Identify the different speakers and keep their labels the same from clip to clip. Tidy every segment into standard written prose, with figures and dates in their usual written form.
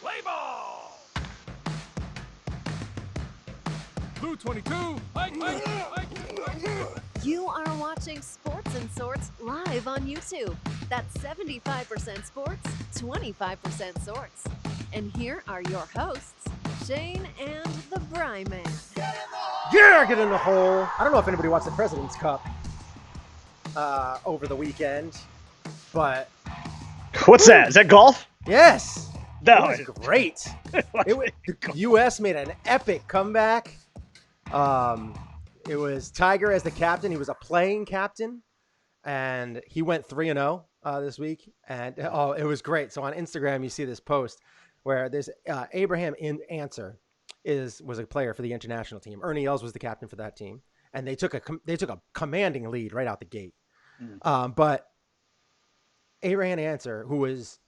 Speaker 1: Play ball! Blue 22, hike, hike, hike.
Speaker 2: You are watching Sports and Sorts live on YouTube. That's 75% sports, 25% sorts. And here are your hosts, Shane and the Bry Man.
Speaker 3: Yeah, get in the hole. I don't know if anybody watched the President's Cup over the weekend, but
Speaker 4: What's that? Is that golf?
Speaker 3: yes,
Speaker 4: No,
Speaker 3: it was great. The U.S. made an epic comeback. It was Tiger as the captain. He was a playing captain, and he went 3-0 this week. And it was great. So on Instagram, you see this post where there's Abraham Answer was a player for the international team. Ernie Els was the captain for that team, and they took a commanding lead right out the gate. But Abraham Answer, who was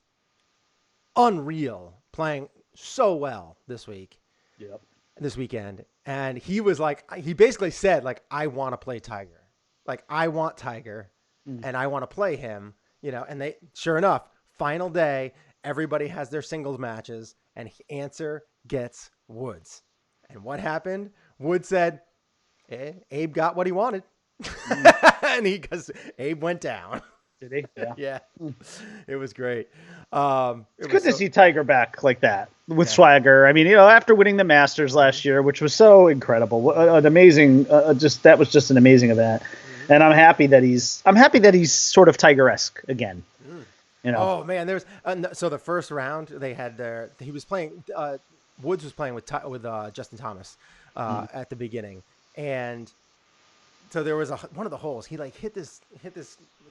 Speaker 3: unreal, playing so well this weekend, and he was like, he basically said, like, I want to play Tiger, like I want Tiger, and I want to play him, and they, sure enough, final day, everybody has their singles matches, and Answer gets Woods. And what happened? Woods said, Abe got what he wanted. And because Abe went down.
Speaker 4: Did he? Yeah.
Speaker 3: Yeah. It was great.
Speaker 4: It's good to see Tiger back like that with swagger. I mean, after winning the Masters last year, which was so incredible, an amazing, that was just an amazing event. Mm-hmm. And I'm happy that he's sort of Tiger-esque again.
Speaker 3: Oh man, there's so the first round they had he was playing. Woods was playing with Justin Thomas at the beginning, and so there was one of the holes. He like hit this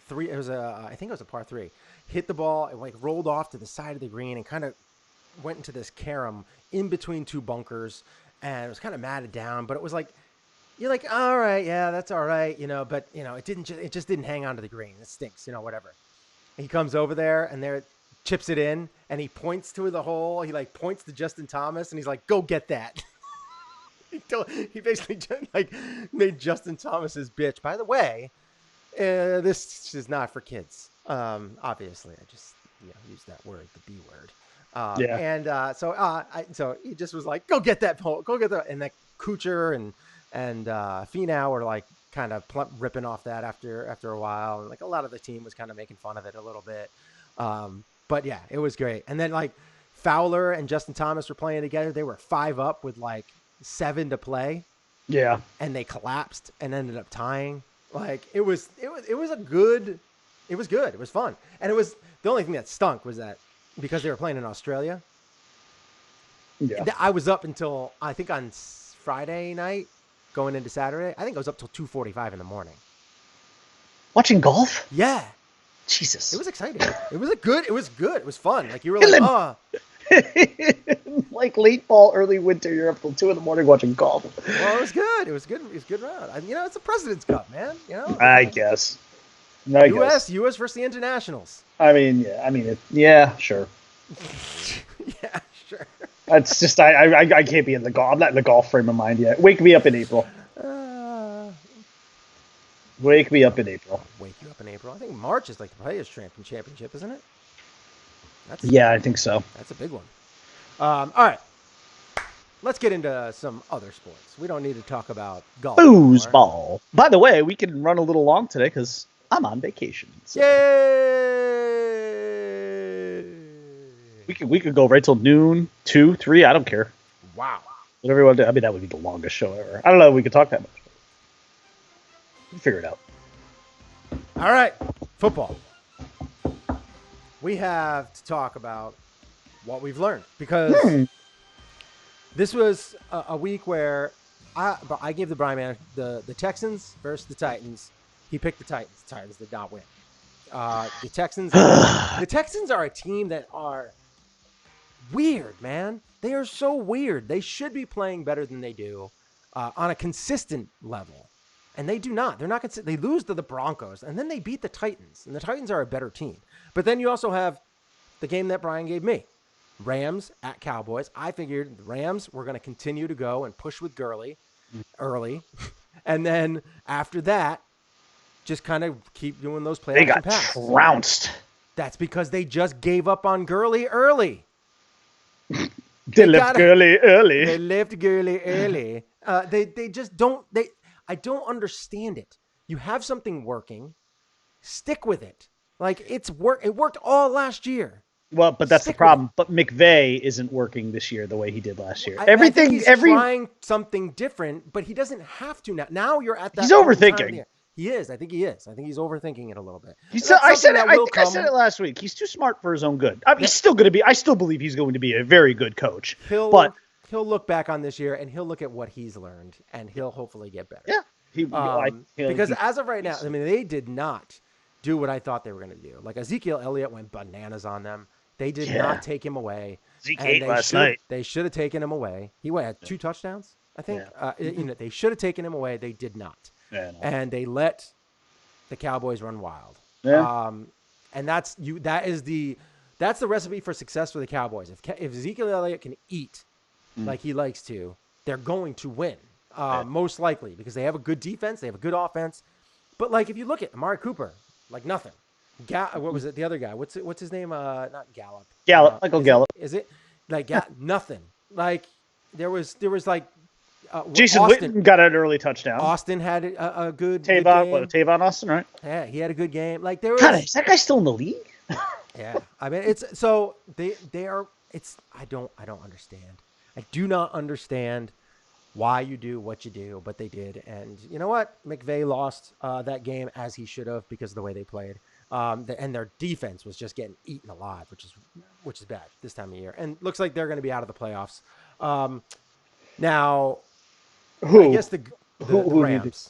Speaker 3: three. It was I think it was a par 3. Hit the ball. It like rolled off to the side of the green and kind of went into this carom in between two bunkers, and it was kind of matted down. But it was like, you're like, all right, yeah, that's all right, But it just didn't hang onto the green. It stinks, whatever. He comes over there and there chips it in, and he points to the hole. He like points to Justin Thomas, and he's like, "Go get that." He basically like made Justin Thomas his bitch. By the way, this is not for kids. Obviously, I just use that word, the B word. And so he just was like, "Go get that hole. Go get that." And like Kuchar and Finau were like kind of ripping off that after a while, and like a lot of the team was kind of making fun of it a little bit. But yeah, it was great. And then like Fowler and Justin Thomas were playing together. They were 5 up with like 7 to play.
Speaker 4: Yeah.
Speaker 3: And they collapsed and ended up tying. Like it was good. It was fun. And it was, the only thing that stunk was that because they were playing in Australia. Yeah. I was up until, I think on Friday night going into Saturday, I think I was up till 2:45 in the morning.
Speaker 4: Watching golf?
Speaker 3: Yeah.
Speaker 4: Jesus.
Speaker 3: It was exciting. It was good. It was fun. Like you were like,
Speaker 4: like late fall, early winter, you're up till 2 a.m. watching golf.
Speaker 3: Well, it was good. It was good. It was a good round. It's a President's Cup, man.
Speaker 4: I guess.
Speaker 3: U.S. versus the internationals.
Speaker 4: I mean, yeah, sure.
Speaker 3: Yeah, sure.
Speaker 4: It's just I can't be in the golf. I'm not in the golf frame of mind yet. Wake me up in April. Wake me up in April.
Speaker 3: Wake you up in April. I think March is like the Players Championship, isn't it?
Speaker 4: Yeah, I think so.
Speaker 3: That's a big one. All right. Let's get into some other sports. We don't need to talk about golf.
Speaker 4: Foosball. By the way, we can run a little long today because I'm on vacation. So.
Speaker 3: Yay!
Speaker 4: We could go right till noon, 2, 3. I don't care.
Speaker 3: Wow.
Speaker 4: Whatever you want to do. I mean, that would be the longest show ever. I don't know if we could talk that much. We can figure it out.
Speaker 3: All right. Football. We have to talk about what we've learned because this was a week where I gave the Bry Man the Texans versus the Titans. He picked the Titans. The Titans did not win. The Texans are a team that are weird, man. They are so weird. They should be playing better than they do on a consistent level. And they do not. They're not consistent. They lose to the Broncos, and then they beat the Titans. And the Titans are a better team. But then you also have the game that Brian gave me. Rams at Cowboys. I figured the Rams were going to continue to go and push with Gurley early. And then after that, just kind of keep doing those play action passes.
Speaker 4: They got trounced.
Speaker 3: That's because they just gave up on Gurley early.
Speaker 4: They left Gurley early.
Speaker 3: They left Gurley early. They just don't. I don't understand it. You have something working, stick with it. Like it worked all last year.
Speaker 4: Well, but that's the problem. But McVay isn't working this year the way he did last year.
Speaker 3: I think he's trying something different, but he doesn't have to now. Now you're at that.
Speaker 4: He's overthinking.
Speaker 3: He is. I think he is. I think he's overthinking it a little bit.
Speaker 4: I said it last week. He's too smart for his own good. I mean, he's still going to be. I still believe he's going to be a very good coach.
Speaker 3: He'll look back on this year and he'll look at what he's learned and he'll hopefully get better.
Speaker 4: Yeah.
Speaker 3: Because as of right now, I mean, they did not do what I thought they were going to do. Like Ezekiel Elliott went bananas on them. They did not take him away.
Speaker 4: Zeke ate last night.
Speaker 3: They should have taken him away. He had 2 touchdowns, I think. Yeah. They should have taken him away. They did not. Yeah, no. And they let the Cowboys run wild. Yeah. And that's the recipe for success for the Cowboys. If Ezekiel Elliott can eat like he likes to, they're going to win. Most likely because they have a good defense, they have a good offense. But like if you look at Amari Cooper, like nothing. What was it? The other guy. What's his name? Not Gallup.
Speaker 4: Michael Gallup.
Speaker 3: Is it like nothing? Like there was like
Speaker 4: Jason Witten got an early touchdown.
Speaker 3: Austin had a good
Speaker 4: Tavon Austin, right?
Speaker 3: Yeah, he had a good game. Like there was.
Speaker 4: God, is that guy still in the league?
Speaker 3: Yeah, I mean it's so they are. It's I don't understand. I do not understand why you do what you do, but they did. And you know what? McVay lost that game as he should have because of the way they played. And their defense was just getting eaten alive, which is bad this time of year. And looks like they're going to be out of the playoffs. Now, I guess the Rams.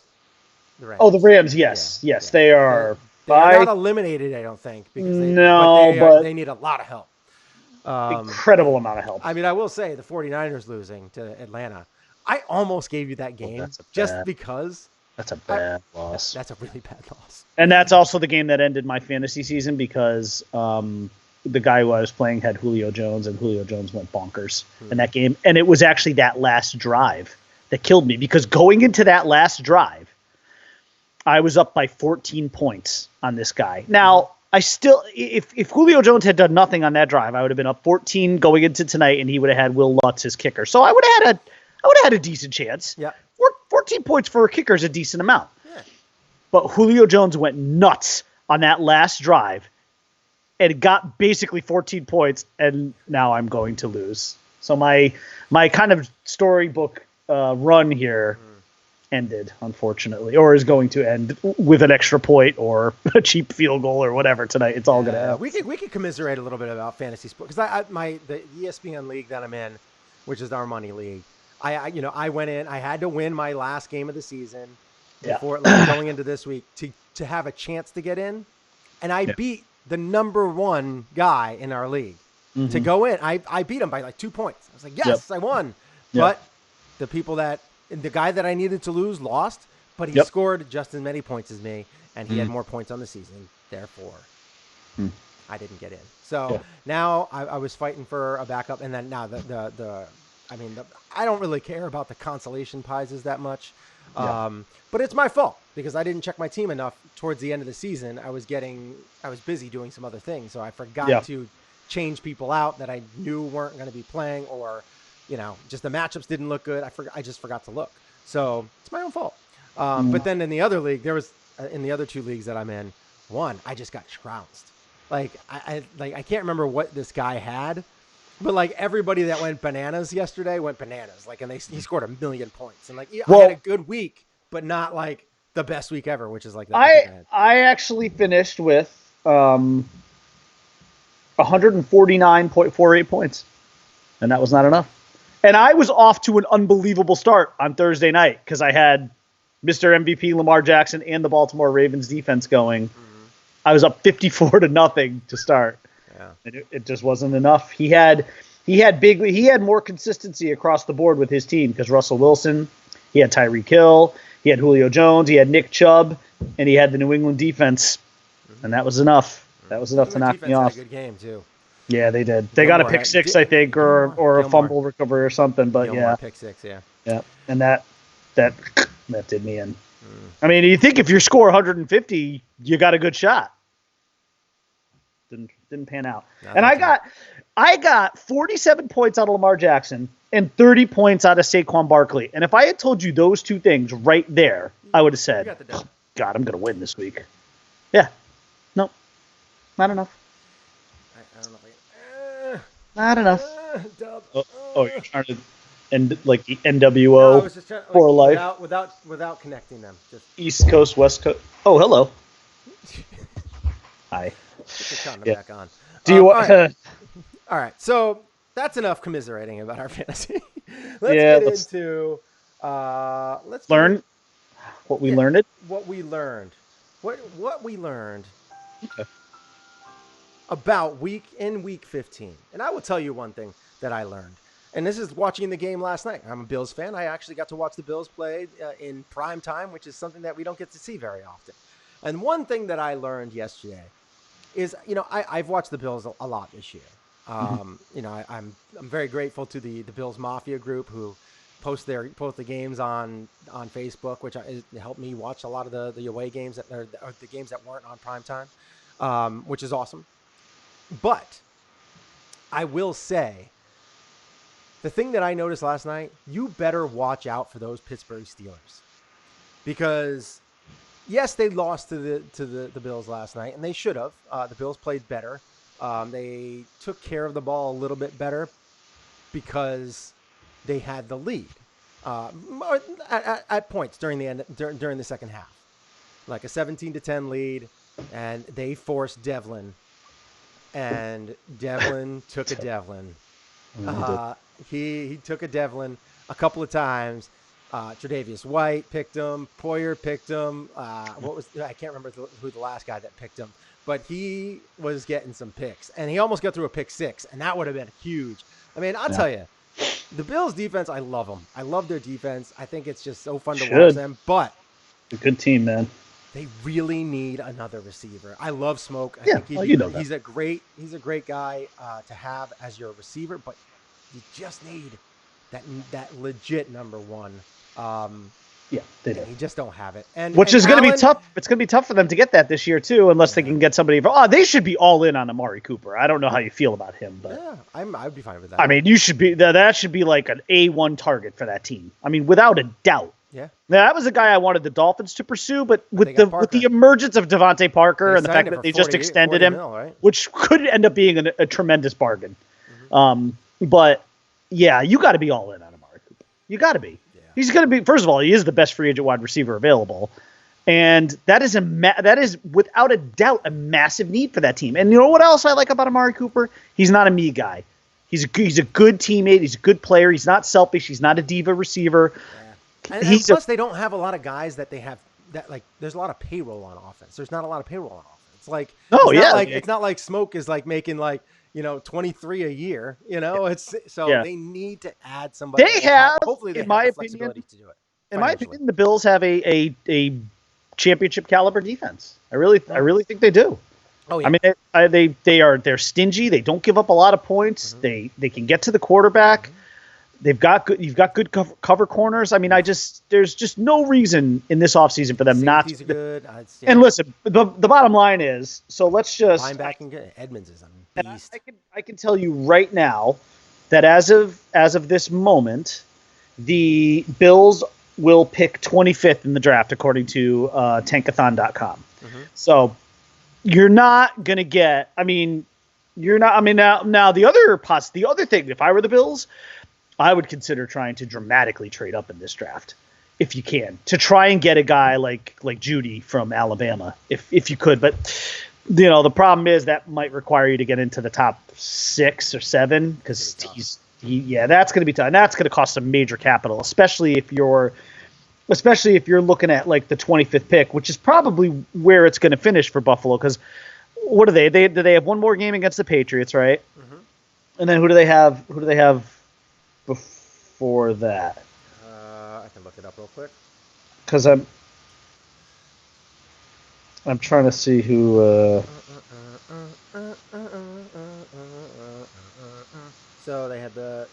Speaker 4: The Rams. Oh, the Rams, yes. Yes, they are.
Speaker 3: They're not eliminated, I don't think. Because they need a lot of help.
Speaker 4: Incredible amount of help.
Speaker 3: I mean, I will say the 49ers losing to Atlanta. I almost gave you that game because.
Speaker 4: That's a bad loss.
Speaker 3: That's a really bad loss.
Speaker 4: And that's also the game that ended my fantasy season because the guy who I was playing had Julio Jones, and Julio Jones went bonkers in that game. And it was actually that last drive that killed me because going into that last drive, I was up by 14 points on this guy. Now, I still, if Julio Jones had done nothing on that drive, I would have been up 14 going into tonight, and he would have had Will Lutz his kicker. So I would have had a decent chance.
Speaker 3: Yeah.
Speaker 4: 14 points for a kicker is a decent amount.
Speaker 3: Yeah.
Speaker 4: But Julio Jones went nuts on that last drive and got basically 14 points, and now I'm going to lose. So my kind of storybook run here ended, unfortunately, or is going to end with an extra point or a cheap field goal or whatever tonight. It's all going to happen.
Speaker 3: We could commiserate a little bit about fantasy sports because the ESPN league that I'm in, which is our money league, I went in. I had to win my last game of the season before going into this week to have a chance to get in, and I beat the number 1 guy in our league to go in. I beat him by like 2 points. I was like, yes, I won. But the guy that I needed to lose lost, but he scored just as many points as me, and he had more points on the season. Therefore, I didn't get in. So now I was fighting for a backup, and then now I don't really care about the consolation prizes that much, but it's my fault because I didn't check my team enough towards the end of the season. I was busy doing some other things, so I forgot to change people out that I knew weren't going to be playing, or just the matchups didn't look good. I just forgot to look, so it's my own fault. But then in the other league, there was in the other 2 leagues that I'm in, one I just got trounced. Like I can't remember what this guy had. But like everybody that went bananas yesterday went bananas. Like, and he scored 1 million points. And like, I had a good week, but not like the best week ever, which is like that.
Speaker 4: I actually finished with 149.48 points, and that was not enough. And I was off to an unbelievable start on Thursday night because I had Mr. MVP Lamar Jackson and the Baltimore Ravens defense going. I was up 54-0 to start. And it just wasn't enough. He had more consistency across the board with his team because Russell Wilson, he had Tyreek Hill, he had Julio Jones, he had Nick Chubb, and he had the New England defense, and that was enough. That was enough to knock me off.
Speaker 3: Had a good game too.
Speaker 4: Yeah, they did. They got a pick six, I think, or a fumble recovery or something. But
Speaker 3: Gilmore, pick six, yeah.
Speaker 4: And that did me in. I mean, you think if you score 150, you got a good shot. Didn't pan out. And I got 47 points out of Lamar Jackson and 30 points out of Saquon Barkley. And if I had told you those two things right there, I would have said, God, I'm going to win this week. Yeah. Nope. Not enough.
Speaker 3: I don't know.
Speaker 4: Not enough.
Speaker 3: Dub.
Speaker 4: Oh, you're trying to end like the NWO
Speaker 3: No, I was just trying,
Speaker 4: for life.
Speaker 3: Without connecting them. Just
Speaker 4: East Coast, West Coast. Oh, hello. Hi.
Speaker 3: get the condom back on.
Speaker 4: Do you want?
Speaker 3: All right. So that's enough commiserating about our fantasy. Let's
Speaker 4: learn what we learned.
Speaker 3: What we learned. What we learned.
Speaker 4: Okay.
Speaker 3: About week 15. And I will tell you one thing that I learned. And this is watching the game last night. I'm a Bills fan. I actually got to watch the Bills play in prime time, which is something that we don't get to see very often. And one thing that I learned yesterday is, I've watched the Bills a lot this year. I'm very grateful to the Bills Mafia group who post the games on Facebook, which helped me watch a lot of the away games or the games that weren't on prime time, which is awesome. But I will say, the thing that I noticed last night, you better watch out for those Pittsburgh Steelers, because yes, they lost to the Bills last night, and they should have. The Bills played better. They took care of the ball a little bit better because they had the lead at points during the second half, like a 17-10 lead, and they forced Devlin. And Devlin took a Devlin. He took a Devlin a couple of times. Tre'Davious White picked him. Poyer picked him. I can't remember who the last guy that picked him, but he was getting some picks, and he almost got through a pick six, and that would have been huge. I mean, I'll tell you, the Bills defense, I love them. I love their defense. I think it's just so fun to watch them. But
Speaker 4: a good team, man.
Speaker 3: They really need another receiver. I love Smoke. I think he's a great guy to have as your receiver, but you just need that legit number one.
Speaker 4: They do.
Speaker 3: You just don't have it,
Speaker 4: which is going to be tough. It's going to be tough for them to get that this year too, unless they can get somebody. They should be all in on Amari Cooper. I don't know how you feel about him, but
Speaker 3: I'd be fine with that.
Speaker 4: I mean, you should be. That should be like an A1 target for that team. I mean, without a doubt.
Speaker 3: Yeah.
Speaker 4: Now, that was a guy I wanted the Dolphins to pursue, but with the emergence of Devontae Parker and the fact that they just extended him,
Speaker 3: right?
Speaker 4: which could end up being a tremendous bargain. Mm-hmm. But yeah, you got to be all in on Amari Cooper. You got to be. Yeah. He's going to be. First of all, he is the best free agent wide receiver available, and that is without a doubt a massive need for that team. And you know what else I like about Amari Cooper? He's not a me guy. He's a good teammate. He's a good player. He's not selfish. He's not a diva receiver. Yeah.
Speaker 3: And plus, they don't have a lot of guys that they have that there's a lot of payroll on offense. There's not a lot of payroll on offense. Like, it's not like Smoke is like making 23 a year. They need to add somebody.
Speaker 4: They have,
Speaker 3: hopefully, they
Speaker 4: in
Speaker 3: have
Speaker 4: my
Speaker 3: the
Speaker 4: opinion,
Speaker 3: flexibility to do it.
Speaker 4: In my opinion, the Bills have a championship caliber defense. I really think they do.
Speaker 3: Oh yeah.
Speaker 4: I mean, they're stingy. They don't give up a lot of points. Mm-hmm. They can get to the quarterback. Mm-hmm. You've got good cover corners. I mean, there's just no reason in this offseason for them not to.
Speaker 3: Good.
Speaker 4: And listen, the bottom line is, so let's just
Speaker 3: linebacking good. Edmonds is a beast.
Speaker 4: I can tell you right now that as of this moment, the Bills will pick 25th in the draft according to Tankathon.com. Mm-hmm. So you're not gonna get. I mean, you're not. I mean, now the other thing, if I were the Bills, I would consider trying to dramatically trade up in this draft, if you can, to try and get a guy like Judy from Alabama, if you could. But the problem is that might require you to get into the top 6 or 7 because that's going to be tough, and that's going to cost some major capital, especially if you're looking at like the 25th pick, which is probably where it's going to finish for Buffalo. Because what are they? Do they have one more game against the Patriots, right? Mm-hmm. And then who do they have? Before that,
Speaker 3: I can look it up real quick
Speaker 4: because I'm trying to see who.
Speaker 3: So they have the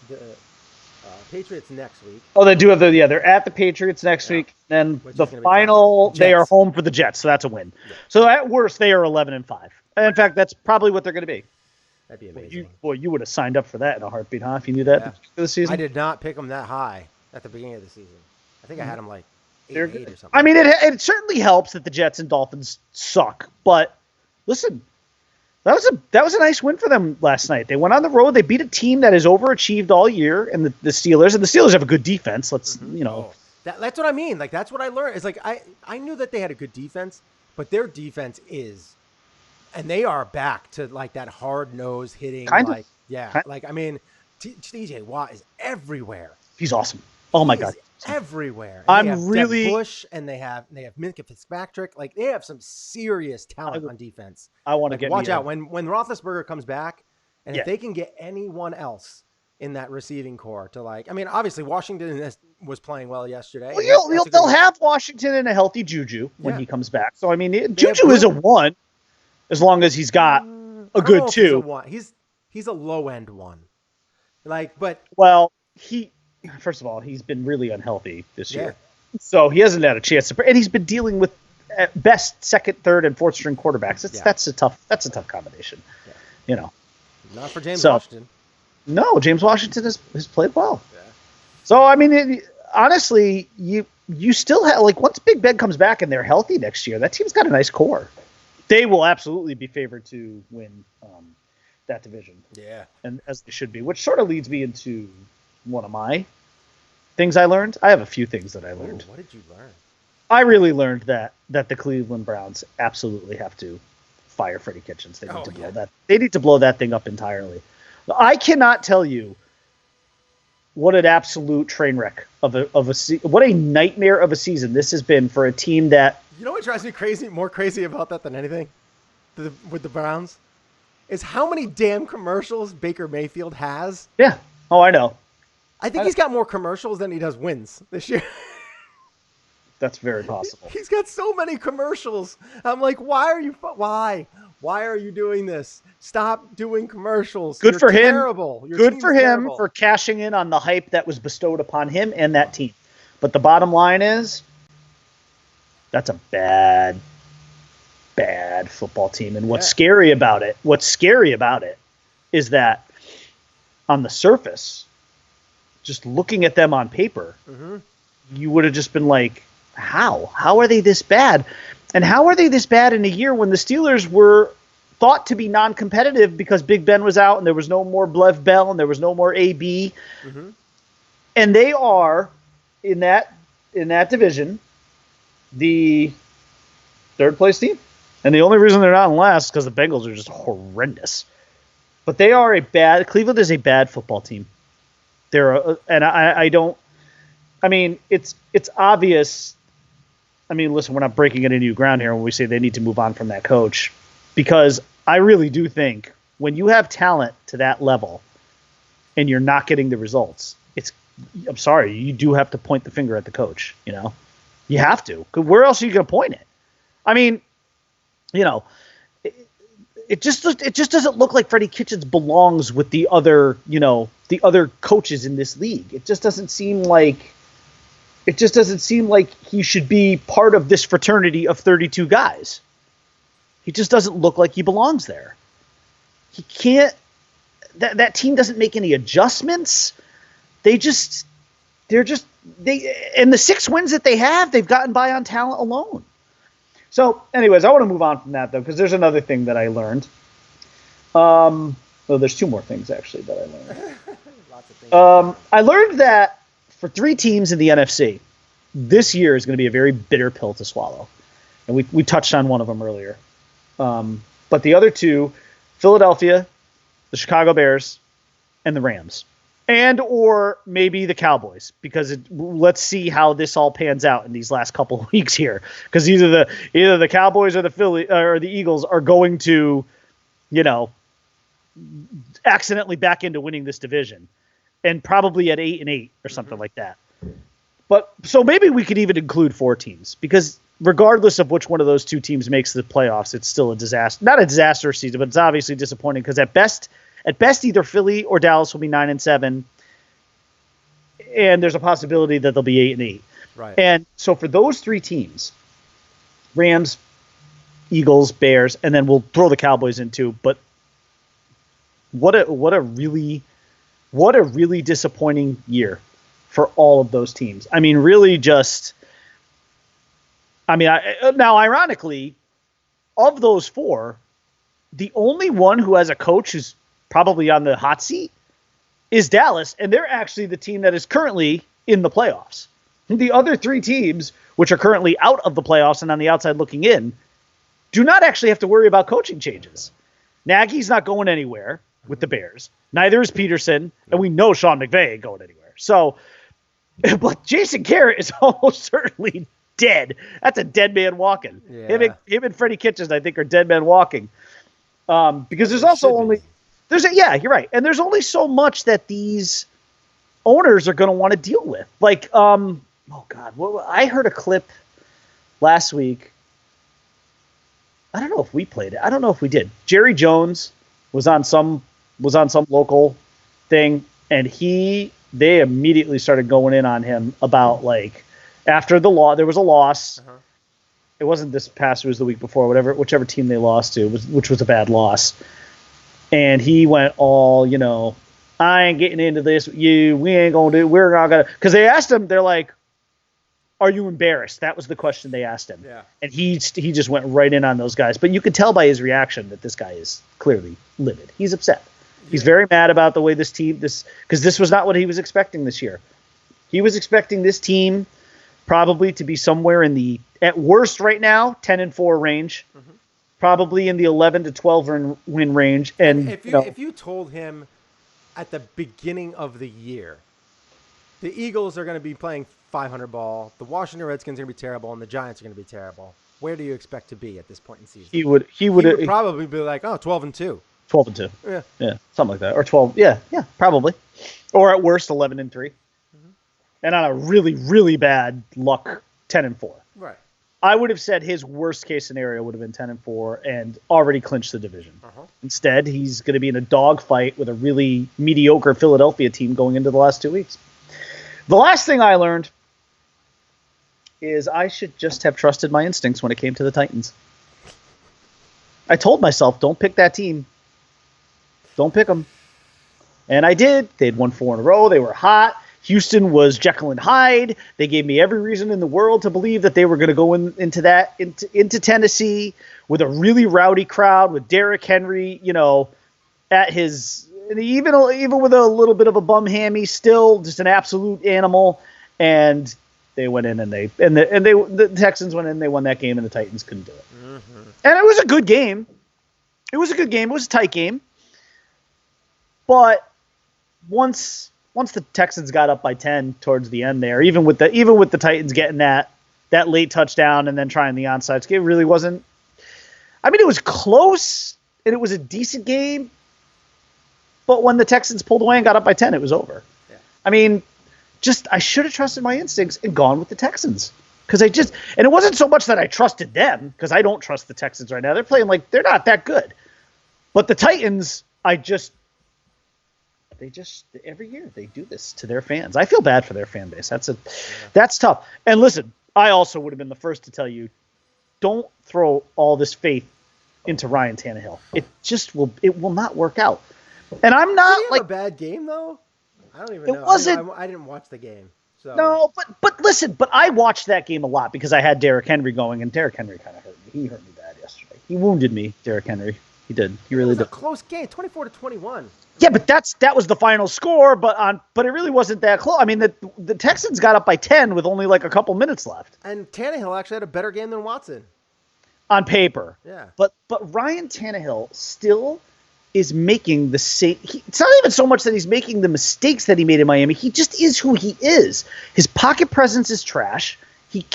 Speaker 3: Patriots next week.
Speaker 4: Oh, they do have they're at the Patriots next week. Then the final, they are home for the Jets, so that's a win. Yeah. So at worst, they are 11-5. In fact, that's probably what they're going to be.
Speaker 3: That'd be amazing.
Speaker 4: You would have signed up for that in a heartbeat, huh? If you knew that for the season.
Speaker 3: I did not pick them that high at the beginning of the season. I think I had them like 8 or something.
Speaker 4: I mean, it certainly helps that the Jets and Dolphins suck. But listen, that was a nice win for them last night. They went on the road. They beat a team that has overachieved all year, and the Steelers. And the Steelers have a good defense. That's what I mean. Like, that's what I learned. It's like I knew that they had a good defense, but their defense is, and they are back to like that hard nose hitting. Like I mean, TJ Watt is everywhere. He's awesome. Oh my God.
Speaker 3: Everywhere.
Speaker 4: And
Speaker 3: I'm really Bush, and they have Minkah Fitzpatrick. Like, they have some serious talent on defense.
Speaker 4: I want to
Speaker 3: watch out when Roethlisberger comes back, and if they can get anyone else in that receiving core to obviously Washington was playing well yesterday.
Speaker 4: Well, they'll have Washington in a healthy Juju when he comes back. So I mean, Juju is a 1 as long as he's got a good 2.
Speaker 3: He's a low end 1.
Speaker 4: First of all, he's been really unhealthy this year. So he hasn't had a chance to, and he's been dealing with at best second, third, and fourth string quarterbacks. That's a tough combination. Yeah.
Speaker 3: Not for James Washington.
Speaker 4: No, James Washington has played well. Yeah. So I mean, honestly, you still have, like, once Big Ben comes back and they're healthy next year, that team's got a nice core. They will absolutely be favored to win that division.
Speaker 3: Yeah,
Speaker 4: and as they should be, which sort of leads me into one of my things I learned. I have a few things that I learned.
Speaker 3: What did you learn?
Speaker 4: I really learned that the Cleveland Browns absolutely have to fire Freddie Kitchens. They need to blow that. They need to blow that thing up entirely. I cannot tell you what an absolute train wreck of a what a nightmare of a season this has been for a team that.
Speaker 3: You know what drives me more crazy about that than anything, with the Browns, is how many damn commercials Baker Mayfield has.
Speaker 4: Yeah. Oh, I know.
Speaker 3: I think he's got more commercials than he does wins this year.
Speaker 4: That's very possible.
Speaker 3: He's got so many commercials. I'm like, why are you doing this? Stop doing commercials.
Speaker 4: Good for him.
Speaker 3: Terrible.
Speaker 4: Good for him for cashing in on the hype that was bestowed upon him and that team. But the bottom line is, that's a bad football team. And what's scary about it is that on the surface, just looking at them on paper, you would have just been like, how are they this bad? And how are they this bad in a year when the Steelers were thought to be non-competitive because Big Ben was out and there was no more Lev Bell and there was no more AB. And they are in that division the third place team. And the only reason they're not in last is because the Bengals are just horrendous. But they are Cleveland is a bad football team. It's obvious. I mean, listen, we're not breaking any new ground here when we say they need to move on from that coach, because I really do think when you have talent to that level and you're not getting the results, I'm sorry, you do have to point the finger at the coach. You have to. 'Cause where else are you going to point it? I mean, it just doesn't look like Freddie Kitchens belongs with the other coaches in this league. It just doesn't seem like he should be part of this fraternity of 32 guys. He just doesn't look like he belongs there. He can't. That team doesn't make any adjustments. And the 6 wins that they have, they've gotten by on talent alone. So, anyways, I want to move on from that, though, because there's another thing that I learned. There's 2 more things, actually, that I learned. Lots of things. I learned that for 3 teams in the NFC, this year is going to be a very bitter pill to swallow. And we touched on one of them earlier. But the other 2, Philadelphia, the Chicago Bears, and the Rams. And or maybe the Cowboys, because let's see how this all pans out in these last couple of weeks here. Because either the Cowboys or the Eagles are going to, accidentally back into winning this division, and probably at 8-8 or something like that. But so maybe we could even include 4 teams, because regardless of which one of those 2 teams makes the playoffs, it's still a disaster. Not a disaster season, but it's obviously disappointing, because at best, either Philly or Dallas will be 9-7, and there's a possibility that they'll be 8-8.
Speaker 3: Right.
Speaker 4: And so for those 3 teams, Rams, Eagles, Bears, and then we'll throw the Cowboys in too. But what a really disappointing year for all of those teams. I mean, really just. I mean, now ironically, of those four, the only one who has a coach who's probably on the hot seat is Dallas, and they're actually the team that is currently in the playoffs. The other three teams, which are currently out of the playoffs and on the outside looking in, do not actually have to worry about coaching changes. Nagy's not going anywhere with the Bears. Neither is Peterson, and we know Sean McVay ain't going anywhere. So, but Jason Garrett is almost certainly dead. That's a dead man walking.
Speaker 3: Yeah.
Speaker 4: Him and Freddie Kitchens, I think, are dead men walking. Because there's also only you're right, and there's only so much that these owners are going to want to deal with. Like, oh God, I heard a clip last week. I don't know if we played it. I don't know if we did. Jerry Jones was on some local thing, and they immediately started going in on him about, like, after there was a loss. Uh-huh. It wasn't this past, it was the week before, whichever team they lost to, which was a bad loss. And he went all, I ain't getting into this with you. We ain't going to do it. We're not going to. Because they asked him, they're like, are you embarrassed? That was the question they asked him. Yeah. And he just went right in on those guys. But you could tell by his reaction that this guy is clearly livid. He's upset. Yeah. He's very mad about the way this team, because this was not what he was expecting this year. He was expecting this team probably to be somewhere in the, at worst right now, 10-4 range. Mm-hmm. Probably in the 11-12 win range. And
Speaker 3: if you told him at the beginning of the year, the Eagles are going to be playing 500 ball, the Washington Redskins are going to be terrible, and the Giants are going to be terrible, where do you expect to be at this point in the season? He would probably be like, 12-2.
Speaker 4: 12-2.
Speaker 3: Yeah,
Speaker 4: something like that, or 12. Yeah, probably, or at worst 11-3, mm-hmm. And on a really, really bad luck 10-4.
Speaker 3: Right.
Speaker 4: I would have said his worst case scenario would have been 10-4 and already clinched the division. Uh-huh. Instead, he's going to be in a dogfight with a really mediocre Philadelphia team going into the last 2 weeks. The last thing I learned is I should just have trusted my instincts when it came to the Titans. I told myself, don't pick that team. Don't pick them. And I did. They'd won 4 in a row. They were hot. Houston was Jekyll and Hyde. They gave me every reason in the world to believe that they were going to go into Tennessee with a really rowdy crowd, with Derrick Henry, at his, even with a little bit of a bum hammy, still just an absolute animal. And they went in and the Texans went in, they won that game, and the Titans couldn't do it. Mm-hmm. And it was a good game. It was a tight game. But once the Texans got up by 10 towards the end there, even with the Titans getting that late touchdown and then trying the onside, it really wasn't. I mean, it was close and it was a decent game, but when the Texans pulled away and got up by 10, it was over. Yeah. I mean, I should have trusted my instincts and gone with the Texans, and it wasn't so much that I trusted them, because I don't trust the Texans right now. They're playing like they're not that good, but the Titans, every year they do this to their fans. I feel bad for their fan base. That's tough. And listen, I also would have been the first to tell you, don't throw all this faith into Ryan Tannehill. It will not work out. And I'm not
Speaker 3: Did he have a bad game though. I don't even know. I didn't watch the game. So.
Speaker 4: No, but listen, I watched that game a lot because I had Derrick Henry going, and Derrick Henry kind of hurt me. He hurt me bad yesterday. He wounded me, Derrick Henry. He did. He really did.
Speaker 3: It was a close game, 24-21.
Speaker 4: Yeah, but that was the final score, but it really wasn't that close. I mean, the Texans got up by 10 with only like a couple minutes left.
Speaker 3: And Tannehill actually had a better game than Watson.
Speaker 4: On paper.
Speaker 3: Yeah.
Speaker 4: But Ryan Tannehill still is making the same. It's not even so much that he's making the mistakes that he made in Miami. He just is who he is. His pocket presence is trash. He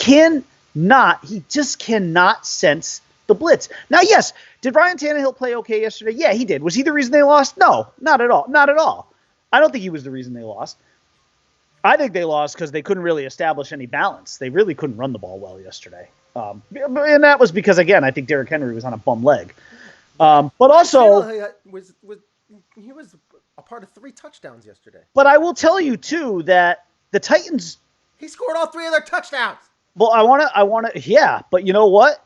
Speaker 4: just cannot sense the blitz. Now, yes, did Ryan Tannehill play okay yesterday? Yeah, he did. Was he the reason they lost? No, not at all. Not at all. I don't think he was the reason they lost. I think they lost because they couldn't really establish any balance. They really couldn't run the ball well yesterday. And that was because, again, I think Derrick Henry was on a bum leg. But also,
Speaker 3: he was a part of 3 touchdowns yesterday.
Speaker 4: But I will tell you too that the Titans.
Speaker 3: He scored all 3 of their touchdowns.
Speaker 4: Well, I want to. Yeah, but you know what?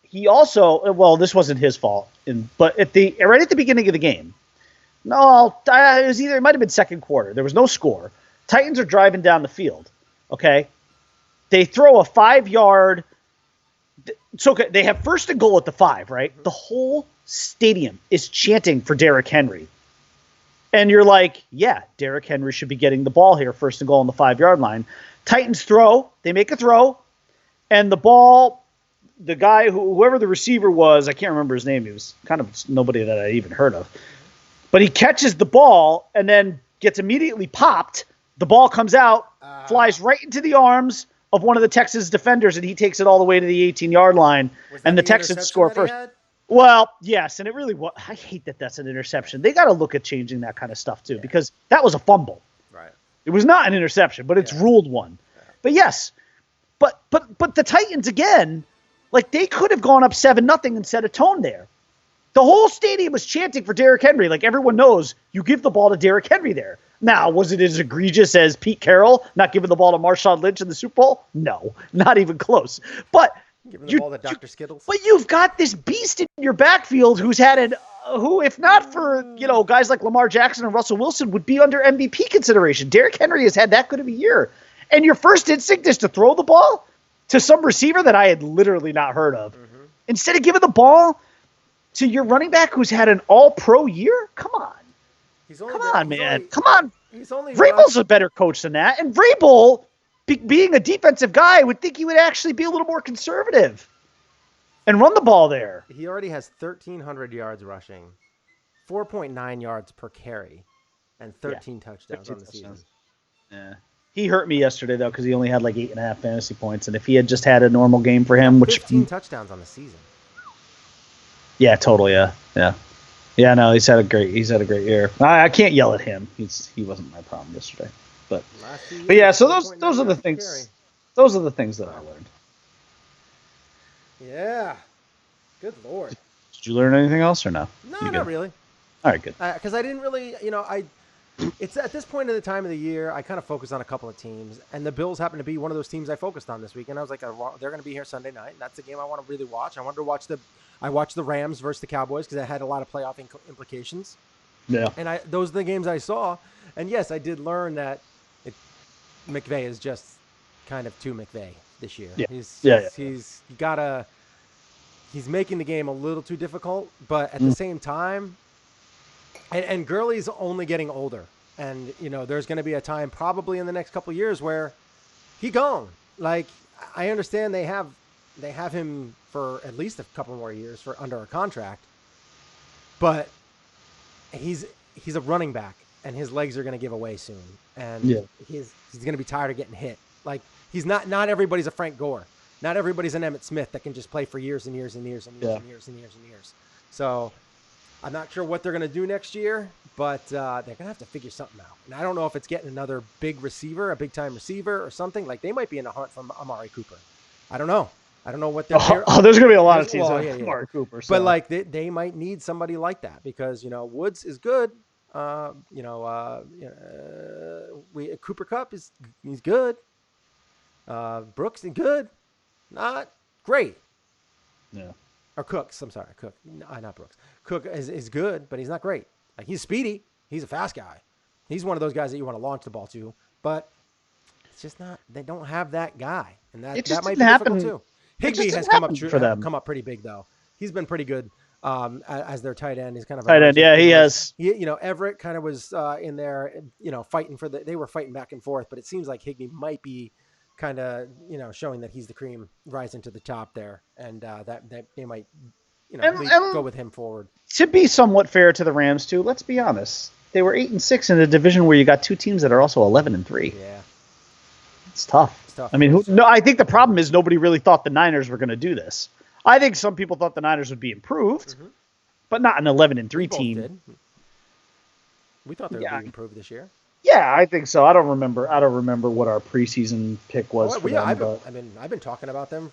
Speaker 4: he also, well, this wasn't his fault, but right at the beginning of the game, it might have been second quarter. There was no score. Titans are driving down the field. Okay, they throw a 5-yard. So they have first and goal at the 5, right? The whole stadium is chanting for Derrick Henry. And you're like, yeah, Derrick Henry should be getting the ball here, first and goal on the 5-yard line. Titans throw. They make a throw. And the ball, the guy, whoever the receiver was, I can't remember his name. He was kind of nobody that I even heard of. But he catches the ball and then gets immediately popped. The ball comes out, flies right into the arms of one of the Texans defenders, and he takes it all the way to the 18-yard line, and the Texans score first. Well, yes, and it really was. I hate that that's an interception. They got to look at changing that kind of stuff too, because that was a fumble.
Speaker 3: Right.
Speaker 4: It was not an interception, but it's ruled one. Yeah. But yes, but the Titans again, like they could have gone up 7-0 and set a tone there. The whole stadium was chanting for Derrick Henry. Like everyone knows, you give the ball to Derrick Henry there. Now, was it as egregious as Pete Carroll not giving the ball to Marshawn Lynch in the Super Bowl? No, not even close. But
Speaker 3: giving the ball to Dr. Skittles.
Speaker 4: But you've got this beast in your backfield who, if not for guys like Lamar Jackson and Russell Wilson, would be under MVP consideration. Derrick Henry has had that good of a year, and your first instinct is to throw the ball to some receiver that I had literally not heard of, instead of giving the ball to your running back who's had an All-Pro year. Come on. Come on, man. Vrabel's a better coach than that. And Vrabel, being a defensive guy, would think he would actually be a little more conservative and run the ball there.
Speaker 3: He already has 1,300 yards rushing, 4.9 yards per carry, and 13 touchdowns on the season.
Speaker 4: Yeah. He hurt me yesterday, though, because he only had like 8.5 fantasy points. And if he had just had a normal game for him,
Speaker 3: 15 touchdowns on the season.
Speaker 4: Yeah, totally. Yeah. Yeah, no, he's had a great year. I can't yell at him. He wasn't my problem yesterday. But yeah, so those are the things. Those are the things that I learned.
Speaker 3: Yeah. Good Lord.
Speaker 4: Did you learn anything else or no?
Speaker 3: No, not really.
Speaker 4: All right, good.
Speaker 3: Because I didn't really, it's at this point in the time of the year, I kind of focus on a couple of teams, and the Bills happen to be one of those teams I focused on this week. And I was like, they're going to be here Sunday night, and that's the game I want to really watch. I watched the Rams versus the Cowboys because that had a lot of playoff implications.
Speaker 4: Yeah.
Speaker 3: And those are the games I saw. And yes, I did learn that McVay is just kind of too McVay this year.
Speaker 4: Yeah.
Speaker 3: He's making the game a little too difficult, but at the same time, and Gurley's only getting older. And, there's going to be a time probably in the next couple of years where he gone. Like, I understand they have him for at least a couple more years for under a contract, but he's a running back and his legs are going to give away soon. And he's going to be tired of getting hit. Like he's not everybody's a Frank Gore. Not everybody's an Emmitt Smith that can just play for years and years and years and years and years and years and years. So I'm not sure what they're going to do next year, but they're going to have to figure something out. And I don't know if it's getting another big receiver, a big time receiver or something. Like they might be in a hunt for Amari Cooper. I don't know. I don't know what they're.
Speaker 4: There's going to be a lot of teams like Amari Cooper. So.
Speaker 3: But like they might need somebody like that because Woods is good. Cooper Kupp he's good. Brooks is good, not great.
Speaker 4: Yeah.
Speaker 3: Or Cooks. I'm sorry, Cook. No, not Brooks. Cook is good, but he's not great. Like he's speedy. He's a fast guy. He's one of those guys that you want to launch the ball to, but it's just not. They don't have that guy, and that might be difficult too. Higbee has come up pretty big though. He's been pretty good as their tight end. He's kind of
Speaker 4: tight end. Yeah, he has.
Speaker 3: Everett kind of was in there, fighting for they were fighting back and forth, but it seems like Higbee might be kind of, showing that he's the cream rising to the top there, and that they might, go with him forward.
Speaker 4: To be somewhat fair to the Rams too, let's be honest, they were 8-6 in a division where you got two teams that are also 11-3.
Speaker 3: Yeah,
Speaker 4: it's tough. I mean, I think the problem is nobody really thought the Niners were going to do this. I think some people thought the Niners would be improved, but not an 11-3 team.
Speaker 3: Did. We thought they would be improved this year.
Speaker 4: Yeah, I think so. I don't remember what our preseason pick was for them.
Speaker 3: I've been talking about them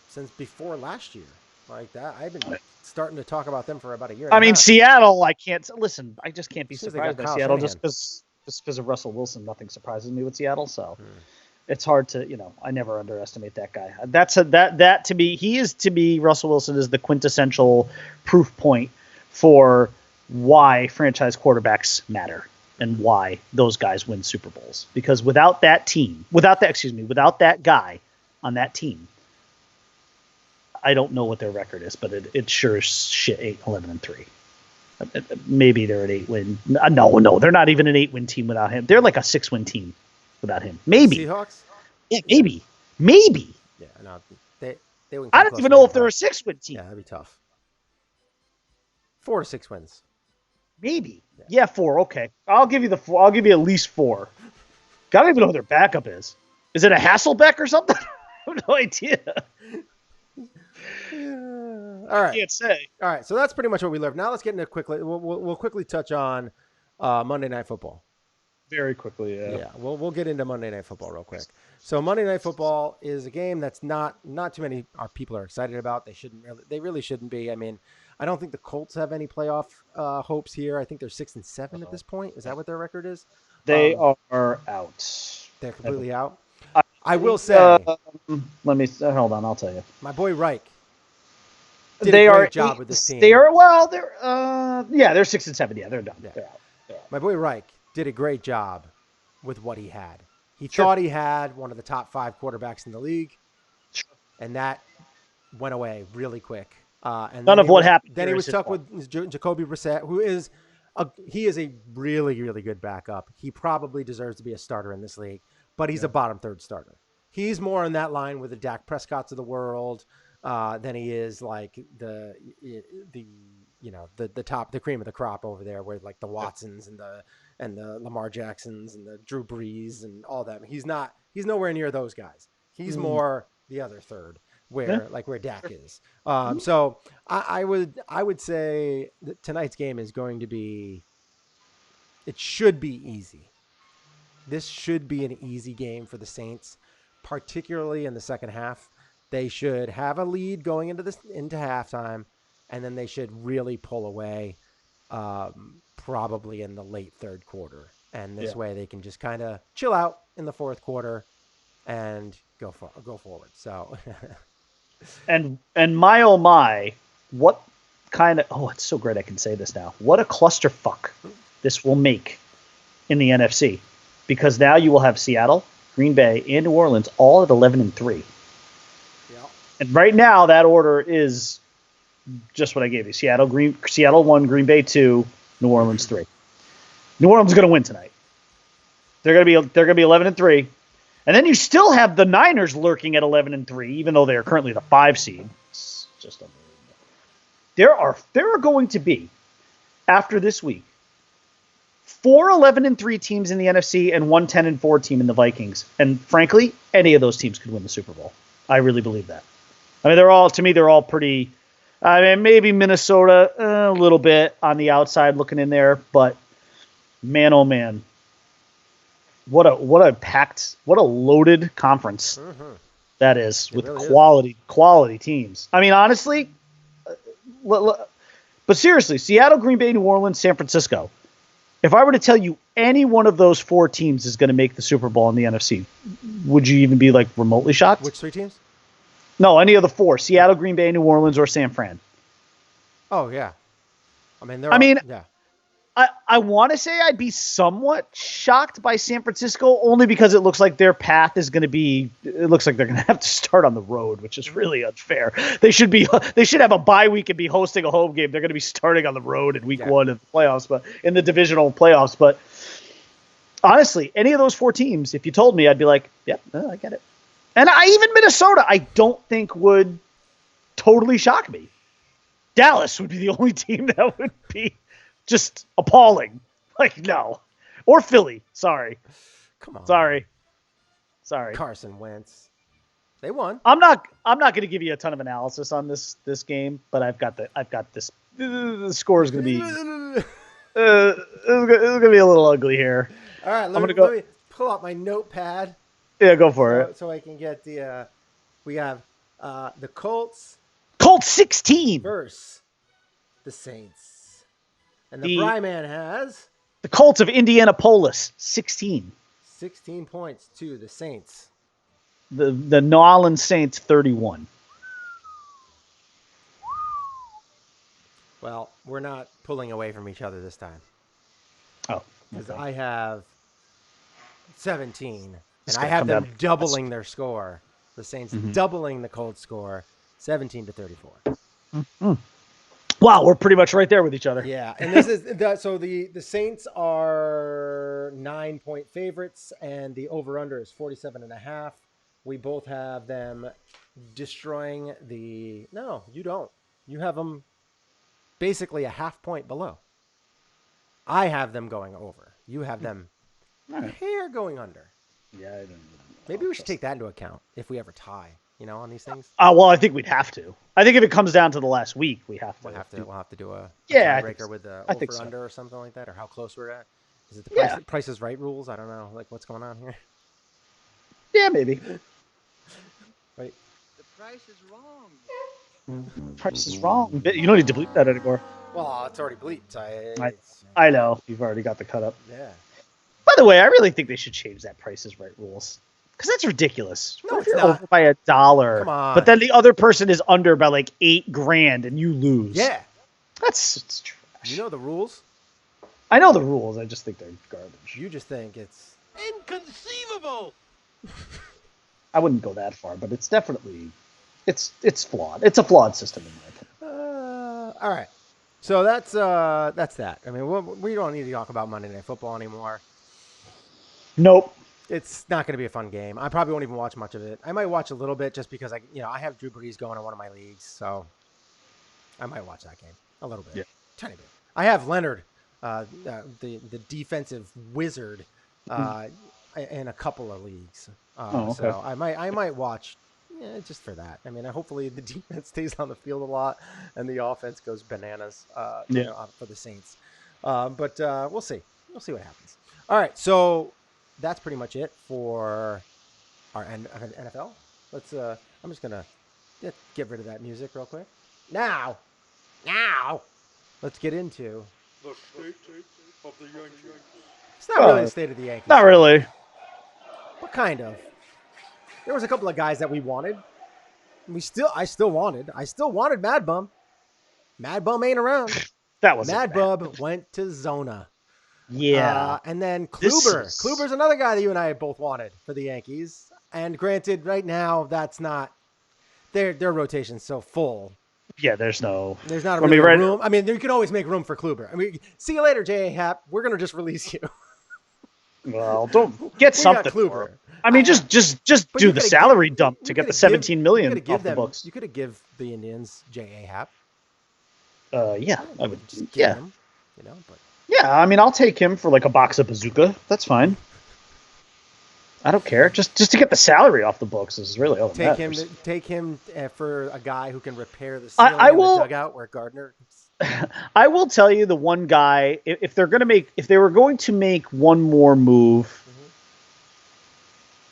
Speaker 3: since before last year. Like that, I've been starting to talk about them for about a year.
Speaker 4: I mean, Seattle. I just can't be surprised by Seattle just because of Russell Wilson. Nothing surprises me with Seattle. So, it's hard to, I never underestimate that guy. That to me, Russell Wilson is the quintessential proof point for why franchise quarterbacks matter and why those guys win Super Bowls. Because without that guy on that team, I don't know what their record is, but it sure is shit 8-11-3. Maybe they're an 8-win. No, they're not even an 8-win team without him. They're like a 6-win team without him. Maybe.
Speaker 3: Seahawks?
Speaker 4: Yeah, maybe.
Speaker 3: Yeah, no, they wouldn't.
Speaker 4: I don't even know if they're a 6-win team.
Speaker 3: Yeah, that'd be tough. 4 to 6 wins.
Speaker 4: Maybe. Yeah, 4. Okay, I'll give you the 4. I'll give you at least 4. I don't even know who their backup is. Is it a Hasselbeck or something? I have no idea.
Speaker 3: All right.
Speaker 4: Can't say.
Speaker 3: All right. So that's pretty much what we learned. Now let's get into we'll quickly touch on Monday Night Football.
Speaker 4: Very quickly, yeah.
Speaker 3: Yeah. We'll get into Monday Night Football real quick. So Monday Night Football is a game that's not too many people are excited about. They really shouldn't be. I mean, I don't think the Colts have any playoff hopes here. I think they're 6-7 at this point. Is that what their record is?
Speaker 4: They are out.
Speaker 3: They're completely out. I will say.
Speaker 4: Let me hold on. I'll tell you.
Speaker 3: My boy Reich did
Speaker 4: they
Speaker 3: a great
Speaker 4: are
Speaker 3: job with this team.
Speaker 4: They are well. They're 6-7. Yeah, they're done.
Speaker 3: Yeah.
Speaker 4: They're out.
Speaker 3: My boy Reich did a great job with what he had. He thought he had one of the top 5 quarterbacks in the league, and that went away really quick. And
Speaker 4: none of what happened.
Speaker 3: Then he was stuck with Jacoby Brissett, who is he is a really, really good backup. He probably deserves to be a starter in this league, but he's a bottom third starter. He's more in that line with the Dak Prescotts of the world than he is like the cream of the crop over there, where like the Watsons and the Lamar Jacksons and the Drew Brees and all that. He's nowhere near those guys. He's more the other third, where Dak is. So I would say that tonight's game is going to be. It should be easy. This should be an easy game for the Saints, particularly in the second half. They should have a lead going into halftime, and then they should really pull away, probably in the late third quarter. And this way they can just kind of chill out in the fourth quarter and go forward. So,
Speaker 4: and my oh my, what kind of it's so great I can say this now. What a clusterfuck this will make in the NFC, because now you will have Seattle, Green Bay, and New Orleans all at 11-3. And right now, that order is just what I gave you: Seattle 1, Green Bay 2, New Orleans 3. New Orleans is going to win tonight. They're going to be 11-3, and then you still have the Niners lurking at 11-3, even though they are currently the 5 seed. It's just unbelievable. There are going to be, after this week, 4 11-3 teams in the NFC and 1 10-4 team in the Vikings, and frankly, any of those teams could win the Super Bowl. I really believe that. I mean, they're all pretty. I mean, maybe Minnesota a little bit on the outside looking in there, but man, oh man, what a loaded conference that is with really quality teams. I mean, honestly, but seriously, Seattle, Green Bay, New Orleans, San Francisco. If I were to tell you any one of those 4 teams is going to make the Super Bowl in the NFC, would you even be like remotely shocked?
Speaker 3: Which 3 teams?
Speaker 4: No, any of the 4: Seattle, Green Bay, New Orleans, or San Fran.
Speaker 3: Oh yeah,
Speaker 4: I want to say I'd be somewhat shocked by San Francisco, only because it looks like their path is going to be. It looks like they're going to have to start on the road, which is really unfair. They should have a bye week and be hosting a home game. They're going to be starting on the road in week 1 of the playoffs, but in the divisional playoffs. But honestly, any of those 4 teams, if you told me, I'd be like, yep, I get it. And even Minnesota, I don't think would totally shock me. Dallas would be the only team that would be just appalling. Like, no. Or Philly. Sorry.
Speaker 3: Come on.
Speaker 4: Sorry.
Speaker 3: Carson Wentz. They won.
Speaker 4: I'm not going to give you a ton of analysis on this game, but I've got this. The score is going to be it's going to be a little ugly here.
Speaker 3: All right, let me pull out my notepad.
Speaker 4: Yeah, go for it.
Speaker 3: So I can get the we have the Colts
Speaker 4: 16
Speaker 3: versus the Saints. And the Bryman has
Speaker 4: the Colts of Indianapolis 16
Speaker 3: points to the Saints
Speaker 4: The New Orleans Saints 31.
Speaker 3: Well, we're not pulling away from each other this time.
Speaker 4: Oh,
Speaker 3: because
Speaker 4: okay.
Speaker 3: I have 17,
Speaker 4: It's
Speaker 3: and I
Speaker 4: gonna
Speaker 3: have
Speaker 4: come
Speaker 3: them
Speaker 4: down.
Speaker 3: doubling their score. The Saints doubling the Colts score, 17-34.
Speaker 4: Wow, we're pretty much right there with each other.
Speaker 3: Yeah, and this is the Saints are 9-point favorites, and the over/under is 47.5. We both have them destroying the. No, you don't. You have them basically a half point below. I have them going over. You have them a hair going under.
Speaker 4: Yeah, I don't.
Speaker 3: Maybe we should take that into account if we ever tie. On these things.
Speaker 4: Well, I think we'd have to. I think if it comes down to the last week, we have to.
Speaker 3: We'll have to do a
Speaker 4: tiebreaker
Speaker 3: with the
Speaker 4: I think
Speaker 3: over
Speaker 4: so.
Speaker 3: under or something like that, or how close we're at. Is it the Price is Right rules? I don't know. Like what's going on here?
Speaker 4: Yeah, maybe.
Speaker 3: Wait.
Speaker 1: The price is wrong.
Speaker 4: Price is wrong. You don't need to bleep that anymore.
Speaker 3: Well, it's already bleeped.
Speaker 4: I know. You've already got the cut up.
Speaker 3: Yeah.
Speaker 4: By the way, I really think they should change that Price is Right rules. Because that's ridiculous.
Speaker 3: No,
Speaker 4: if
Speaker 3: it's
Speaker 4: you're
Speaker 3: not.
Speaker 4: over by $1,
Speaker 3: Come on.
Speaker 4: but then the other person is under by like $8,000 and you lose.
Speaker 3: Yeah.
Speaker 4: It's trash.
Speaker 3: You know the rules.
Speaker 4: I know the rules. I just think they're garbage.
Speaker 3: You just think it's
Speaker 1: Inconceivable.
Speaker 4: I wouldn't go that far, but it's definitely it's flawed. It's a flawed system in my opinion.
Speaker 3: all right. So that's that. I mean, we don't need to talk about Monday Night Football anymore.
Speaker 4: Nope.
Speaker 3: It's not going to be a fun game. I probably won't even watch much of it. I might watch a little bit just because I have Drew Brees going in one of my leagues, so I might watch that game a little bit, tiny bit. I have Leonard, the defensive wizard, in a couple of leagues.
Speaker 4: Okay.
Speaker 3: So I might watch just for that. I mean, hopefully the defense stays on the field a lot and the offense goes bananas. For the Saints, but we'll see. We'll see what happens. All right, so. That's pretty much it for our NFL. Let's. I'm just gonna get rid of that music real quick. Now, let's get into
Speaker 1: The state of the Yankees.
Speaker 3: It's not really the state of the Yankees.
Speaker 4: Not really.
Speaker 3: But kind of. There was a couple of guys that we wanted. I still wanted Mad Bum. Mad Bum ain't around.
Speaker 4: That was
Speaker 3: Mad Bum went to Zona.
Speaker 4: Yeah.
Speaker 3: And then Kluber. Kluber's another guy that you and I both wanted for the Yankees. And granted, right now, that's not their rotation's so full.
Speaker 4: Yeah, there's not
Speaker 3: really room. I mean, you can always make room for Kluber. I mean, see you later, J.A. Happ. We're gonna just release you.
Speaker 4: Well, don't get something.
Speaker 3: Kluber.
Speaker 4: I mean, just do the salary dump to get the $17 million off the books.
Speaker 3: You could have give the Indians J.A. Happ.
Speaker 4: Yeah, I would.
Speaker 3: Yeah, him, but.
Speaker 4: Yeah, I mean, I'll take him for like a box of bazooka. That's fine. I don't care. Just to get the salary off the books is really all that matters.
Speaker 3: Take him for a guy who can repair the ceiling in the dugout where Gardner.
Speaker 4: I will tell you the one guy. If they were going to make one more move,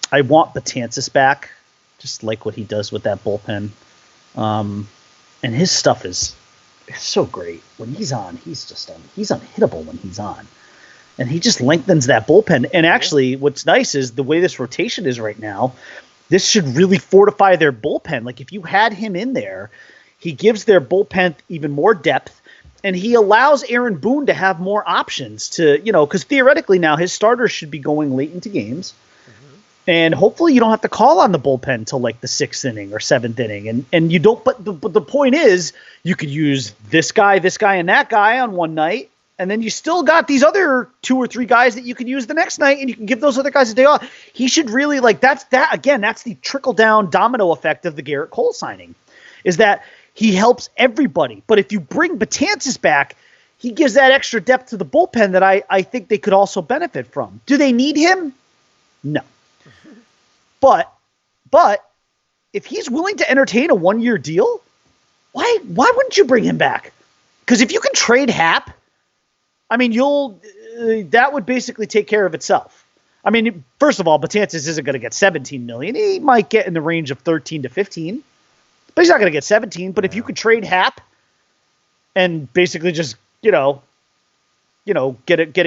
Speaker 4: I want Betances back. Just like what he does with that bullpen, and his stuff is. It's so great when he's on. He's unhittable when he's on, and he just lengthens that bullpen. And actually, what's nice is the way this rotation is right now. This should really fortify their bullpen. Like if you had him in there, he gives their bullpen even more depth, and he allows Aaron Boone to have more options to because theoretically now his starters should be going late into games. And hopefully you don't have to call on the bullpen till like the 6th inning or 7th inning. And you don't, but the point is you could use this guy, and that guy on one night. And then you still got these other 2 or 3 guys that you could use the next night and you can give those other guys a day off. He should really that's the trickle down domino effect of the Garrett Cole signing is that he helps everybody. But if you bring Betances back, he gives that extra depth to the bullpen that I think they could also benefit from. Do they need him? No. But if he's willing to entertain a 1-year deal, why wouldn't you bring him back? Because if you can trade Happ, I mean, that would basically take care of itself. I mean, first of all, Betances isn't going to get $17 million. He might get in the range of 13 to 15, but he's not going to get 17. But if you could trade Happ and basically just get a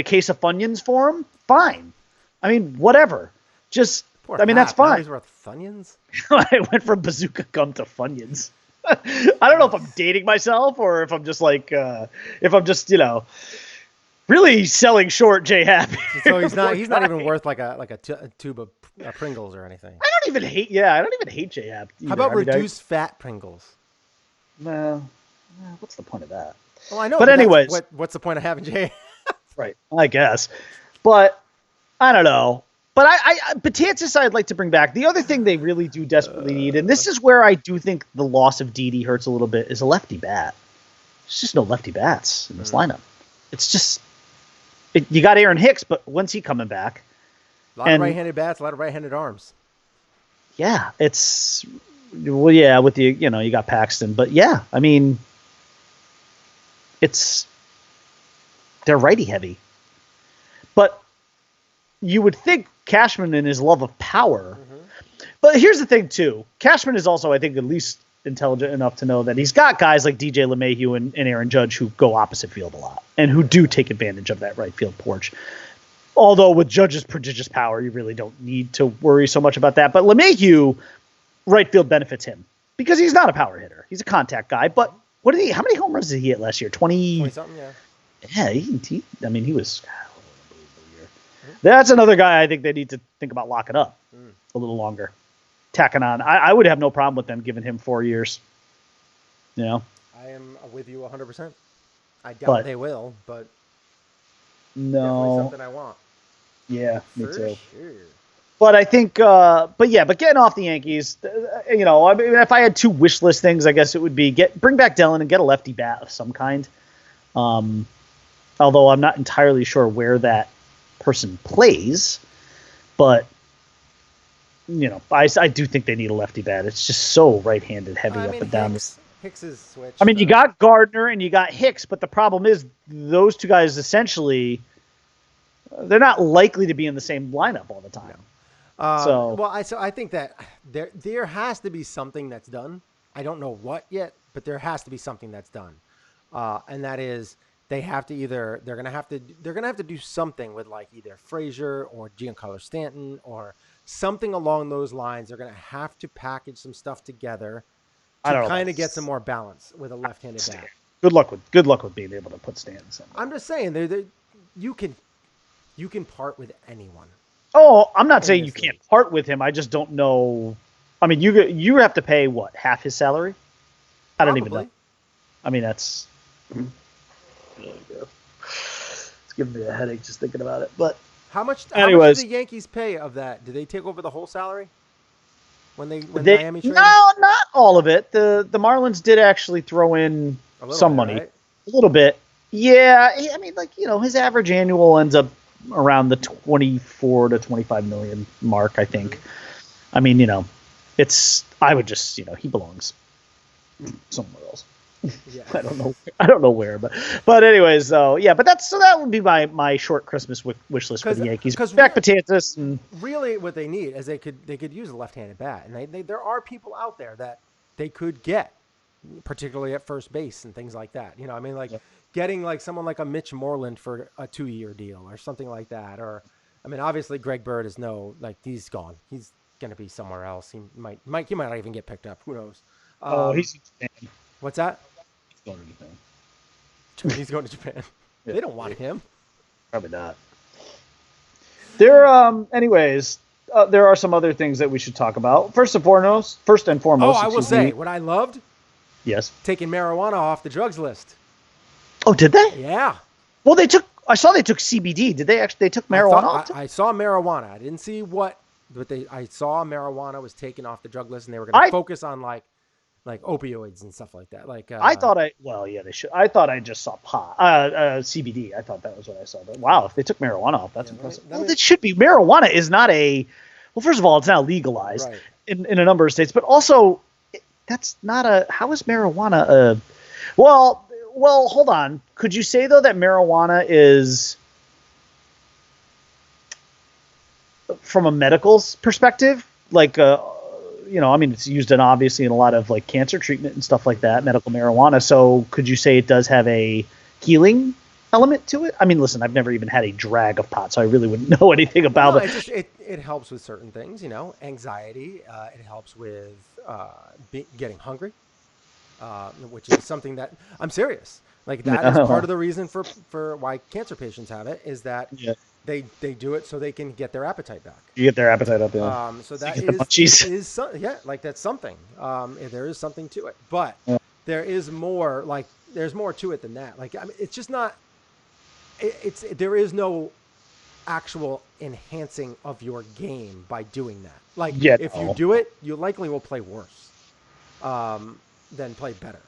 Speaker 4: case of Funyuns for him, fine. I mean, whatever. Just
Speaker 3: Poor
Speaker 4: I mean, that's
Speaker 3: Hap. Now
Speaker 4: fine.
Speaker 3: he's worth Funyuns.
Speaker 4: I went from bazooka gum to Funyuns. I don't know if I'm dating myself or if I'm just like, really selling short J Happy.
Speaker 3: So he's not even worth like a tube of Pringles or anything.
Speaker 4: I don't even hate J Happy.
Speaker 3: How about reduced fat Pringles?
Speaker 4: Well, what's the point of that?
Speaker 3: Well, I know.
Speaker 4: But anyways,
Speaker 3: what's the point of having J?
Speaker 4: Right, I guess. But I don't know. But Betances I'd like to bring back. The other thing they really do desperately need, and this is where I do think the loss of Didi hurts a little bit, is a lefty bat. There's just no lefty bats in this lineup. It's just you got Aaron Hicks, but when's he coming back?
Speaker 3: A lot of right-handed bats, a lot of right-handed arms.
Speaker 4: Yeah, with you got Paxton, but yeah, I mean, they're righty heavy, but you would think Cashman and his love of power. But here's the thing too. Cashman is also, I think, at least intelligent enough to know that he's got guys like DJ LeMahieu and Aaron Judge who go opposite field a lot and who do take advantage of that right field porch. Although with Judge's prodigious power, you really don't need to worry so much about that. But LeMahieu, right field benefits him because he's not a power hitter. He's a contact guy. But how many home runs did he hit last year? 20 something, yeah. Yeah, he was. That's another guy I think they need to think about locking up a little longer. Tacking on. I would have no problem with them giving him 4 years. You know?
Speaker 3: I am with you 100%. I doubt they will, but
Speaker 4: no.
Speaker 3: Definitely something I want.
Speaker 4: Yeah, me
Speaker 3: For
Speaker 4: too.
Speaker 3: Sure.
Speaker 4: But I think, but getting off the Yankees, I mean, if I had two wish list things, I guess it would be bring back Dellin and get a lefty bat of some kind. Although I'm not entirely sure where that person plays, but I do think they need a lefty bat. It's just so right-handed heavy up and down.
Speaker 3: Hicks is switched.
Speaker 4: I mean, you got Gardner and you got Hicks, but the problem is those two guys essentially they're not likely to be in the same lineup all the time. No.
Speaker 3: I think that there has to be something that's done. I don't know what yet, but there has to be something that's done, and that is they have to they're gonna have to do something with like either Frazier or Giancarlo Stanton or something along those lines. They're gonna have to package some stuff together to kind of get some more balance with a left-handed bat.
Speaker 4: Good luck with being able to put Stanton somewhere.
Speaker 3: I'm just saying, you can part with anyone.
Speaker 4: Oh, I'm not saying you can't part with him. I just don't know. I mean, you have to pay what, half his salary? I don't even know. I mean, that's. It's giving me a headache just thinking about it. But
Speaker 3: how much did the Yankees pay of that? Did they take over the whole salary when Miami traded?
Speaker 4: No, not all of it. The Marlins did actually throw in some money,
Speaker 3: right?
Speaker 4: A little bit. Yeah, I mean, his average annual ends up around the 24 to 25 million mark, I think. Mm-hmm. I mean, I would just, he belongs somewhere else. Yeah. I don't know where, but anyways, so that would be my short Christmas wish list for the Yankees. Back Betances.
Speaker 3: Really, what they need is they could use a left-handed bat, and there are people out there that they could get, particularly at first base and things like that. Getting like someone like a Mitch Moreland for a 2-year deal or something like that. Or, I mean, obviously Greg Bird is he's gone. He's going to be somewhere else. He might not even get picked up. Who knows?
Speaker 4: He's in Japan.
Speaker 3: What's that?
Speaker 4: He's going to Japan.
Speaker 3: He's going to Japan. Yeah. They don't want him.
Speaker 4: Probably not. Anyways, there are some other things that we should talk about. First and foremost.
Speaker 3: Oh, I will say what I loved.
Speaker 4: Yes.
Speaker 3: Taking marijuana off the drugs list.
Speaker 4: Oh, did they?
Speaker 3: Yeah.
Speaker 4: Well, I saw they took CBD. Did they took marijuana off?
Speaker 3: I saw marijuana. I didn't see what, but I saw marijuana was taken off the drug list, and they were going to focus on like opioids and stuff like that.
Speaker 4: They should. I thought I just saw pot, CBD. I thought that was what I saw. But wow, if they took marijuana off, that's impressive. It should be. Marijuana is not first of all, it's not legalized in a number of states, but also that's not how is marijuana Well, hold on. Could you say, though, that marijuana is, from a medical perspective, it's used obviously in a lot of cancer treatment and stuff like that, medical marijuana. So could you say it does have a healing element to it? I mean, listen, I've never even had a drag of pot, so I really wouldn't know anything about it.
Speaker 3: It helps with certain things, anxiety. It helps with getting hungry, which is something that I'm serious. Like that is part of the reason for why cancer patients have it is that they do it so they can get their appetite back.
Speaker 4: You get their appetite up, yeah.
Speaker 3: So that is like that's something. There is something to it, but there is more. Like there's more to it than that. Like I mean, it's just not. There is no actual enhancing of your game by doing that. Like if you do it, you likely will play worse than play better.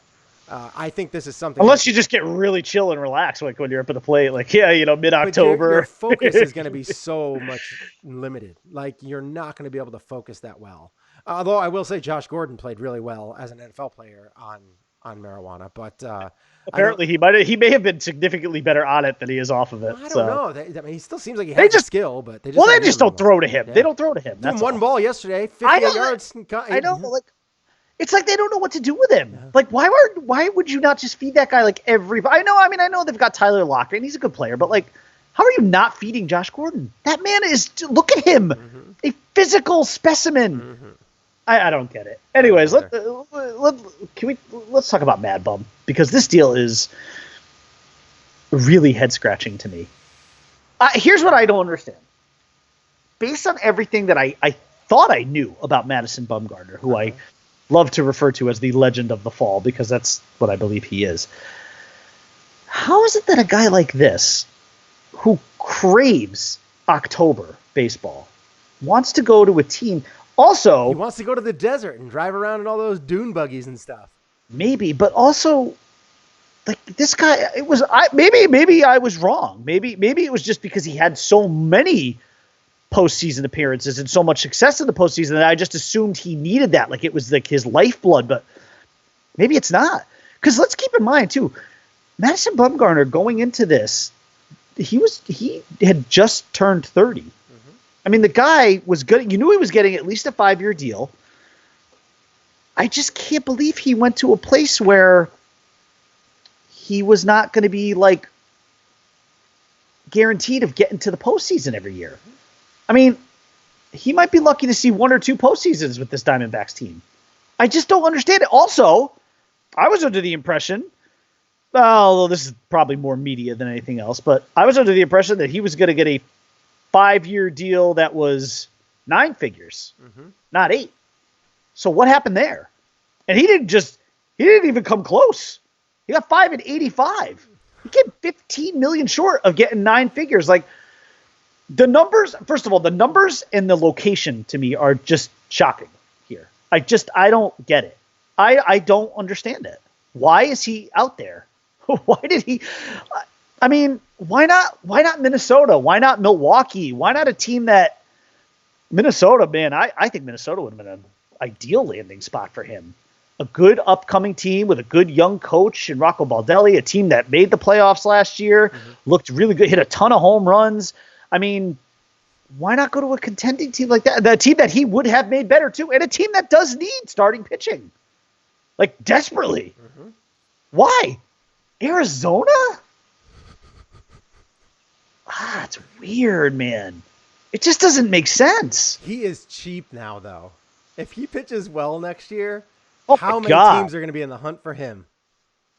Speaker 3: I think this is something.
Speaker 4: Unless you just get really chill and relax, like when you're up at the plate, like mid-October.
Speaker 3: Your focus is going to be so much limited. Like you're not going to be able to focus that well. Although I will say, Josh Gordon played really well as an NFL player on marijuana, but
Speaker 4: apparently he may have been significantly better on it than he is off of it.
Speaker 3: I don't know. I mean, he still seems like he has skill, but they just
Speaker 4: don't throw to him. Yeah. They don't throw to him.
Speaker 3: That's one ball yesterday, 58 yards.
Speaker 4: I don't like. It's like they don't know what to do with him. Yeah. Like, why would you not just feed that guy like every? I know they've got Tyler Lockett and he's a good player, but like, how are you not feeding Josh Gordon? That man is. Look at him, a physical specimen. I don't get it. Anyways, let's talk about Mad Bum because this deal is really head scratching to me. Here's what I don't understand. Based on everything that I thought I knew about Madison Bumgarner, who I love to refer to as the legend of the fall because that's what I believe he is. How is it that a guy like this, who craves October baseball, wants to go to a team? Also,
Speaker 3: he wants to go to the desert and drive around in all those dune buggies and stuff.
Speaker 4: Maybe, but also, like this guy, maybe I was wrong. Maybe it was just because he had so many postseason appearances and so much success in the postseason that I just assumed he needed that. Like it was like his lifeblood, but maybe it's not. Because let's keep in mind too, Madison Bumgarner going into this, he had just turned 30. I mean, the guy was good. You knew he was getting at least a 5-year deal. I just can't believe he went to a place where he was not going to be like guaranteed of getting to the postseason every year. I mean, he might be lucky to see 1 or 2 postseasons with this Diamondbacks team. I just don't understand it. Also, I was under the impression, although this is probably more media than anything else, but I was under the impression that he was going to get a 5-year deal that was 9 figures, not 8. So what happened there? And he didn't even come close. He got 5 and 85. He came 15 million short of getting 9 figures. Like the numbers, first of all, the numbers and the location to me are just shocking here. I don't get it. I don't understand it. Why is he out there? Why did he? I mean, why not Minnesota? Why not Milwaukee? Why not a team that Minnesota, man, I think Minnesota would have been an ideal landing spot for him. A good upcoming team with a good young coach in Rocco Baldelli, a team that made the playoffs last year, looked really good, hit a ton of home runs. I mean, why not go to a contending team like that? The team that he would have made better too, and a team that does need starting pitching. Like desperately. Why? Arizona? It's weird, man. It just doesn't make sense.
Speaker 3: He is cheap now, though. If he pitches well next year,
Speaker 4: how
Speaker 3: many teams are going to be in the hunt for him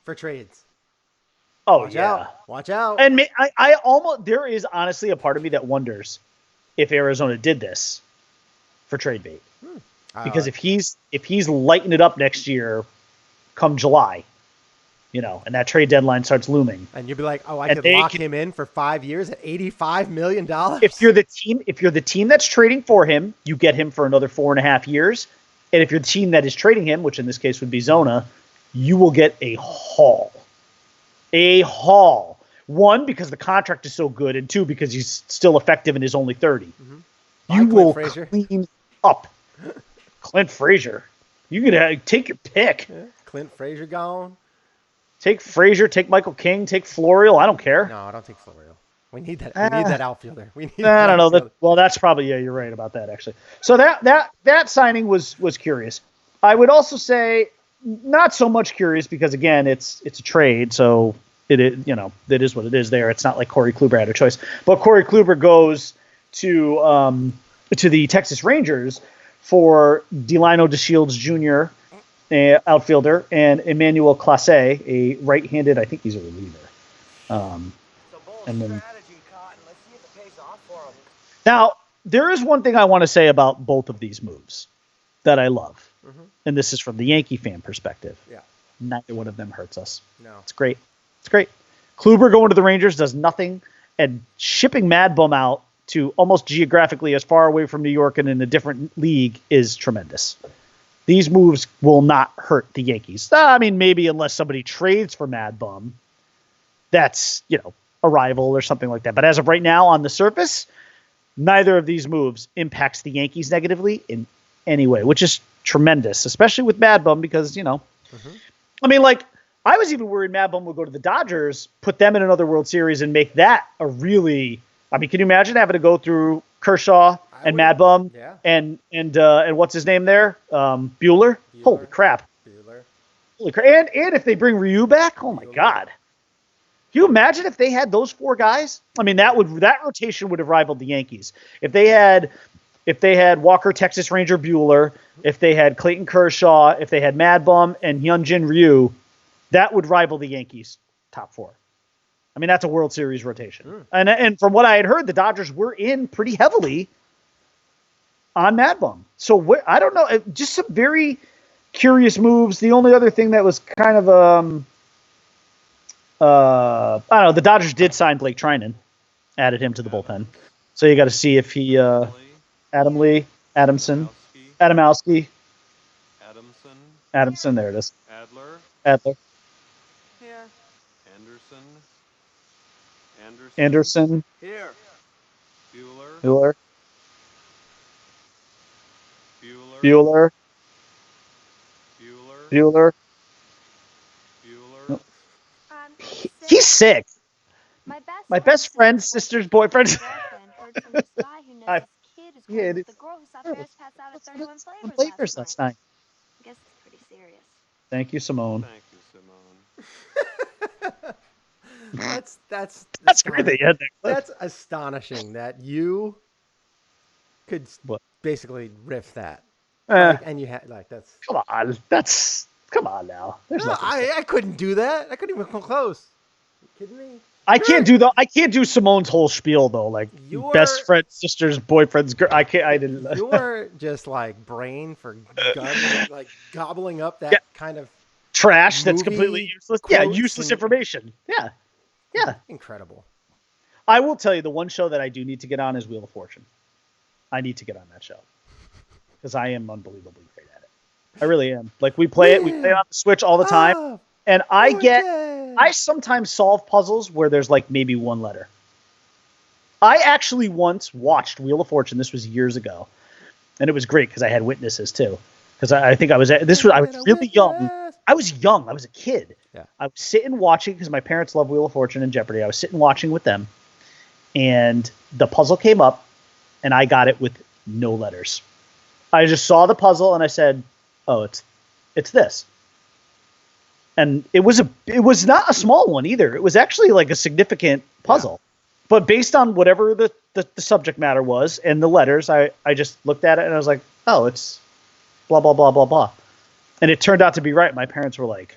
Speaker 3: for trades?
Speaker 4: Watch out.
Speaker 3: Watch out.
Speaker 4: And I almost, there is honestly a part of me that wonders if Arizona did this for trade bait. Because if he's lighting it up next year, come July, and that trade deadline starts looming.
Speaker 3: And you'd be like, I could lock him in for 5 years at $85 million.
Speaker 4: If you're the team that's trading for him, you get him for another 4.5 years. And if you're the team that is trading him, which in this case would be Zona, you will get a haul. A haul. 1, because the contract is so good, and 2, because he's still effective and is only 30. You will clean up. Clint Frazier. You could take your pick.
Speaker 3: Yeah. Clint Frazier gone.
Speaker 4: Take Frazier, take Michael King, take Florial. I don't care.
Speaker 3: No, I don't take Florial. We need that. We need that outfielder. I
Speaker 4: don't know. Well, that's probably you're right about that actually. So that signing was curious. I would also say not so much curious because again, it's a trade, so it is, that is what it is there. It's not like Corey Kluber had a choice. But Corey Kluber goes to the Texas Rangers for Delino DeShields Jr., outfielder, and Emmanuel Clase, a right-handed, I think he's a reliever. And then, now, there is one thing I want to say about both of these moves that I love. Mm-hmm. And this is from the Yankee fan perspective.
Speaker 3: Yeah.
Speaker 4: Neither one of them hurts us.
Speaker 3: No.
Speaker 4: It's great. It's great. Kluber going to the Rangers does nothing, and shipping Mad Bum out to almost geographically as far away from New York and in a different league is tremendous. These moves will not hurt the Yankees. I mean, maybe unless somebody trades for Mad Bum. That's, a rival or something like that. But as of right now, on the surface, neither of these moves impacts the Yankees negatively in any way, which is tremendous, especially with Mad Bum because,
Speaker 3: Mm-hmm.
Speaker 4: I mean, like, I was even worried Mad Bum would go to the Dodgers, put them in another World Series, and make that a really, I mean, can you imagine having to go through Kershaw and Mad Bum and what's his name there? Bueller? Holy crap. Holy crap. And if they bring Ryu back, oh my God. Can you imagine if they had those four guys? I mean, that rotation would have rivaled the Yankees. If they had Walker, Texas Ranger, Bueller, if they had Clayton Kershaw, if they had Mad Bum and Hyunjin Ryu, that would rival the Yankees' top four. I mean, that's a World Series rotation. And from what I had heard, the Dodgers were in pretty heavily on Mad Bum. So I don't know, just some very curious moves. The only other thing that was kind of I don't know. The Dodgers did sign Blake Trinan, added him to the bullpen. So you got to see if he Adamowski. Adamson, there it is. Adler.
Speaker 1: Here.
Speaker 4: Anderson.
Speaker 1: Here.
Speaker 4: Bueller. Nope. He's sick. My best friend's sister's boyfriend.
Speaker 5: Heard from this guy who knows this kid is the girl who saw Ferris pass out at 31 flavors last night. I guess it's pretty serious.
Speaker 4: Thank you, Simone.
Speaker 3: That's
Speaker 4: great that you had that clip.
Speaker 3: That's astonishing that you could basically riff that. And you had that's.
Speaker 4: Come on now.
Speaker 3: I couldn't do that. I couldn't even come close. You kidding me?
Speaker 4: I can't do Simone's whole spiel though. Like best friend, sister's boyfriend's girl. I didn't.
Speaker 3: You're just like brain for gobbling up that kind of
Speaker 4: trash that's completely useless. Yeah, useless information. Yeah.
Speaker 3: Incredible.
Speaker 4: I will tell you the one show that I do need to get on is Wheel of Fortune. I need to get on that show because I am unbelievably great at it. I really am. Like we play it on the Switch all the time, and I sometimes solve puzzles where there's like maybe one letter. I actually once watched Wheel of Fortune. This was years ago, and it was great because I had witnesses too. Because I think I was really young. I was young. I was a kid.
Speaker 3: Yeah.
Speaker 4: I was sitting watching because my parents love Wheel of Fortune and Jeopardy. I was sitting watching with them, and the puzzle came up, and I got it with no letters. I just saw the puzzle and I said, "Oh, it's this." And it was not a small one either. It was actually like a significant puzzle. Yeah. But based on whatever the subject matter was and the letters, I just looked at it and I was like, "Oh, it's blah blah blah blah blah." And it turned out to be right. My parents were like,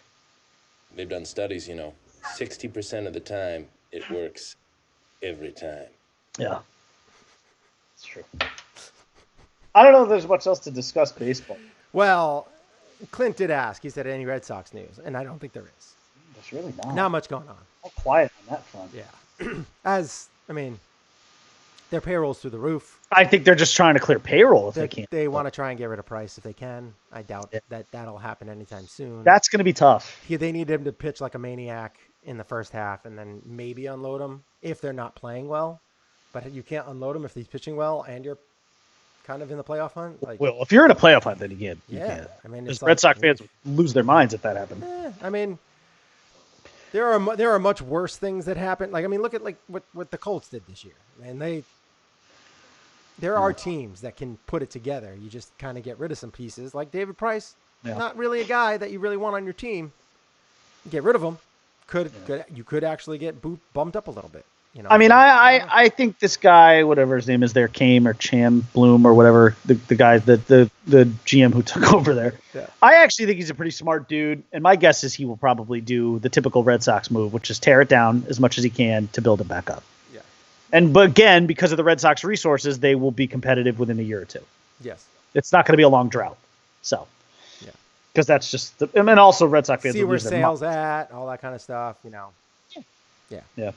Speaker 6: they've done studies, 60% of the time it works every time.
Speaker 4: Yeah. It's true. I don't know if there's much else to discuss baseball.
Speaker 3: Well, Clint did ask. He said, any Red Sox news? And I don't think there is.
Speaker 4: There's really not.
Speaker 3: Not much going on.
Speaker 4: All quiet on that front.
Speaker 3: Yeah. Their payroll's through the roof.
Speaker 4: I think they're just trying to clear payroll if they can.
Speaker 3: They want to try and get rid of Price if they can. I doubt that'll happen anytime soon.
Speaker 4: That's going to be tough.
Speaker 3: They need him to pitch like a maniac in the first half and then maybe unload him if they're not playing well. But you can't unload him if he's pitching well and you're kind of in the playoff hunt.
Speaker 4: Well, if you're in a playoff hunt, then you can.
Speaker 3: Yeah. I mean,
Speaker 4: because Red Sox fans would lose their minds if that happened.
Speaker 3: There are much worse things that happen. Look at what the Colts did this year. And there are teams that can put it together. You just kind of get rid of some pieces. Like David Price, not really a guy that you really want on your team. Get rid of him. you could actually get bumped up a little bit. You know,
Speaker 4: I mean, I think this guy, whatever his name is there, Cam or Cham Bloom or whatever, the guy, the GM who took over there.
Speaker 3: Yeah.
Speaker 4: I actually think he's a pretty smart dude, and my guess is he will probably do the typical Red Sox move, which is tear it down as much as he can to build it back up.
Speaker 3: Yeah.
Speaker 4: But again, because of the Red Sox resources, they will be competitive within a year or two.
Speaker 3: Yes.
Speaker 4: It's not going to be a long drought. So.
Speaker 3: Yeah.
Speaker 4: Because that's just, and also Red Sox fans
Speaker 3: see where sales at, all that kind of stuff. You know.
Speaker 4: Yeah.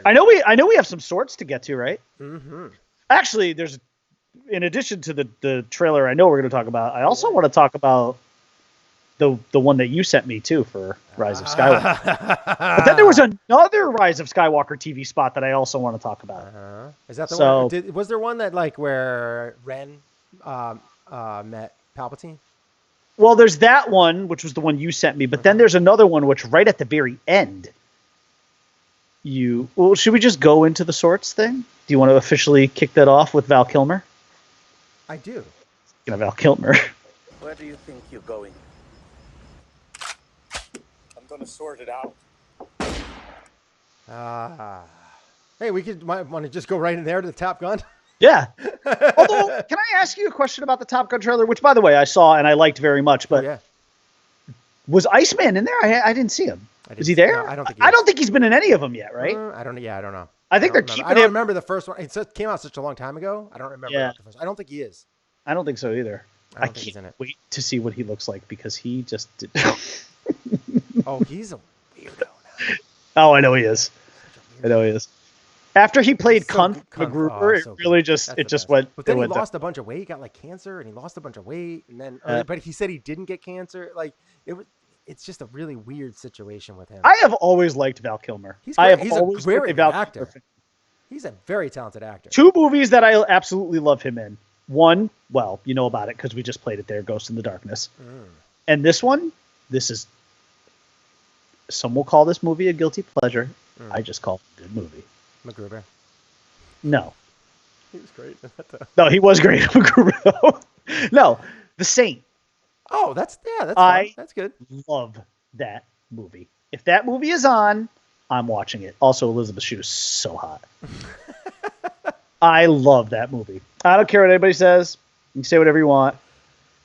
Speaker 4: I know we have some sorts to get to, right?
Speaker 3: Mm-hmm.
Speaker 4: Actually, there's, in addition to the trailer I know we're going to talk about, I also want to talk about the one that you sent me too for Rise of Skywalker. But then there was another Rise of Skywalker TV spot that I also want to talk about.
Speaker 3: Is that the one? Was there one that like where Ren met Palpatine?
Speaker 4: Well, there's that one, which was the one you sent me, but then there's another one which right at the very end. Should we just go into the sorts thing? Do you want to officially kick that off with Val Kilmer?
Speaker 3: I do.
Speaker 4: Val Kilmer.
Speaker 7: Where do you think you're going? I'm going to sort it out.
Speaker 3: Hey, might want to just go right in there to the Top Gun.
Speaker 4: Yeah. Although, can I ask you a question about the Top Gun trailer, which, by the way, I saw and I liked very much, but was Iceman in there? I didn't see him. Is he there?
Speaker 3: No, I don't think.
Speaker 4: I don't think he's been in any of them yet, right?
Speaker 3: I don't know.
Speaker 4: I think they're keeping him.
Speaker 3: I don't remember the first one. It came out such a long time ago. I don't remember.
Speaker 4: Yeah.
Speaker 3: The first. I don't think he is.
Speaker 4: I don't think so either.
Speaker 3: I don't think he's in it.
Speaker 4: Wait to see what he looks like because he just did.
Speaker 3: Oh, he's a weirdo now.
Speaker 4: Oh, I know he is. After he played Kunt MacGruber, it really just went.
Speaker 3: But then he lost a bunch of weight. He got like cancer, and he lost a bunch of weight, and then but he said he didn't get cancer. Like it's just a really weird situation with him.
Speaker 4: I have always liked Val Kilmer.
Speaker 3: He's
Speaker 4: a
Speaker 3: very Val actor. He's a very talented actor.
Speaker 4: 2 movies that I absolutely love him in. One, well, you know about it because we just played it there, Ghost in the Darkness. And this one, some will call this movie a guilty pleasure. I just call it a good movie.
Speaker 3: MacGruber.
Speaker 4: No.
Speaker 3: He was great.
Speaker 4: No, he was great. MacGruber, though. No, The Saint.
Speaker 3: Oh, that's good.
Speaker 4: Love that movie. If that movie is on, I'm watching it. Also, Elizabeth Shue is so hot. I love that movie. I don't care what anybody says. You can say whatever you want.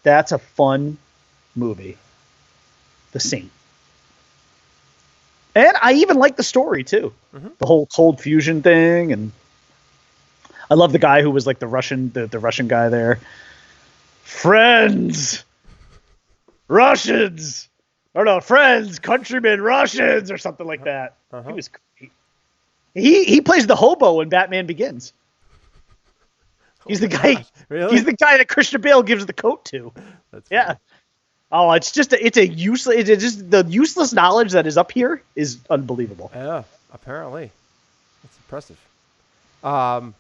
Speaker 4: That's a fun movie. The Saint. And I even like the story, too. The whole cold fusion thing. And I love the guy who was like the Russian guy there. Friends! Russians! Or no, friends, countrymen, Russians, or something like that. He was great. He plays the hobo in Batman Begins. He's the guy.
Speaker 3: Really?
Speaker 4: He's the guy that Christian Bale gives the coat to.
Speaker 3: That's
Speaker 4: funny. Oh, it's just the useless knowledge that is up here is unbelievable.
Speaker 3: Yeah, apparently, it's impressive.
Speaker 4: Top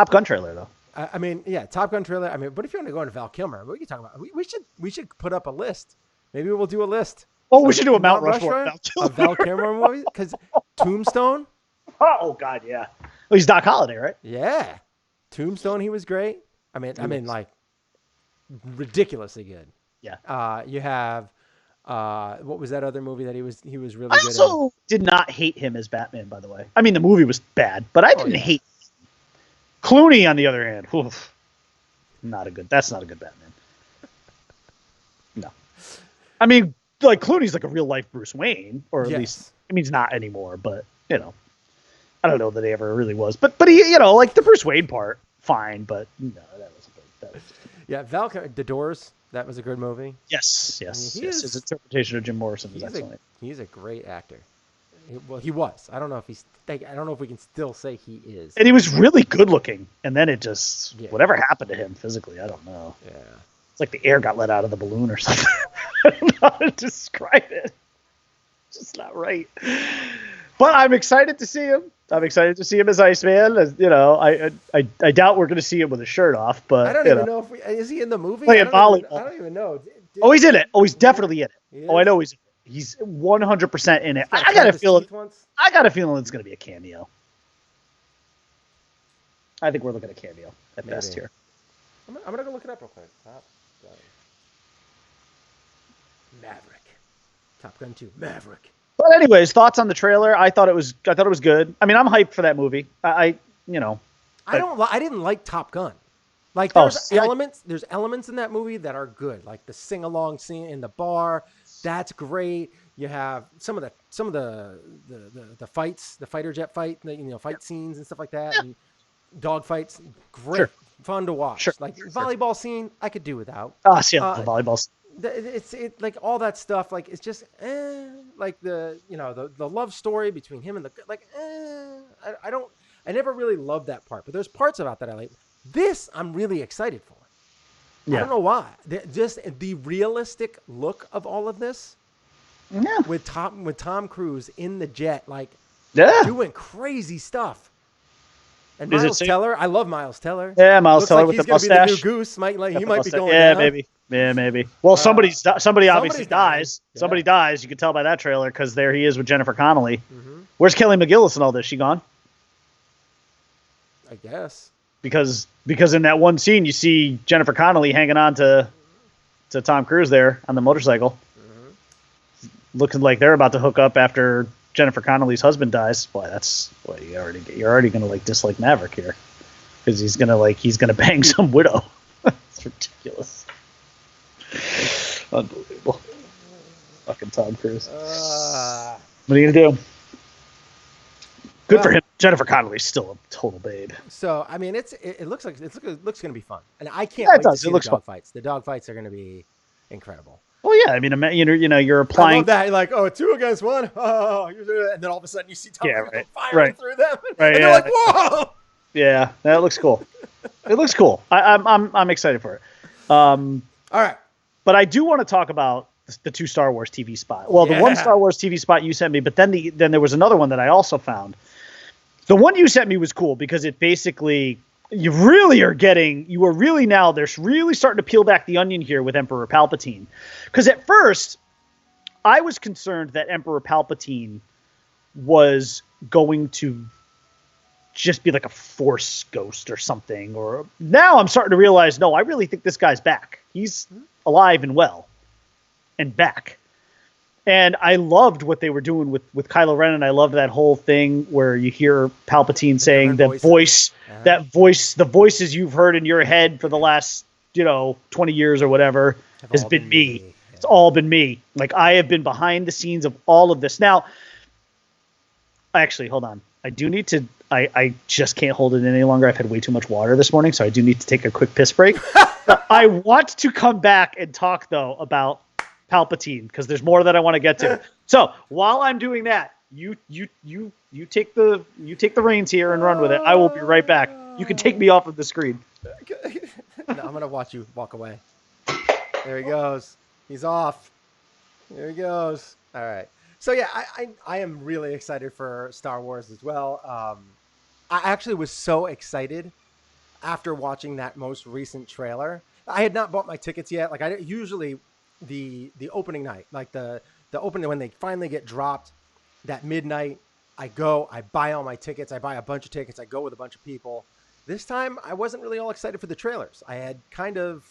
Speaker 4: Gun trailer though.
Speaker 3: I mean, Top Gun trailer. I mean, but if you want to go into Val Kilmer, what are you talking about? We should put up a list. Maybe we'll do a list.
Speaker 4: Oh, we should do a Mount Rushmore
Speaker 3: of Val Kilmer movies because Tombstone.
Speaker 4: Oh God, yeah. Well, he's Doc Holliday, right?
Speaker 3: Yeah, Tombstone. He was great. I mean, like ridiculously good.
Speaker 4: Yeah.
Speaker 3: You have what was that other movie that he was really
Speaker 4: I
Speaker 3: good in?
Speaker 4: also did not hate him as Batman, by the way. I mean, the movie was bad, but I didn't hate Clooney, on the other hand. Oof, that's not a good Batman. No. I mean, like Clooney's like a real life Bruce Wayne, or at least, I mean, he's not anymore, but I don't know that he ever really was. But he, like the Bruce Wayne part, fine, but no, that was
Speaker 3: Val, The Doors, that was a good movie.
Speaker 4: Yes. His interpretation of Jim Morrison was excellent.
Speaker 3: He's a great actor. He was. I don't know if we can still say he is.
Speaker 4: And he was really good looking, and then it just whatever happened to him physically, I don't know.
Speaker 3: Yeah.
Speaker 4: It's like the air got let out of the balloon or something. I don't know how to describe it. It's just not right. But I'm excited to see him. I'm excited to see him as Iceman. I doubt we're going to see him with his shirt off. But
Speaker 3: I don't even know if is he in the movie?
Speaker 4: Playing volleyball.
Speaker 3: I don't even know.
Speaker 4: He's in it. Oh, he's definitely in it. I know he's in it. He's 100% in it. I got a feeling. I got a feeling it's going to be a cameo. I think we're looking at a cameo at best here.
Speaker 3: I'm gonna go look it up real quick. Maverick. Top Gun 2, Maverick.
Speaker 4: But anyways, thoughts on the trailer? I thought it was good. I mean, I'm hyped for that movie. I
Speaker 3: didn't like Top Gun. Like there's elements in that movie that are good. Like the sing along scene in the bar, that's great. You have some of the fights, the fighter jet fight, fight scenes and stuff like that, and dog fights, great, fun to watch. Like volleyball scene, I could do without.
Speaker 4: The volleyball.
Speaker 3: It's like all that stuff. Like it's just like the love story between him and I never really loved that part, but there's parts about that I like. This I'm really excited for. I don't know why. Just the realistic look of all of this.
Speaker 4: Yeah.
Speaker 3: With Tom Cruise in the jet, doing crazy stuff. And Miles Teller, I love Miles Teller.
Speaker 4: Yeah, Miles Teller with the mustache.
Speaker 3: He's gonna be the new Goose. He might be going down.
Speaker 4: Maybe. Yeah, maybe. Well, somebody obviously dies. Yeah. Somebody dies. You can tell by that trailer because there he is with Jennifer Connelly. Mm-hmm. Where's Kelly McGillis and all this? She gone?
Speaker 3: I guess.
Speaker 4: Because in that one scene you see Jennifer Connelly hanging on to Tom Cruise there on the motorcycle. Mm-hmm. Looking like they're about to hook up after Jennifer Connelly's husband dies. Boy, you're already gonna dislike Maverick here. Because he's gonna bang some widow. It's ridiculous. Unbelievable. Fucking Tom Cruise. What are you gonna do? Good for him. Jennifer Connelly's still a total babe.
Speaker 3: So I mean, it looks gonna be fun, and I can't wait to see the dog fights. The dog fights are gonna be incredible.
Speaker 4: Well, yeah, I mean, you're applying.
Speaker 3: I love that. Like, 2 against 1. Oh, and then all of a sudden you see Tom Cruise firing through them, and you're like, whoa!
Speaker 4: Yeah, that looks cool. It looks cool. I'm excited for it.
Speaker 3: All right,
Speaker 4: but I do want to talk about the 2 Star Wars TV spot. Well, the 1 Star Wars TV spot you sent me, but then there was another one that I also found. The one you sent me was cool because it basically they're really starting to peel back the onion here with Emperor Palpatine. Because at first, I was concerned that Emperor Palpatine was going to just be like a Force ghost or something. Or now I'm starting to realize, no, I really think this guy's back. He's alive and well and back. And I loved what they were doing with Kylo Ren, and I loved that whole thing where you hear Palpatine saying the voices you've heard in your head for the last 20 years or whatever has been me. Yeah. It's all been me. Like, I have been behind the scenes of all of this. Now, actually, hold on. I do need to. I just can't hold it any longer. I've had way too much water this morning, so I do need to take a quick piss break. I want to come back and talk though about Palpatine because there's more that I want to get to. So while I'm doing that, you take the reins here and run with it. I will be right back. You can take me off of the screen.
Speaker 3: No, I'm gonna watch you walk away. There he goes. He's off. There he goes. All right. So yeah, I am really excited for Star Wars as well. I actually was so excited after watching that most recent trailer. I had not bought my tickets yet. Like I usually the opening night, like the opening when they finally get dropped, that midnight, I go, I buy all my tickets. I buy a bunch of tickets. I go with a bunch of people. This time I wasn't really all excited for the trailers. I had kind of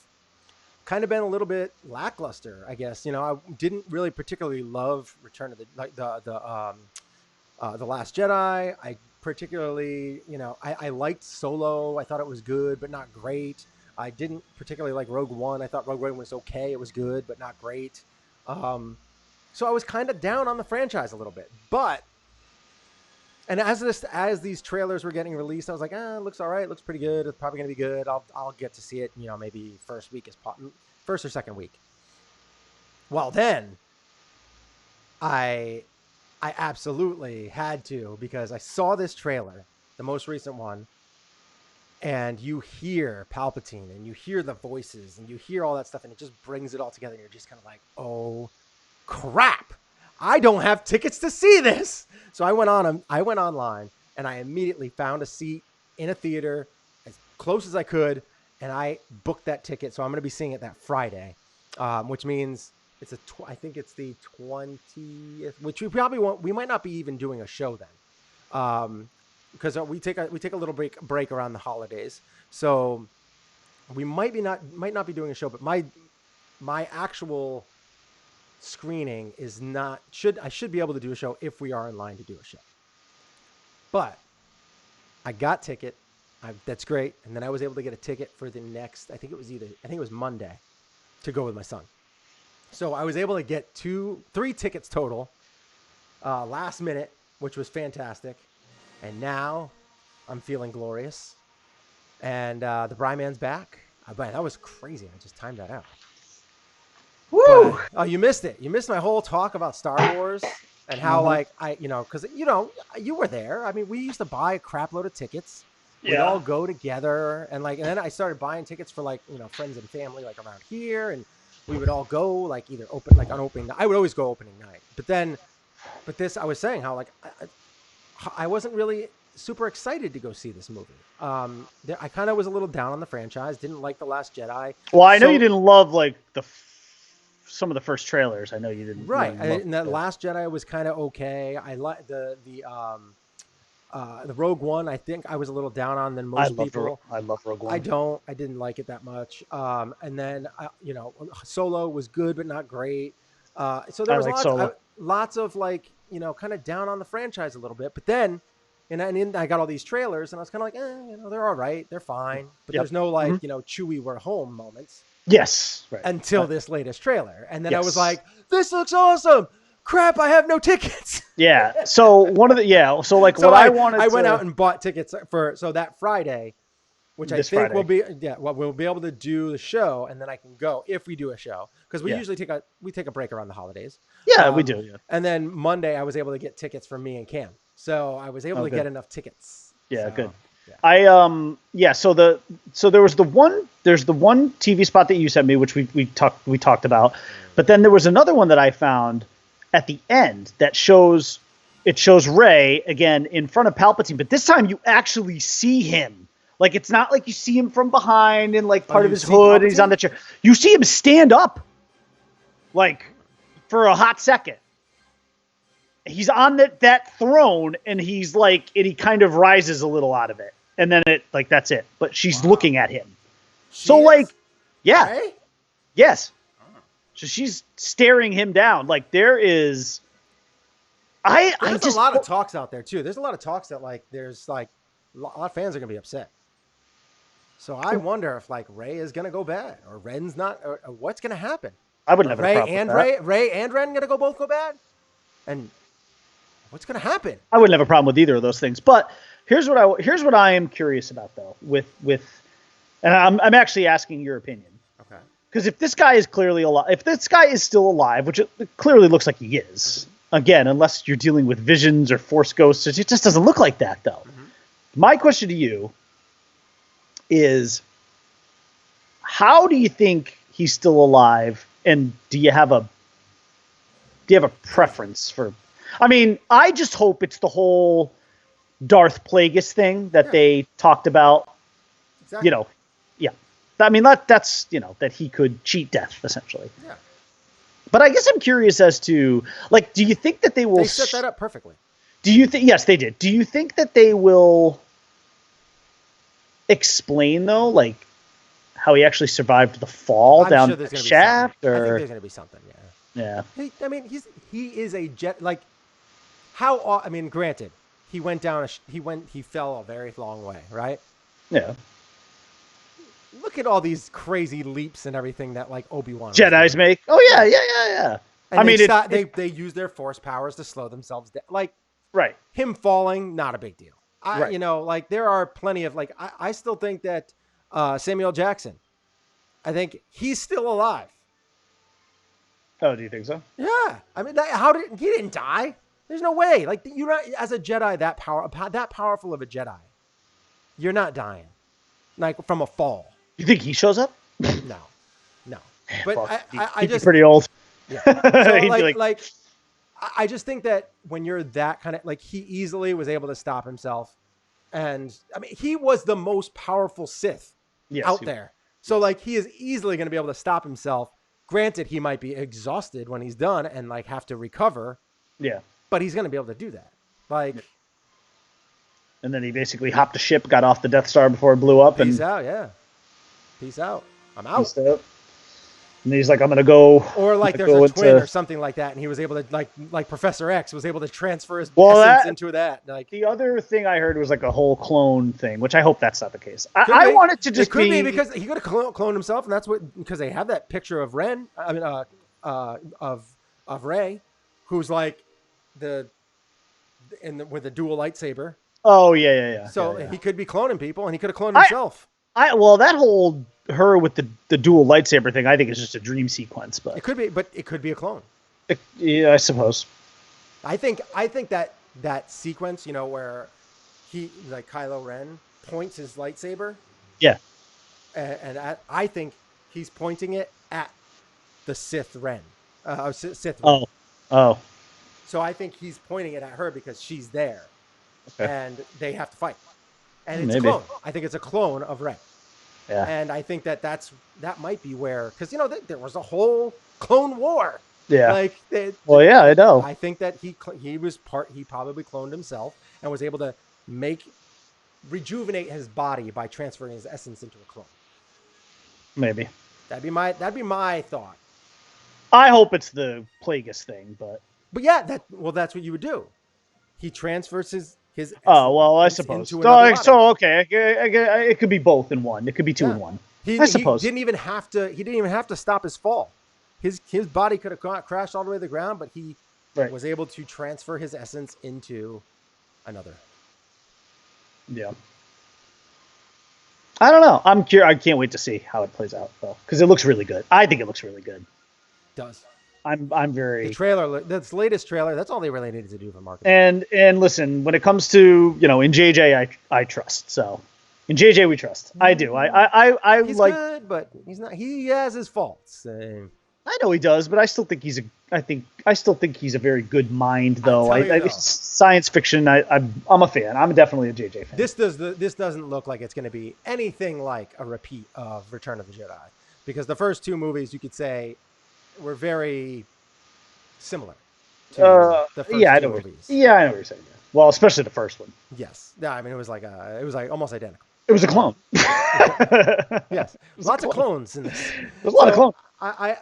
Speaker 3: been a little bit lackluster, I guess. I didn't really particularly love Return of the Last Jedi. I particularly, I liked Solo. I thought it was good, but not great. I didn't particularly like Rogue One. I thought Rogue One was okay. It was good, but not great. So I was kind of down on the franchise a little bit. But, and as these trailers were getting released, I was like, it looks all right. It looks pretty good. It's probably going to be good. I'll get to see it, maybe first or second week. Well, then I absolutely had to, because I saw this trailer, the most recent one, and you hear Palpatine and you hear the voices and you hear all that stuff, and it just brings it all together. And you're just kind of like, oh crap, I don't have tickets to see this. So I went online and I immediately found a seat in a theater as close as I could, and I booked that ticket. So I'm going to be seeing it that Friday, which means I think it's the 20th, which we probably won't. We might not be even doing a show then, because we take a little break around the holidays. So we might not be doing a show. But my actual screening is not I should be able to do a show if we are in line to do a show. But I got ticket. That's great. And then I was able to get a ticket for the next, I think it was Monday to go with my son. So I was able to get 3 tickets total last minute, which was fantastic. And now I'm feeling glorious. And the Bryman's back. Man, that was crazy. I just timed that out.
Speaker 4: Woo!
Speaker 3: Oh, you missed it. You missed my whole talk about Star Wars and how, because, you were there. I mean, we used to buy a crap load of tickets. We'd all go together. And then I started buying tickets for, friends and family, around here. And we would all go, either on opening night. I would always go opening night. But this, I was saying how, I wasn't really super excited to go see this movie. I kind of was a little down on the franchise. Didn't like The Last Jedi.
Speaker 4: Well, I know you didn't love some of the first trailers. I know you didn't.
Speaker 3: Right, and that Last Jedi was kind of okay. I like the Rogue One. I think I was a little down on than most people.
Speaker 4: I love Rogue One.
Speaker 3: I didn't like it that much. And then Solo was good but not great. So there was lots of kind of down on the franchise a little bit. But then. And I got all these trailers, and I was kind of like, they're all right, they're fine, but there's no Chewie, we're home moments.
Speaker 4: Yes, right.
Speaker 3: Until this latest trailer, and then I was like, this looks awesome. Crap, I have no tickets.
Speaker 4: Yeah. So I wanted.
Speaker 3: I went out and bought tickets for that Friday, which I think we'll be able to do the show, and then I can go if we do a show because we usually take a break around the holidays.
Speaker 4: Yeah, we do. Yeah.
Speaker 3: And then Monday, I was able to get tickets for me and Cam. So I was able to get enough tickets.
Speaker 4: Yeah, good.
Speaker 3: Yeah.
Speaker 4: So there's the one TV spot that you sent me, which we talked about, but then there was another one that I found at the end that shows Rey again in front of Palpatine, but this time you actually see him. It's not like you see him from behind and part of his hood and he's on the chair. You see him stand up, for a hot second. He's on that throne, and he's and he kind of rises a little out of it, and then that's it. But she's looking at him. Yeah,
Speaker 3: Right?
Speaker 4: Yes. So she's staring him down. There is.
Speaker 3: There's a lot of talks out there too. There's a lot of talks that there's a lot of fans are gonna be upset. So I wonder if Rey is gonna go bad, or Ren's not, or what's gonna happen.
Speaker 4: I wouldn't have a problem with that.
Speaker 3: Rey and Ren gonna both go bad, and. What's going to happen?
Speaker 4: I wouldn't have a problem with either of those things. But here's what I am curious about though. And I'm actually asking your opinion.
Speaker 3: Okay.
Speaker 4: Because if this guy is clearly alive, if this guy is still alive, which it clearly looks like he is, again, unless you're dealing with visions or force ghosts, it just doesn't look like that though. Mm-hmm. My question to you is, how do you think he's still alive? And do you have a preference for? I mean, I just hope it's the whole Darth Plagueis thing that they talked about.
Speaker 3: Exactly.
Speaker 4: Yeah. I mean, that's that he could cheat death essentially.
Speaker 3: Yeah.
Speaker 4: But I guess I'm curious as to do you think that they will?
Speaker 3: They set that up perfectly.
Speaker 4: Do you think? Yes, they did. Do you think that they will explain though, how he actually survived the fall down the shaft?
Speaker 3: Or I think there's going to be something. Yeah.
Speaker 4: Yeah.
Speaker 3: He is a jet. How? I mean, granted, he went down. He fell a very long way, right?
Speaker 4: Yeah.
Speaker 3: Look at all these crazy leaps and everything that Obi-Wan
Speaker 4: Jedis make. Oh yeah.
Speaker 3: And they use their force powers to slow themselves down.
Speaker 4: Right.
Speaker 3: Him falling, not a big deal.
Speaker 4: Right.
Speaker 3: There are plenty of I still think that Samuel Jackson. I think he's still alive.
Speaker 4: Oh, do you think so?
Speaker 3: Yeah. I mean, he didn't die? There's no way. You're not, as a Jedi, that powerful of a Jedi. You're not dying. From a fall.
Speaker 4: You think he shows up?
Speaker 3: No. But
Speaker 4: well,
Speaker 3: I just
Speaker 4: pretty old.
Speaker 3: Yeah. So I just think that when you're that kind of he easily was able to stop himself, and I mean he was the most powerful Sith out there. So he is easily going to be able to stop himself. Granted, he might be exhausted when he's done and have to recover.
Speaker 4: Yeah.
Speaker 3: But he's going to be able to do that.
Speaker 4: And then he basically hopped a ship, got off the Death Star before it blew up.
Speaker 3: Peace out, yeah. Peace out. I'm out.
Speaker 4: And he's like, I'm gonna go.
Speaker 3: Or like there's a twin or something like that, and he was able to like Professor X was able to transfer his essence into that. Like
Speaker 4: the other thing I heard was like a whole clone thing, which I hope that's not the case. I want it to just
Speaker 3: it could be because he could have cloned himself, and that's what because they have that picture of Ren. I mean, of Rey, who's like with a dual lightsaber.
Speaker 4: Oh yeah.
Speaker 3: So he could be cloning people, and he could have cloned himself.
Speaker 4: Well, that whole her with the dual lightsaber thing, I think is just a dream sequence. But
Speaker 3: it could be a clone.
Speaker 4: Yeah, I suppose.
Speaker 3: I think that sequence, where he like Kylo Ren points his lightsaber.
Speaker 4: Yeah.
Speaker 3: And I think he's pointing it at the Sith Ren. Sith Ren.
Speaker 4: Oh.
Speaker 3: So I think he's pointing it at her because she's there, and they have to fight. And it's a clone. I think it's a clone of Rey.
Speaker 4: Yeah.
Speaker 3: And I think that might be where, because there was a whole clone war.
Speaker 4: Yeah.
Speaker 3: Like.
Speaker 4: Yeah, I know.
Speaker 3: I think that he probably cloned himself and was able to rejuvenate his body by transferring his essence into a clone.
Speaker 4: Maybe.
Speaker 3: That'd be my thought.
Speaker 4: I hope it's the Plagueis thing, but
Speaker 3: yeah, that's what you would do. He transfers his
Speaker 4: I suppose. Okay, it could be both in one. It could be two in one. I suppose.
Speaker 3: He didn't even have to stop his fall. His body could have crashed all the way to the ground, but he was able to transfer his essence into another.
Speaker 4: Yeah. I don't know. I'm curious. I can't wait to see how it plays out, though, because it looks really good. I think it looks really good. It
Speaker 3: does.
Speaker 4: I'm very.
Speaker 3: The trailer, this latest trailer, that's all they really needed to do for marketing.
Speaker 4: And listen, when it comes to in JJ, I trust. So in JJ we trust. I do.
Speaker 3: He's
Speaker 4: like
Speaker 3: good, but he's not. He has his faults.
Speaker 4: I know he does, but I still think he's a very good mind, though. Science fiction. I'm a fan. I'm definitely a JJ fan.
Speaker 3: This doesn't look like it's going to be anything like a repeat of Return of the Jedi, because the first two movies you could say were very similar to the first two movies.
Speaker 4: Yeah, I know what you're saying. Yeah. Well, especially the first one.
Speaker 3: Yes. Yeah, I mean, it was like almost identical.
Speaker 4: It was a clone.
Speaker 3: Yes. Lots of clones in this.
Speaker 4: There's a lot of clones.
Speaker 3: I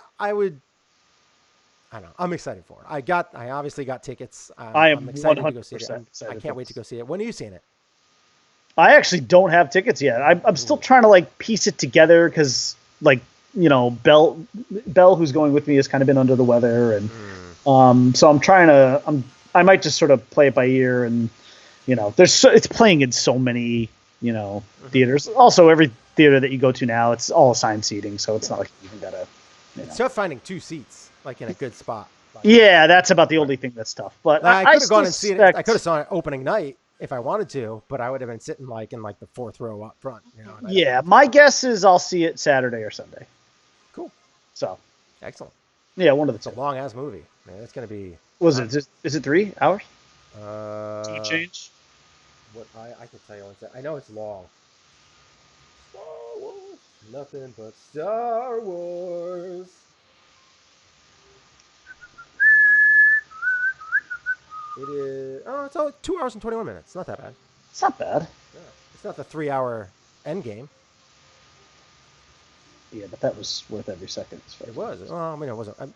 Speaker 3: don't know. I'm excited for it. I obviously got tickets.
Speaker 4: I'm
Speaker 3: excited to go see it. I can't wait to go see it. When are you seeing it?
Speaker 4: I actually don't have tickets yet. I'm still trying to piece it together because Belle, who's going with me, has kind of been under the weather, and so I'm trying to. I might just sort of play it by ear, and it's playing in so many theaters. Also, every theater that you go to now, it's all assigned seating, so it's not like you even gotta.
Speaker 3: It's tough finding two seats in a good spot.
Speaker 4: Yeah, that's about the only thing that's tough. But
Speaker 3: I could have gone and seen it. I could have saw it opening night if I wanted to, but I would have been sitting in the fourth row up front.
Speaker 4: Yeah, my guess is I'll see it Saturday or Sunday.
Speaker 3: Cool.
Speaker 4: So.
Speaker 3: Excellent.
Speaker 4: Yeah, one of the two.
Speaker 3: It's a long ass movie. Man, it's gonna be.
Speaker 4: Is it 3 hours?
Speaker 3: Change. What I can tell you what's that. I know it's long. Star Wars, nothing but Star Wars. It is. Oh, it's only 2 hours and 21 minutes. It's not that bad.
Speaker 4: It's not bad.
Speaker 3: Yeah. It's not the 3-hour end game.
Speaker 4: Yeah, but that was worth every second.
Speaker 3: It was. Well, I mean, it wasn't. There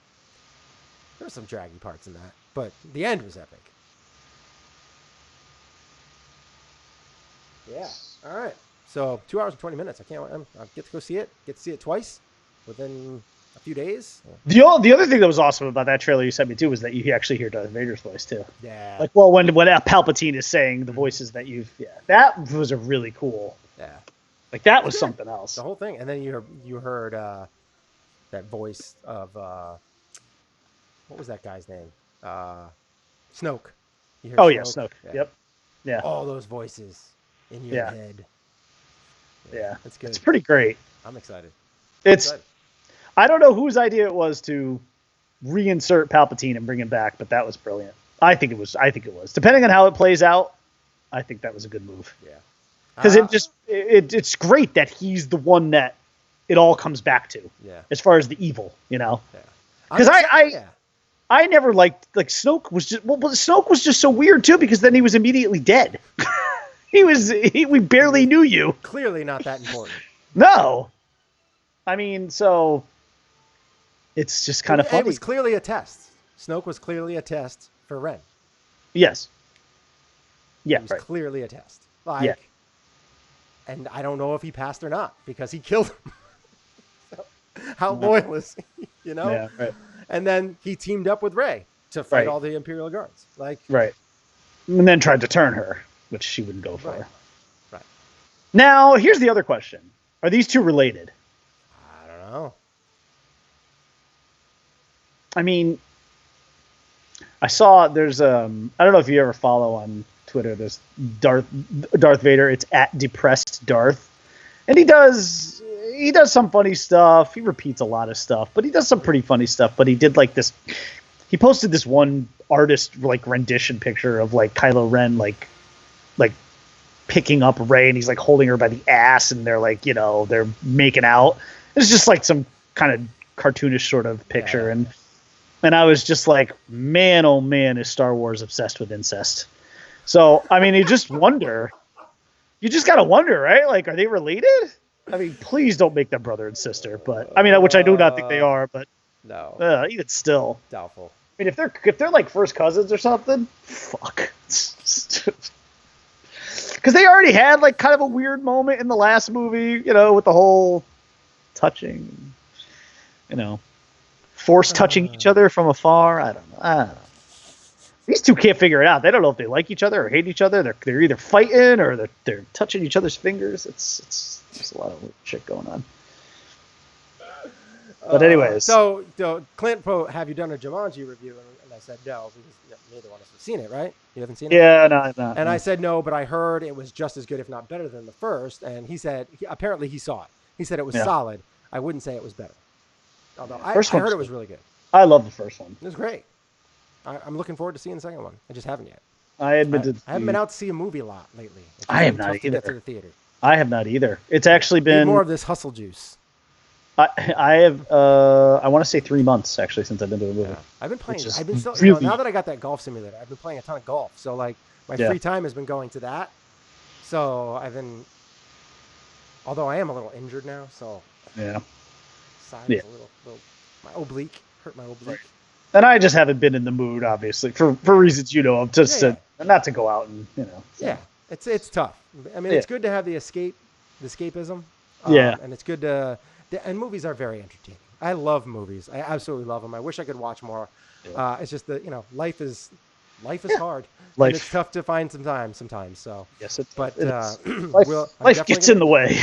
Speaker 3: were some draggy parts in that, but the end was epic. Yeah. All right. So 2 hours and 20 minutes. I get to go see it. Get to see it twice within a few days.
Speaker 4: The other thing that was awesome about that trailer you sent me too was that you actually hear Darth Vader's voice too.
Speaker 3: Yeah.
Speaker 4: When Palpatine is saying the voices that that was a really cool.
Speaker 3: Yeah.
Speaker 4: That was something else.
Speaker 3: The whole thing, and then you heard that voice of what was that guy's name? Snoke.
Speaker 4: Snoke. Yeah. Yep. Yeah.
Speaker 3: All those voices in your head.
Speaker 4: Yeah,
Speaker 3: that's good.
Speaker 4: It's pretty great.
Speaker 3: I'm excited.
Speaker 4: I don't know whose idea it was to reinsert Palpatine and bring him back, but that was brilliant. I think it was. Depending on how it plays out, I think that was a good move.
Speaker 3: Yeah.
Speaker 4: Because it's great that he's the one that it all comes back to.
Speaker 3: Yeah.
Speaker 4: As far as the evil,
Speaker 3: Yeah.
Speaker 4: Because I never liked Snoke was just Snoke was just so weird too because then he was immediately dead. We barely knew you.
Speaker 3: Clearly not that important.
Speaker 4: No. I mean, so it's just kind of funny.
Speaker 3: It was clearly a test. Snoke was clearly a test for Ren.
Speaker 4: Yes. Yeah,
Speaker 3: it was clearly a test. Like, and I don't know if he passed or not because he killed him. So, how loyal is he? You know?
Speaker 4: Yeah, right.
Speaker 3: And then he teamed up with Rey to fight all the Imperial guards. Like,
Speaker 4: and then tried to turn her, which she wouldn't go for.
Speaker 3: Right.
Speaker 4: Now, here's the other question: are these two related?
Speaker 3: I don't know.
Speaker 4: I mean, I saw there's I don't know if you ever follow on Twitter. There's Darth Vader. It's at Depressed Darth, and he does some funny stuff. He repeats a lot of stuff, but he does some pretty funny stuff. But he did like this. He posted this one artist like rendition picture of like Kylo Ren like picking up Rey, and he's like holding her by the ass, and they're like, you know, they're making out. It's just like some kind of cartoonish sort of picture, and I was just like, man, oh man, is Star Wars obsessed with incest? So I mean, you just wonder. You just gotta wonder, right? Like, are they related? I mean, please don't make them brother and sister. But I mean, which I do not think they are. But
Speaker 3: no,
Speaker 4: even still,
Speaker 3: doubtful.
Speaker 4: I mean, if they're like first cousins or something, fuck. Because they already had like kind of a weird moment in the last movie, you know, with the whole touching, you know, force touching each other from afar. I don't know. These two can't figure it out. They don't know if they like each other or hate each other. They're either fighting or they're touching each other's fingers. It's just a lot of weird shit going on. But anyways,
Speaker 3: so Clint, have you done a Jumanji review? And I said no because neither one of us have seen it, right? You haven't seen it?
Speaker 4: Yeah, no, I've not.
Speaker 3: And I said no, but I heard it was just as good, if not better, than the first. And he said apparently he saw it. He said it was solid. I wouldn't say it was better. Although I heard it was really good.
Speaker 4: I love the first one.
Speaker 3: It was great. I'm looking forward to seeing the second one. I just haven't yet.
Speaker 4: I haven't been
Speaker 3: out to see a movie a lot lately.
Speaker 4: I have not either.
Speaker 3: To get to the theater.
Speaker 4: I have not either. It's actually been
Speaker 3: more of this hustle juice.
Speaker 4: I have I want to say 3 months actually since I've been to a movie.
Speaker 3: Yeah. I've been playing. I've been still,
Speaker 4: really...
Speaker 3: now that I got that golf simulator, I've been playing a ton of golf. So like my free time has been going to that. So I've been, although I am a little injured now, so side is a little my oblique hurt my oblique.
Speaker 4: Right. And I just haven't been in the mood, obviously, for reasons you know of, just not to go out and So.
Speaker 3: Yeah, it's tough. I mean, it's good to have the escapism. And it's good to. And movies are very entertaining. I love movies. I absolutely love them. I wish I could watch more. Yeah. It's just that life is hard. And it's tough to find some time sometimes. So
Speaker 4: yes,
Speaker 3: life
Speaker 4: gets in the way.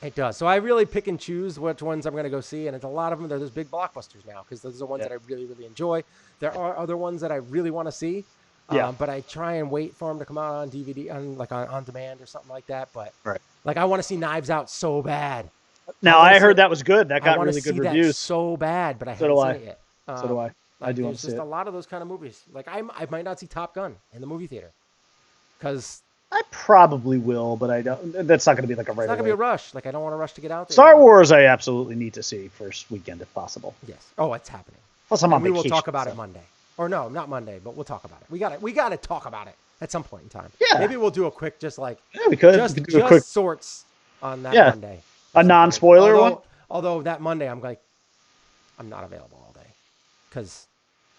Speaker 3: It does. So I really pick and choose which ones I'm going to go see, and it's a lot of them. They're those big blockbusters now because those are the ones that I really, really enjoy. There are other ones that I really want to see, but I try and wait for them to come out on DVD, on demand or something like that. But like I want to see Knives Out so bad.
Speaker 4: Now I heard that was good. That got really good reviews.
Speaker 3: That so bad, but I haven't seen it yet.
Speaker 4: So do I. I do want to see it.
Speaker 3: There's just a lot of those kind of movies. Like I might not see Top Gun in the movie theater because.
Speaker 4: I probably will, but I don't. That's not going to be like a right.
Speaker 3: It's not going to be a rush. Like I don't want to rush to get out there.
Speaker 4: Star Wars, I absolutely need to see first weekend if possible.
Speaker 3: Yes. Oh, it's happening.
Speaker 4: Plus, I'm on
Speaker 3: vacation.
Speaker 4: We
Speaker 3: will talk about it Monday, or no, not Monday, but we'll talk about it. We got to talk about it at some point in time.
Speaker 4: Yeah.
Speaker 3: Maybe we'll do a quick, just
Speaker 4: we could.
Speaker 3: Just a quick sorts on that Monday.
Speaker 4: A non-spoiler one.
Speaker 3: Although that Monday, I'm not available all day because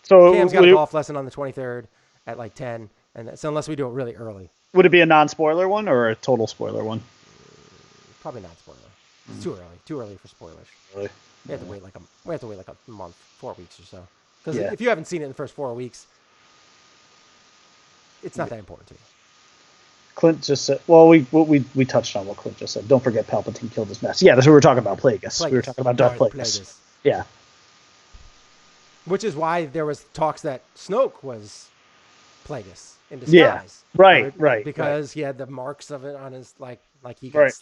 Speaker 4: so
Speaker 3: Cam's got a golf lesson on the 23rd at like 10, and so unless we do it really early.
Speaker 4: Would it be a non-spoiler one or a total spoiler one?
Speaker 3: Probably not spoiler. It's too early. Too early for spoilers.
Speaker 4: Really?
Speaker 3: We have to wait like a month, 4 weeks or so. Because if you haven't seen it in the first 4 weeks, it's not that important to you.
Speaker 4: Clint just said. Well, we touched on what Clint just said. Don't forget Palpatine killed his master. Yeah, that's what we were talking about. Plagueis. We were talking about Darth Plagueis. Yeah.
Speaker 3: Which is why there was talks that Snoke was Plagueis in disguise.
Speaker 4: Yeah. Right.
Speaker 3: Because he had the marks of it on his like he got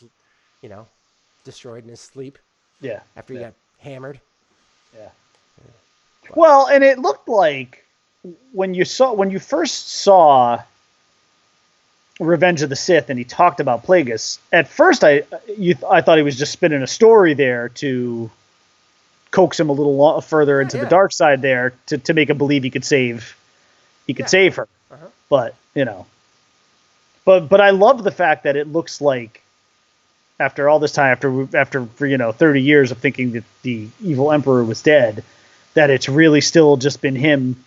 Speaker 3: destroyed in his sleep.
Speaker 4: Yeah.
Speaker 3: After he got hammered.
Speaker 4: Yeah. Well, and it looked like when you first saw Revenge of the Sith and he talked about Plagueis, at first I thought he was just spinning a story there to coax him a little further into the dark side there to make him believe he could save her. Uh-huh. But but I love the fact that it looks like after all this time, after 30 years of thinking that the evil emperor was dead, that it's really still just been him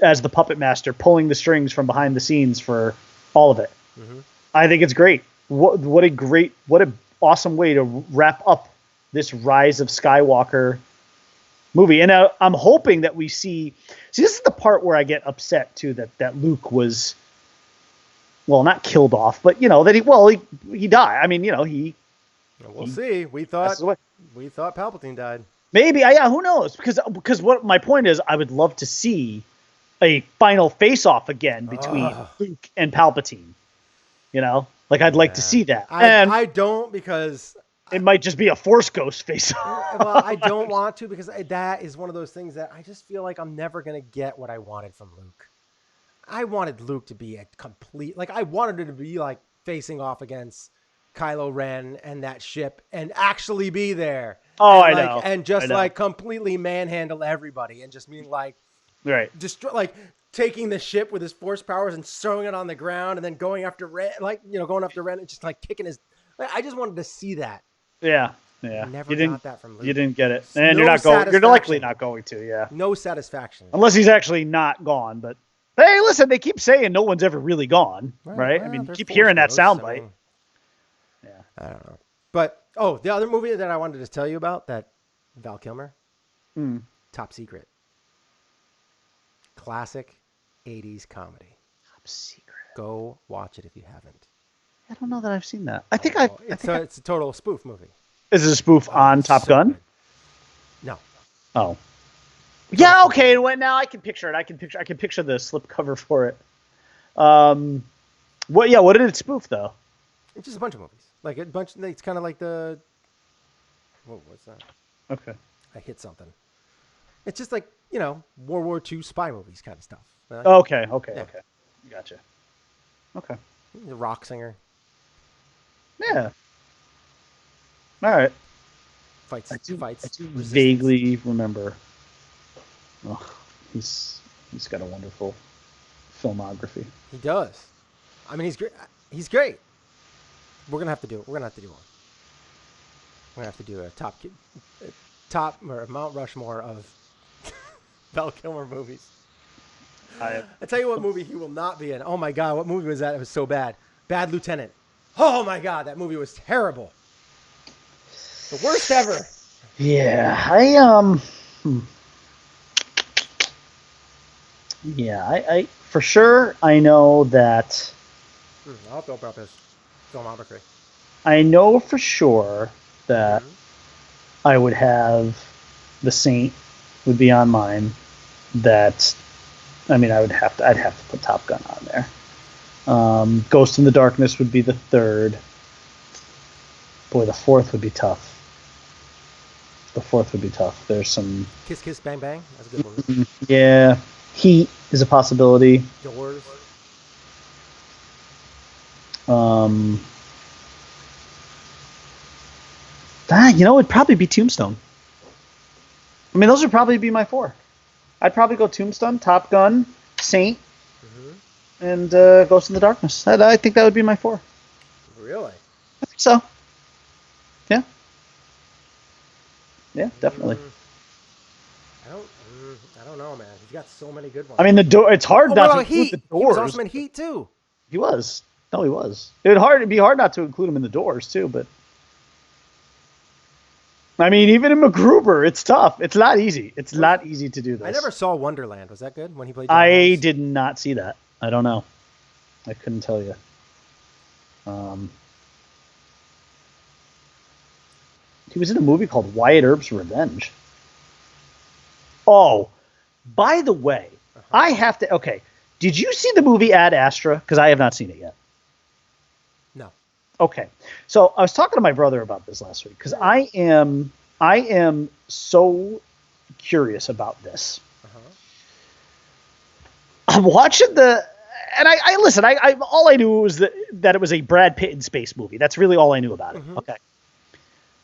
Speaker 4: as the puppet master pulling the strings from behind the scenes for all of it.
Speaker 3: Mm-hmm.
Speaker 4: I think it's great. What a awesome way to wrap up this Rise of Skywalker movie. And I'm hoping that we see this is the part where I get upset too, that Luke was, well, not killed off, but that he died. I mean,
Speaker 3: we'll see. We thought Palpatine died.
Speaker 4: Maybe, yeah, who knows? Because what my point is, I would love to see a final face-off again between Luke and Palpatine. I'd like to see that.
Speaker 3: I don't, because
Speaker 4: it might just be a Force Ghost face-off.
Speaker 3: Well, I don't want to, because that is one of those things that I just feel like I'm never going to get what I wanted from Luke. I wanted Luke to be a complete, I wanted it to be facing off against Kylo Ren and that ship and actually be there.
Speaker 4: Oh, I know.
Speaker 3: And just completely manhandle everybody and just mean
Speaker 4: right.
Speaker 3: Destroy, taking the ship with his force powers and throwing it on the ground and then going after Ren, going after Ren and just kicking his. I just wanted to see that.
Speaker 4: Yeah.
Speaker 3: Never got that from Luke.
Speaker 4: You didn't get it, and you're likely not going to. Yeah.
Speaker 3: No satisfaction.
Speaker 4: Unless he's actually not gone, but hey, listen, they keep saying no one's ever really gone, right? I mean, keep hearing that soundbite. Yeah.
Speaker 3: I don't know, but the other movie that I wanted to tell you about, that Val Kilmer, Top Secret. Classic 80s comedy.
Speaker 4: Top Secret.
Speaker 3: Go watch it if you haven't.
Speaker 4: I don't know that I've seen that. I think
Speaker 3: it's a total spoof movie.
Speaker 4: Is it a spoof on Top Gun?
Speaker 3: Good. No.
Speaker 4: Oh. Yeah, okay. Well, now I can picture it. I can picture the slipcover for it. What did it spoof though?
Speaker 3: It's just a bunch of movies. It's kind of like the what's that?
Speaker 4: Okay.
Speaker 3: I hit something. It's just World War II spy movies kind of stuff.
Speaker 4: Okay.
Speaker 3: Yeah.
Speaker 4: Okay. Gotcha. Okay.
Speaker 3: The rock singer.
Speaker 4: Yeah. All right.
Speaker 3: Fights.
Speaker 4: I do
Speaker 3: Resistance.
Speaker 4: vaguely remember. Oh, he's got a wonderful filmography.
Speaker 3: He does. I mean, he's great. He's great. We're gonna have to do it. We're gonna have to do one. We're gonna have to do a top or Mount Rushmore of Val Kilmer movies. I tell you what movie he will not be in. Oh my God, what movie was that? It was so bad. Bad Lieutenant. Oh my God, that movie was terrible. The worst ever.
Speaker 4: Yeah, I for sure I know that.
Speaker 3: I'll throw up his filmography. I
Speaker 4: know for sure that I would have The Saint would be on mine. I'd have to put Top Gun on there. Ghost in the Darkness would be the third. Boy, the fourth would be tough. There's some
Speaker 3: Kiss Kiss Bang Bang. That's a good movie.
Speaker 4: Yeah, Heat is a possibility.
Speaker 3: Doors.
Speaker 4: It'd probably be Tombstone. I mean, those would probably be my four. I'd probably go Tombstone, Top Gun, Saint, and Ghost in the Darkness. I think that would be my four.
Speaker 3: Really?
Speaker 4: I think so. Yeah. Yeah, definitely.
Speaker 3: I don't know, man. He's got so many good ones.
Speaker 4: I mean, it's hard not to include the Doors.
Speaker 3: He was awesome in Heat too.
Speaker 4: He was. No, he was. It'd be hard not to include him in the Doors too, but. I mean, even in MacGruber, it's tough. It's not easy. It's not easy to do this.
Speaker 3: I never saw Wonderland. Was that good when he played?
Speaker 4: I did not see that. I don't know. I couldn't tell you. He was in a movie called Wyatt Earp's Revenge. Oh, by the way, I have to. Okay, did you see the movie Ad Astra? Because I have not seen it yet.
Speaker 3: No.
Speaker 4: Okay, so I was talking to my brother about this last week because I am so curious about this. I'm watching and I listen. I all I knew was that it was a Brad Pitt in space movie. That's really all I knew about it. Okay,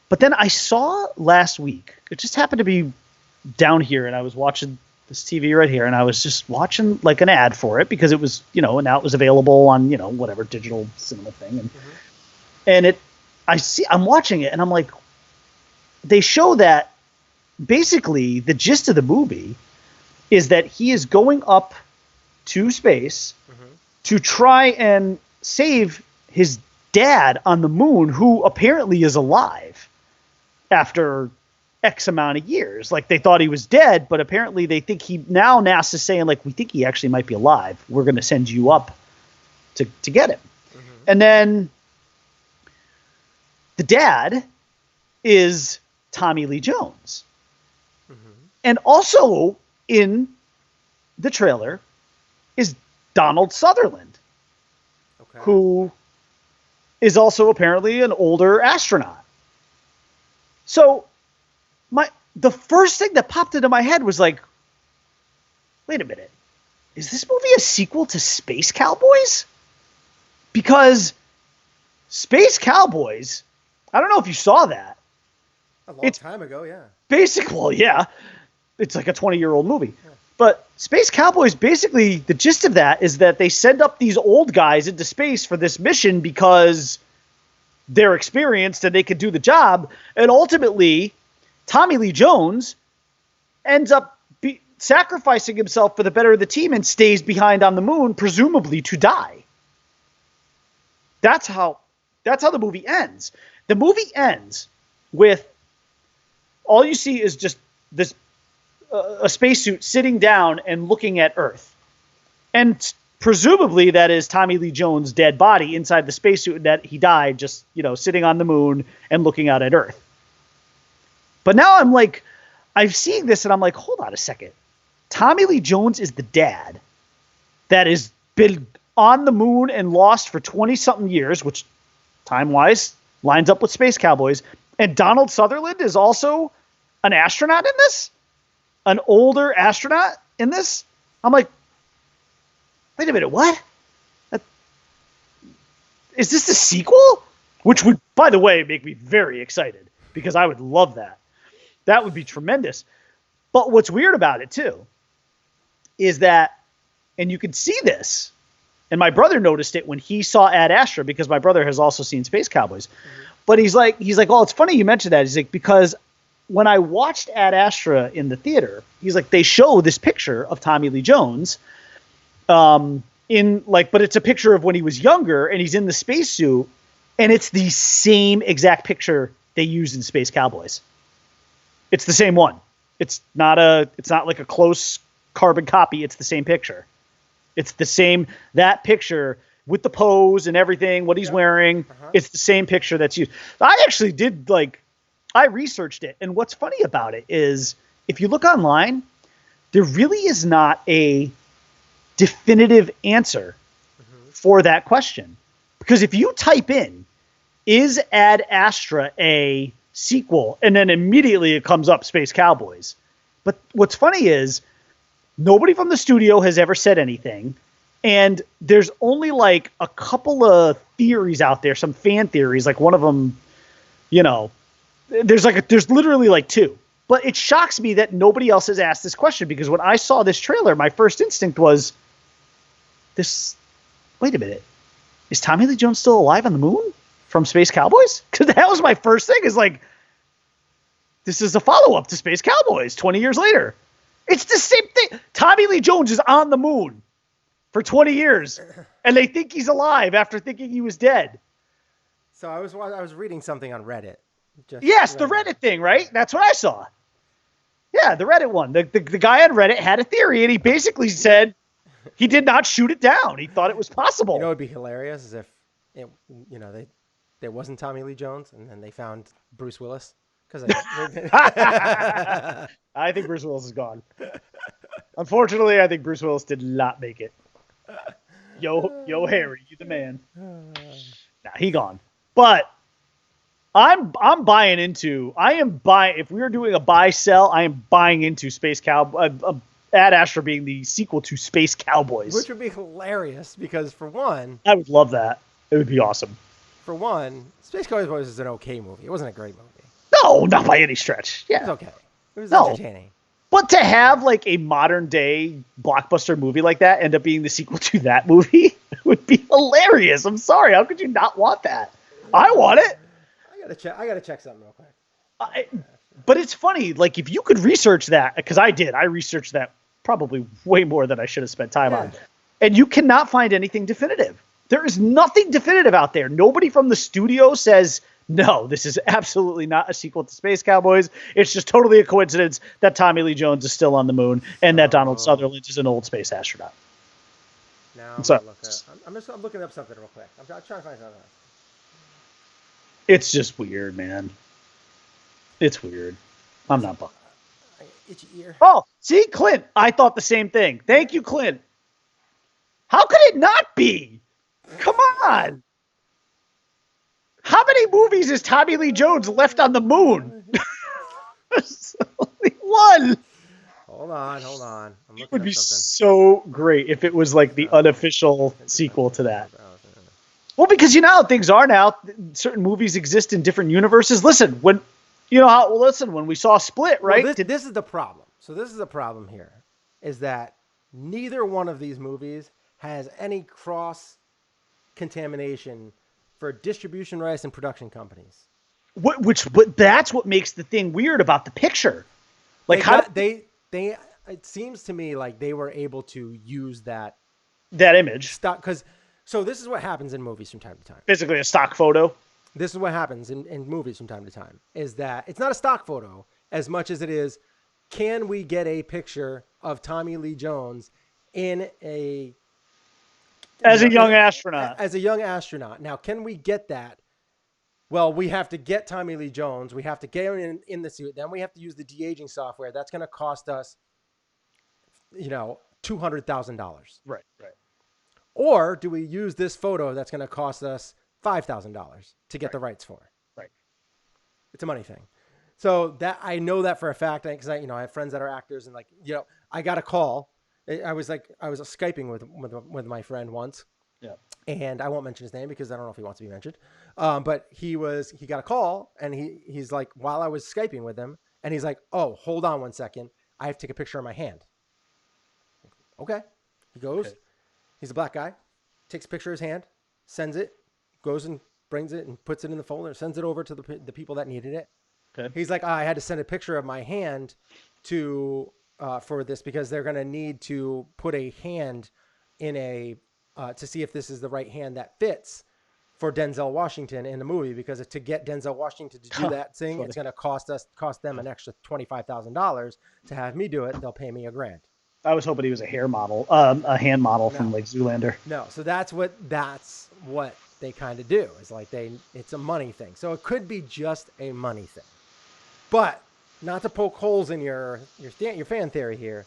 Speaker 4: but then I saw last week. It just happened to be down here, and I was watching this TV right here, and I was just watching an ad for it because it was and now it was available on whatever digital cinema thing, and I'm watching it, and I'm like, they show that basically the gist of the movie is that he is going up to space to try and save his dad on the moon, who apparently is alive after X amount of years. Like, they thought he was dead, but apparently they think now NASA's saying, like, we think he actually might be alive. We're going to send you up to get him. And then the dad is Tommy Lee Jones. And also in the trailer is Donald Sutherland, who is also apparently an older astronaut. So the first thing that popped into my head was like, wait a minute, is this movie a sequel to Space Cowboys? Because Space Cowboys, I don't know if you saw that.
Speaker 3: A long time ago, yeah.
Speaker 4: Basically, yeah. It's like a 20-year-old movie. Yeah. But Space Cowboys, basically, the gist of that is that they send up these old guys into space for this mission because they're experienced and they can do the job. And ultimately, Tommy Lee Jones ends up sacrificing himself for the better of the team and stays behind on the moon, presumably to die. That's how the movie ends. The movie ends with all you see is just this a spacesuit sitting down and looking at Earth. And presumably that is Tommy Lee Jones' dead body inside the spacesuit that he died just, sitting on the moon and looking out at Earth. But now I'm seeing this and I'm like, hold on a second. Tommy Lee Jones is the dad that has been on the moon and lost for 20-something years, which time-wise lines up with Space Cowboys. And Donald Sutherland is also an astronaut in this? An older astronaut in this? I'm like, wait a minute, what? Is this the sequel? Which would, by the way, make me very excited because I would love that. That would be tremendous. But what's weird about it, too, is that, and you can see this, and my brother noticed it when he saw Ad Astra because my brother has also seen Space Cowboys. But he's like, oh, it's funny you mentioned that. He's like, because when I watched Ad Astra in the theater, he's like, they show this picture of Tommy Lee Jones, but it's a picture of when he was younger and he's in the spacesuit, and it's the same exact picture they used in Space Cowboys. It's the same one. It's not like a close carbon copy. It's the same picture. It's the same, that picture with the pose and everything, what he's wearing. It's the same picture that's used. I actually did I researched it. And what's funny about it is if you look online, there really is not a definitive answer for that question. Because if you type in, is Ad Astra a sequel? And then immediately it comes up Space Cowboys. But what's funny is nobody from the studio has ever said anything. And there's only a couple of theories out there, some fan theories, like one of them, there's literally two. But it shocks me that nobody else has asked this question because when I saw this trailer, my first instinct was wait a minute, is Tommy Lee Jones still alive on the moon from Space Cowboys? Because that was my first thing is this is a follow-up to Space Cowboys 20 years later. It's the same thing. Tommy Lee Jones is on the moon for 20 years, and they think he's alive after thinking he was dead.
Speaker 3: So I was reading something on Reddit.
Speaker 4: The Reddit thing, right? That's what I saw. Yeah, the Reddit one. The guy on Reddit had a theory, and he basically said he did not shoot it down. He thought it was possible.
Speaker 3: You know what would be hilarious is if there wasn't Tommy Lee Jones, and then they found Bruce Willis. Because
Speaker 4: I think Bruce Willis is gone. Unfortunately, I think Bruce Willis did not make it. Yo, Harry, you the man. Nah, he gone. But I am buying. If we were doing a buy sell, I am buying into Space Cowboy. Ad Astra being the sequel to Space Cowboys,
Speaker 3: which would be hilarious because for one,
Speaker 4: I would love that. It would be awesome.
Speaker 3: For one, Space Cowboys is an okay movie. It wasn't a great movie.
Speaker 4: No, not by any stretch. Yeah,
Speaker 3: it was okay. It was entertaining.
Speaker 4: But to have a modern day blockbuster movie like that end up being the sequel to that movie would be hilarious. I'm sorry. How could you not want that? I want it.
Speaker 3: I gotta check something real quick.
Speaker 4: But it's funny, like if you could research that, because I researched that probably way more than I should have spent time on, and you cannot find anything definitive. There is nothing definitive out there. Nobody from the studio says, no, this is absolutely not a sequel to Space Cowboys. It's just totally a coincidence that Tommy Lee Jones is still on the moon and that Donald Sutherland is an old space astronaut.
Speaker 3: Now I'm looking up something real quick. I'm trying to find something else.
Speaker 4: It's just weird, man. It's weird. I'm not bummed.
Speaker 3: Itchy ear.
Speaker 4: Oh, see, Clint. I thought the same thing. Thank you, Clint. How could it not be? Come on. How many movies is Tommy Lee Jones left on the moon? There's only one.
Speaker 3: Hold on. I'm looking
Speaker 4: It would
Speaker 3: up
Speaker 4: be
Speaker 3: something.
Speaker 4: so great if it was like the unofficial sequel to that. Well, because you know how things are now. Certain movies exist in different universes. Listen, when we saw Split, right?
Speaker 3: Well, this is the problem. So this is the problem here, is that neither one of these movies has any cross contamination for distribution rights and production companies.
Speaker 4: But that's what makes the thing weird about the picture. Like
Speaker 3: it seems to me like they were able to use that
Speaker 4: image
Speaker 3: stock, because so this is what happens in movies from time to time.
Speaker 4: Basically a stock photo.
Speaker 3: This is what happens in movies from time to time, is that it's not a stock photo as much as it is, can we get a picture of Tommy Lee Jones
Speaker 4: as a young astronaut?
Speaker 3: As a young astronaut. Now, can we get that? Well, we have to get Tommy Lee Jones. We have to get him in the suit. Then we have to use the de-aging software. That's going to cost us, $200,000.
Speaker 4: Right.
Speaker 3: Or do we use this photo that's going to cost us $5,000 to get the rights for?
Speaker 4: Right.
Speaker 3: It's a money thing. So that I know that for a fact, because I have friends that are actors, and I got a call. I was Skyping with my friend once.
Speaker 4: Yeah.
Speaker 3: And I won't mention his name because I don't know if he wants to be mentioned. But he got a call, and he's like, while I was Skyping with him, and he's like, oh, hold on 1 second. I have to take a picture of my hand. Okay. He goes, he's a black guy, takes a picture of his hand, sends it, goes and brings it and puts it in the folder, sends it over to the people that needed it.
Speaker 4: Okay.
Speaker 3: He's like, I had to send a picture of my hand for this because they're going to need to put a hand in to see if this is the right hand that fits for Denzel Washington in the movie, because to get Denzel Washington to do that thing, it's going to cost them an extra $25,000. To have me do it, they'll pay me $1,000.
Speaker 4: I was hoping he was a hand model from like Zoolander.
Speaker 3: No, so that's what they kind of do. Is like it's a money thing. So it could be just a money thing, but not to poke holes in your fan theory here,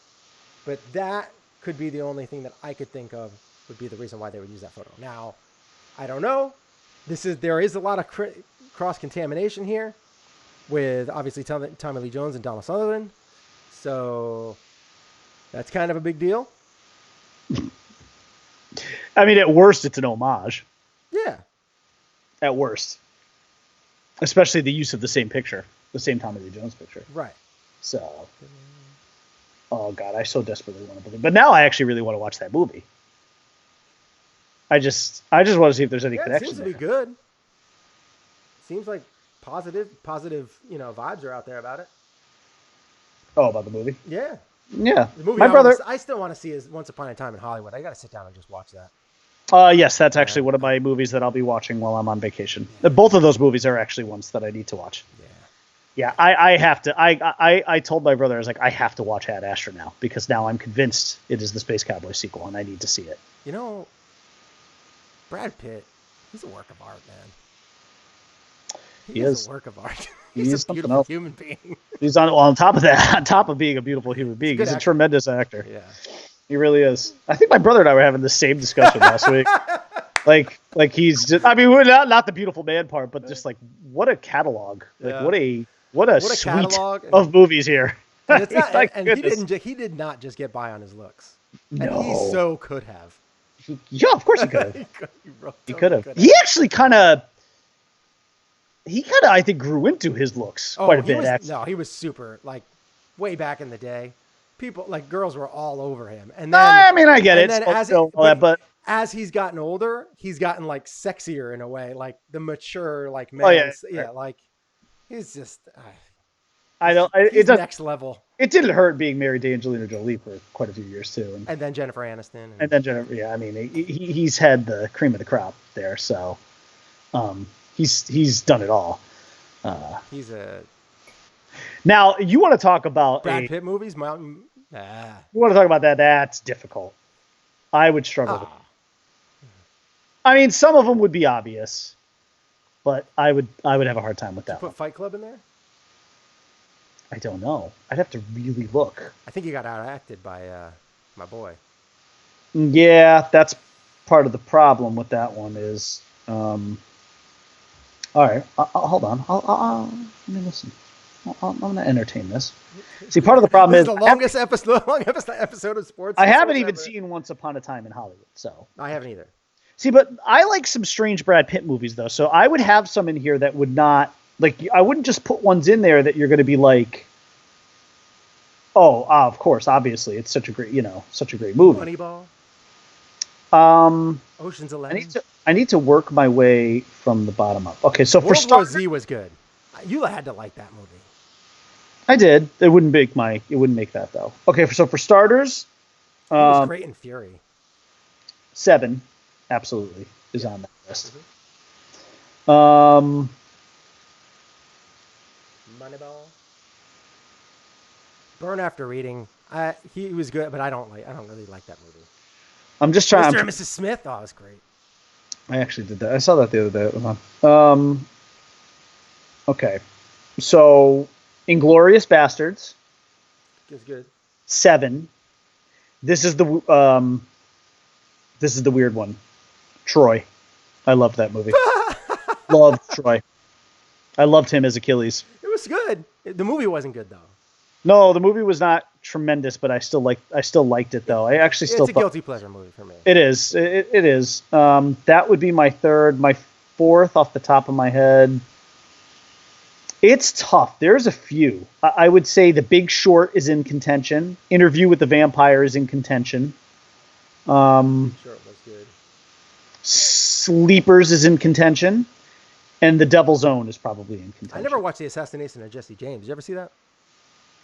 Speaker 3: but that could be the only thing that I could think of would be the reason why they would use that photo. Now, I don't know. There is a lot of cross contamination here with obviously Tommy Lee Jones and Donald Sutherland. So that's kind of a big deal.
Speaker 4: I mean, at worst, it's an homage.
Speaker 3: Yeah.
Speaker 4: At worst. Especially the use of the same picture, the same Tommy Lee Jones picture.
Speaker 3: Right.
Speaker 4: So, oh God, I so desperately want to believe. But now I actually really want to watch that movie. I just want to see if there's any connection.
Speaker 3: It seems to be good. Seems like positive, vibes are out there about it.
Speaker 4: Oh, about the movie?
Speaker 3: Yeah.
Speaker 4: Yeah.
Speaker 3: The movie
Speaker 4: My brother.
Speaker 3: I still want to see is Once Upon a Time in Hollywood. I got to sit down and just watch that.
Speaker 4: Yes, that's actually one of my movies that I'll be watching while I'm on vacation. Yeah. Both of those movies are actually ones that I need to watch. Yeah, I have to. I told my brother, I was like, I have to watch Ad Astra now, because now I'm convinced it is the Space Cowboy sequel, and I need to see it.
Speaker 3: Brad Pitt, he's a work of art, man.
Speaker 4: He is
Speaker 3: a work of art.
Speaker 4: He's
Speaker 3: a beautiful human being.
Speaker 4: He's on top of that, on top of being a beautiful human being, he's a tremendous actor.
Speaker 3: Yeah.
Speaker 4: He really is. I think my brother and I were having the same discussion last week. Like he's just, I mean, we're not the beautiful man part, but just like, what a catalog. Like, what a suite catalog of movies here.
Speaker 3: And, he did not just get by on his looks. No. And he so could have.
Speaker 4: Yeah, of course he could have. he could have. He actually kind of, I think, grew into his looks quite a bit.
Speaker 3: He was super, like, way back in the day. People, like, girls were all over him. And then,
Speaker 4: I mean, I get it. But
Speaker 3: as he's gotten older, he's gotten, like, sexier in a way, like the mature, like, man. Like, he's just,
Speaker 4: I don't.
Speaker 3: He's
Speaker 4: It does,
Speaker 3: next level.
Speaker 4: It didn't hurt being married to Angelina Jolie for quite a few years too,
Speaker 3: and then Jennifer Aniston,
Speaker 4: and then Jennifer. Yeah, I mean, he's had the cream of the crop there, so he's done it all.
Speaker 3: He's a.
Speaker 4: Now you want to talk about
Speaker 3: Brad Pitt movies?
Speaker 4: You want to talk about that? That's difficult. I would struggle with. I mean, some of them would be obvious, but I would have a hard time with that.
Speaker 3: Put Fight Club in there?
Speaker 4: I don't know. I'd have to really look.
Speaker 3: I think he got outacted by my boy.
Speaker 4: Yeah, that's part of the problem with that one is. All right, hold on. Let me listen. I'm going to entertain this. See, part of the problem is
Speaker 3: the longest episode of sports.
Speaker 4: I haven't even seen Once Upon a Time in Hollywood, so
Speaker 3: I haven't either.
Speaker 4: See, but I like some strange Brad Pitt movies though, so I would have some in here that would not like. I wouldn't just put ones in there that you're going to be like, of course, obviously, it's such a great movie.
Speaker 3: Moneyball. Ocean's 11.
Speaker 4: I need to work my way from the bottom up. Okay, so
Speaker 3: World War Z was good. You had to like that movie.
Speaker 4: I did. It wouldn't make that though. Okay, so for starters,
Speaker 3: it was great in Fury.
Speaker 4: 7, absolutely, is on that list. Mm-hmm.
Speaker 3: Moneyball. Burn After Reading. He was good, but I don't really like that movie.
Speaker 4: I'm just trying.
Speaker 3: Mr. and Mrs. Smith. Oh, it was great.
Speaker 4: I actually did that. I saw that the other day. Okay, so Inglourious Bastards.
Speaker 3: It's good.
Speaker 4: 7. This is the weird one. Troy. I loved that movie. Loved Troy. I loved him as Achilles.
Speaker 3: It was good. The movie wasn't good though.
Speaker 4: No, the movie was not tremendous, but I still liked it though. I actually still.
Speaker 3: It's a guilty pleasure movie for me.
Speaker 4: It is. It is. That would be my third. My fourth, off the top of my head. It's tough. There's a few. I would say The Big Short is in contention. Interview with the Vampire is in contention.
Speaker 3: Short was good.
Speaker 4: Sleepers is in contention, and The Devil's Own is probably in contention.
Speaker 3: I never watched The Assassination of Jesse James. Did you ever see that?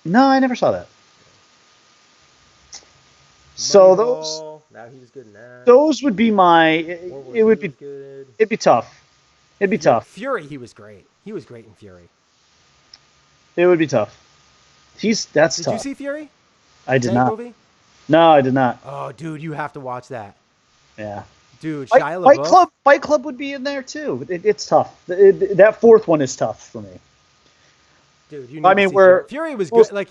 Speaker 4: No, I never saw that. So
Speaker 3: he was good in that.
Speaker 4: Those would be my. It would be.
Speaker 3: Good.
Speaker 4: It'd be tough. It'd be tough.
Speaker 3: Fury, he was great. He was great in Fury.
Speaker 4: It would be tough. That's
Speaker 3: tough.
Speaker 4: Did
Speaker 3: you see Fury?
Speaker 4: I did not.
Speaker 3: Movie?
Speaker 4: No, I did not.
Speaker 3: Oh, dude, you have to watch that.
Speaker 4: Yeah.
Speaker 3: Dude, Shia LaBeouf.
Speaker 4: Fight Club would be in there too. It's tough. That fourth one is tough for me.
Speaker 3: Dude, you need to see Fury was good. Like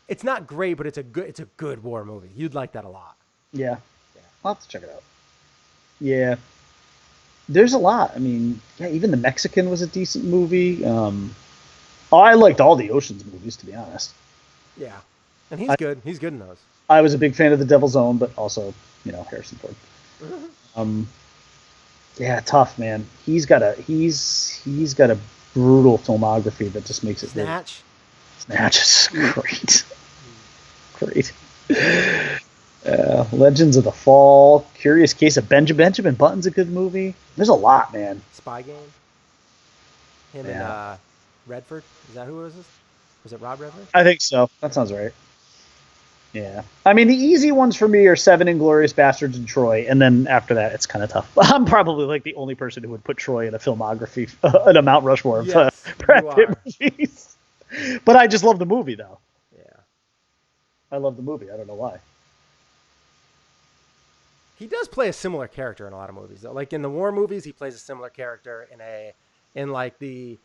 Speaker 3: it's not great, but it's a good war movie. You'd like that a lot.
Speaker 4: Yeah. I'll have to check it out. Yeah. There's a lot. I mean, even The Mexican was a decent movie. I liked all the Ocean's movies, to be honest.
Speaker 3: Yeah. And he's good. He's good in those.
Speaker 4: I was a big fan of The Devil's Own, but also, Harrison Ford. Yeah, tough, man. He's got a brutal filmography that just makes it
Speaker 3: Snatch.
Speaker 4: Snatch is great. Great. Legends of the Fall. Curious Case of Benjamin Button's a good movie. There's a lot, man.
Speaker 3: Spy Game. Him and Redford. Is that who it was? Was it Rob Redford?
Speaker 4: I think so. That sounds right. Yeah. I mean, the easy ones for me are 7, Inglourious Bastards, and Troy, and then after that, it's kind of tough. I'm probably like the only person who would put Troy in a filmography, in a Mount Rushmore of Brad Pitt movies. But I just love the movie, though.
Speaker 3: Yeah. I
Speaker 4: love the movie. I don't know why.
Speaker 3: He does play a similar character in a lot of movies, though. Like in the war movies, he plays a similar character in like the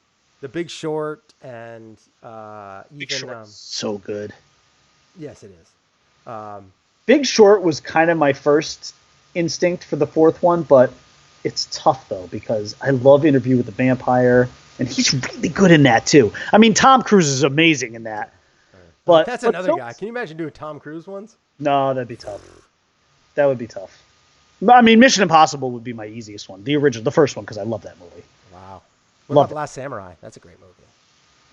Speaker 3: Big Short and
Speaker 4: Big Short so good.
Speaker 3: Yes, it is.
Speaker 4: Big Short was kind of my first instinct for the fourth one, but it's tough though because I love Interview with the Vampire, and he's really good in that too. I mean, Tom Cruise is amazing in that. But
Speaker 3: that's another guy. Can you imagine doing Tom Cruise ones?
Speaker 4: No, that'd be tough. That would be tough. I mean, Mission Impossible would be my easiest one. The original, the first one, because I love that movie.
Speaker 3: Wow. What about The Last Samurai? That's a great movie.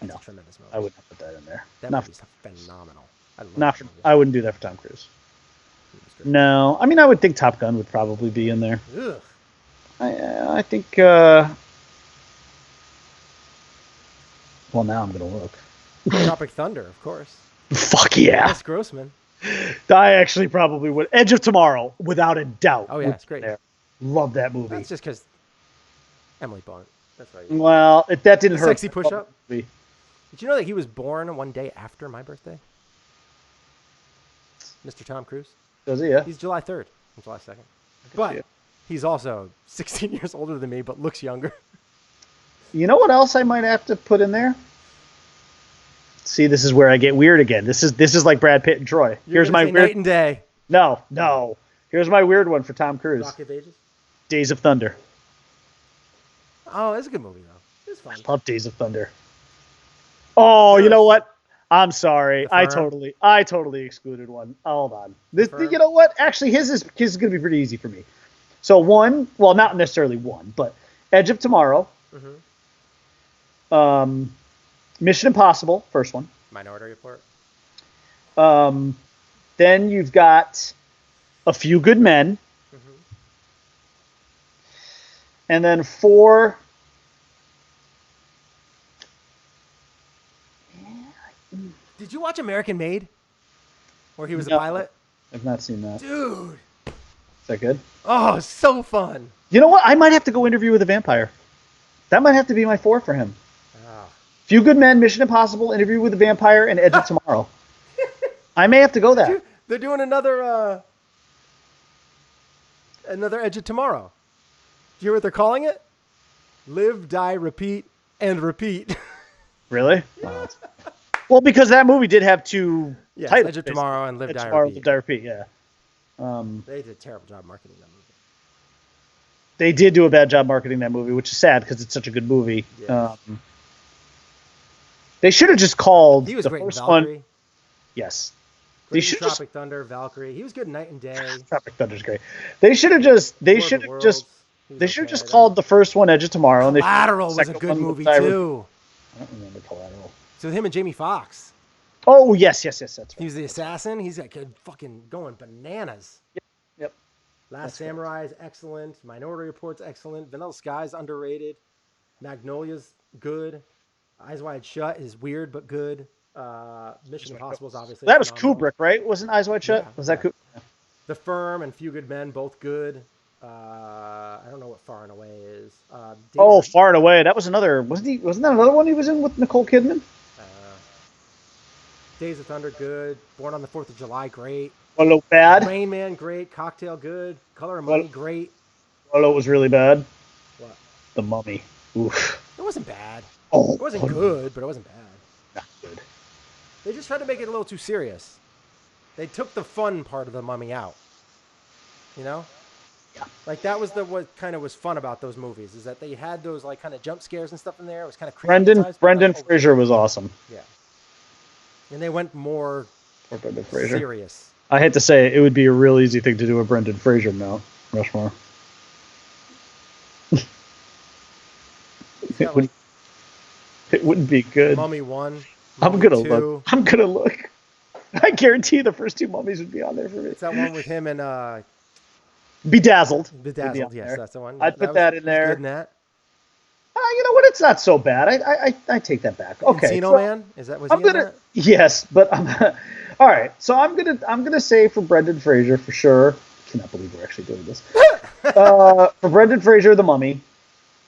Speaker 3: That's a tremendous movie.
Speaker 4: I wouldn't put that in there.
Speaker 3: That movie's phenomenal.
Speaker 4: I wouldn't do that for Tom Cruise. No. I mean, I would think Top Gun would probably be in there.
Speaker 3: Ugh.
Speaker 4: I think... Well, now I'm gonna look.
Speaker 3: Tropic Thunder, of course.
Speaker 4: Fuck yeah.
Speaker 3: Yes, Grossman.
Speaker 4: I actually probably would. Edge of Tomorrow, without a doubt.
Speaker 3: Oh yeah, it's great.
Speaker 4: There. Love that movie.
Speaker 3: That's just because Emily Blunt. That's right.
Speaker 4: Well, that didn't hurt.
Speaker 3: Sexy push-up. Did you know that he was born one day after my birthday? Mr. Tom Cruise.
Speaker 4: Does he? Yeah.
Speaker 3: He's July 3rd. I'm July 2nd. But he's also 16 years older than me, but looks younger.
Speaker 4: You know what else I might have to put in there? See, this is where I get weird again. This is like Brad Pitt and Troy.
Speaker 3: Here's my weird Night and Day.
Speaker 4: No. Here's my weird one for Tom Cruise.
Speaker 3: Rock of Ages.
Speaker 4: Days of Thunder.
Speaker 3: Oh, it's a good movie though. It's fun.
Speaker 4: I love Days of Thunder. Oh, you know what? I'm sorry. I totally excluded one. Hold on. You know what? Actually, his is going to be pretty easy for me. So one, well, not necessarily one, but Edge of Tomorrow. Mm-hmm. Mission Impossible, first one.
Speaker 3: Minority Report.
Speaker 4: Then you've got A Few Good Men. Mm-hmm. And then 4.
Speaker 3: Did you watch American Made? Where he was a pilot?
Speaker 4: I've not seen that.
Speaker 3: Dude.
Speaker 4: Is that good?
Speaker 3: Oh, so fun.
Speaker 4: You know what? I might have to go Interview with a Vampire. That might have to be my 4 for him. Oh. Few Good Men, Mission Impossible, Interview with a Vampire, and Edge of Tomorrow. I may have to go that.
Speaker 3: They're doing another Edge of Tomorrow. Do you hear what they're calling it? Live, Die, Repeat, and Repeat.
Speaker 4: Really? Yeah. Well, because that movie did have 2 titles.
Speaker 3: Edge of Tomorrow and Live,
Speaker 4: Edge
Speaker 3: Die,
Speaker 4: Tomorrow,
Speaker 3: Repeat.
Speaker 4: Live, Die, Repeat, yeah.
Speaker 3: They did a terrible job marketing that movie.
Speaker 4: They did do a bad job marketing that movie, which is sad because it's such a good movie. Yeah. They should have just called
Speaker 3: the first
Speaker 4: one. Yes.
Speaker 3: They should Tropic Thunder, Valkyrie. He was good Night and Day.
Speaker 4: Tropic Thunder's great. They should have just called the first one Edge of Tomorrow. And
Speaker 3: Collateral was a good movie too.
Speaker 4: I don't remember Collateral.
Speaker 3: So him and Jamie Foxx.
Speaker 4: Oh yes, that's right.
Speaker 3: He was the assassin. He's like fucking going bananas.
Speaker 4: Yep.
Speaker 3: Last Samurai is excellent. Minority Report's excellent. Vanilla Sky's underrated. Magnolia's good. Eyes Wide Shut is weird but good. Mission Impossible is obviously
Speaker 4: that was Kubrick, right? Wasn't Eyes Wide Shut?
Speaker 3: Yeah,
Speaker 4: was that Kubrick? Yeah.
Speaker 3: The Firm and Few Good Men, both good. I don't know what Far and Away is.
Speaker 4: Far and Away. That was another. Wasn't that another one he was in with Nicole Kidman?
Speaker 3: Days of Thunder, good. Born on the 4th of July, great.
Speaker 4: Wallow, bad.
Speaker 3: Rain Man, great. Cocktail, good. Color of Money, great.
Speaker 4: Wallow was really bad.
Speaker 3: What?
Speaker 4: The Mummy. Oof.
Speaker 3: It wasn't bad.
Speaker 4: Oh,
Speaker 3: it wasn't good, but it wasn't bad.
Speaker 4: Not good.
Speaker 3: They just tried to make it a little too serious. They took the fun part of the Mummy out. You know?
Speaker 4: Yeah.
Speaker 3: Like that was what kind of was fun about those movies is that they had those like kind of jump scares and stuff in there. It was kind of crazy.
Speaker 4: Brendan Fraser was awesome.
Speaker 3: Yeah. And they went more serious.
Speaker 4: I hate to say it would be a real easy thing to do a Brendan Fraser Mount Rushmore. It wouldn't be good.
Speaker 3: Mummy 1.
Speaker 4: I'm gonna look. I guarantee the first 2 Mummies would be on there for me.
Speaker 3: It's that one with him and
Speaker 4: Bedazzled.
Speaker 3: Bedazzled, yes, that's the one.
Speaker 4: I'd put that in there.
Speaker 3: Good in that.
Speaker 4: You know what? It's not so bad. I take that back. Okay.
Speaker 3: Encino Man? Is that was he in that?
Speaker 4: Yes, but I'm all right. So I'm gonna say for Brendan Fraser for sure. I cannot believe we're actually doing this. For Brendan Fraser, The Mummy,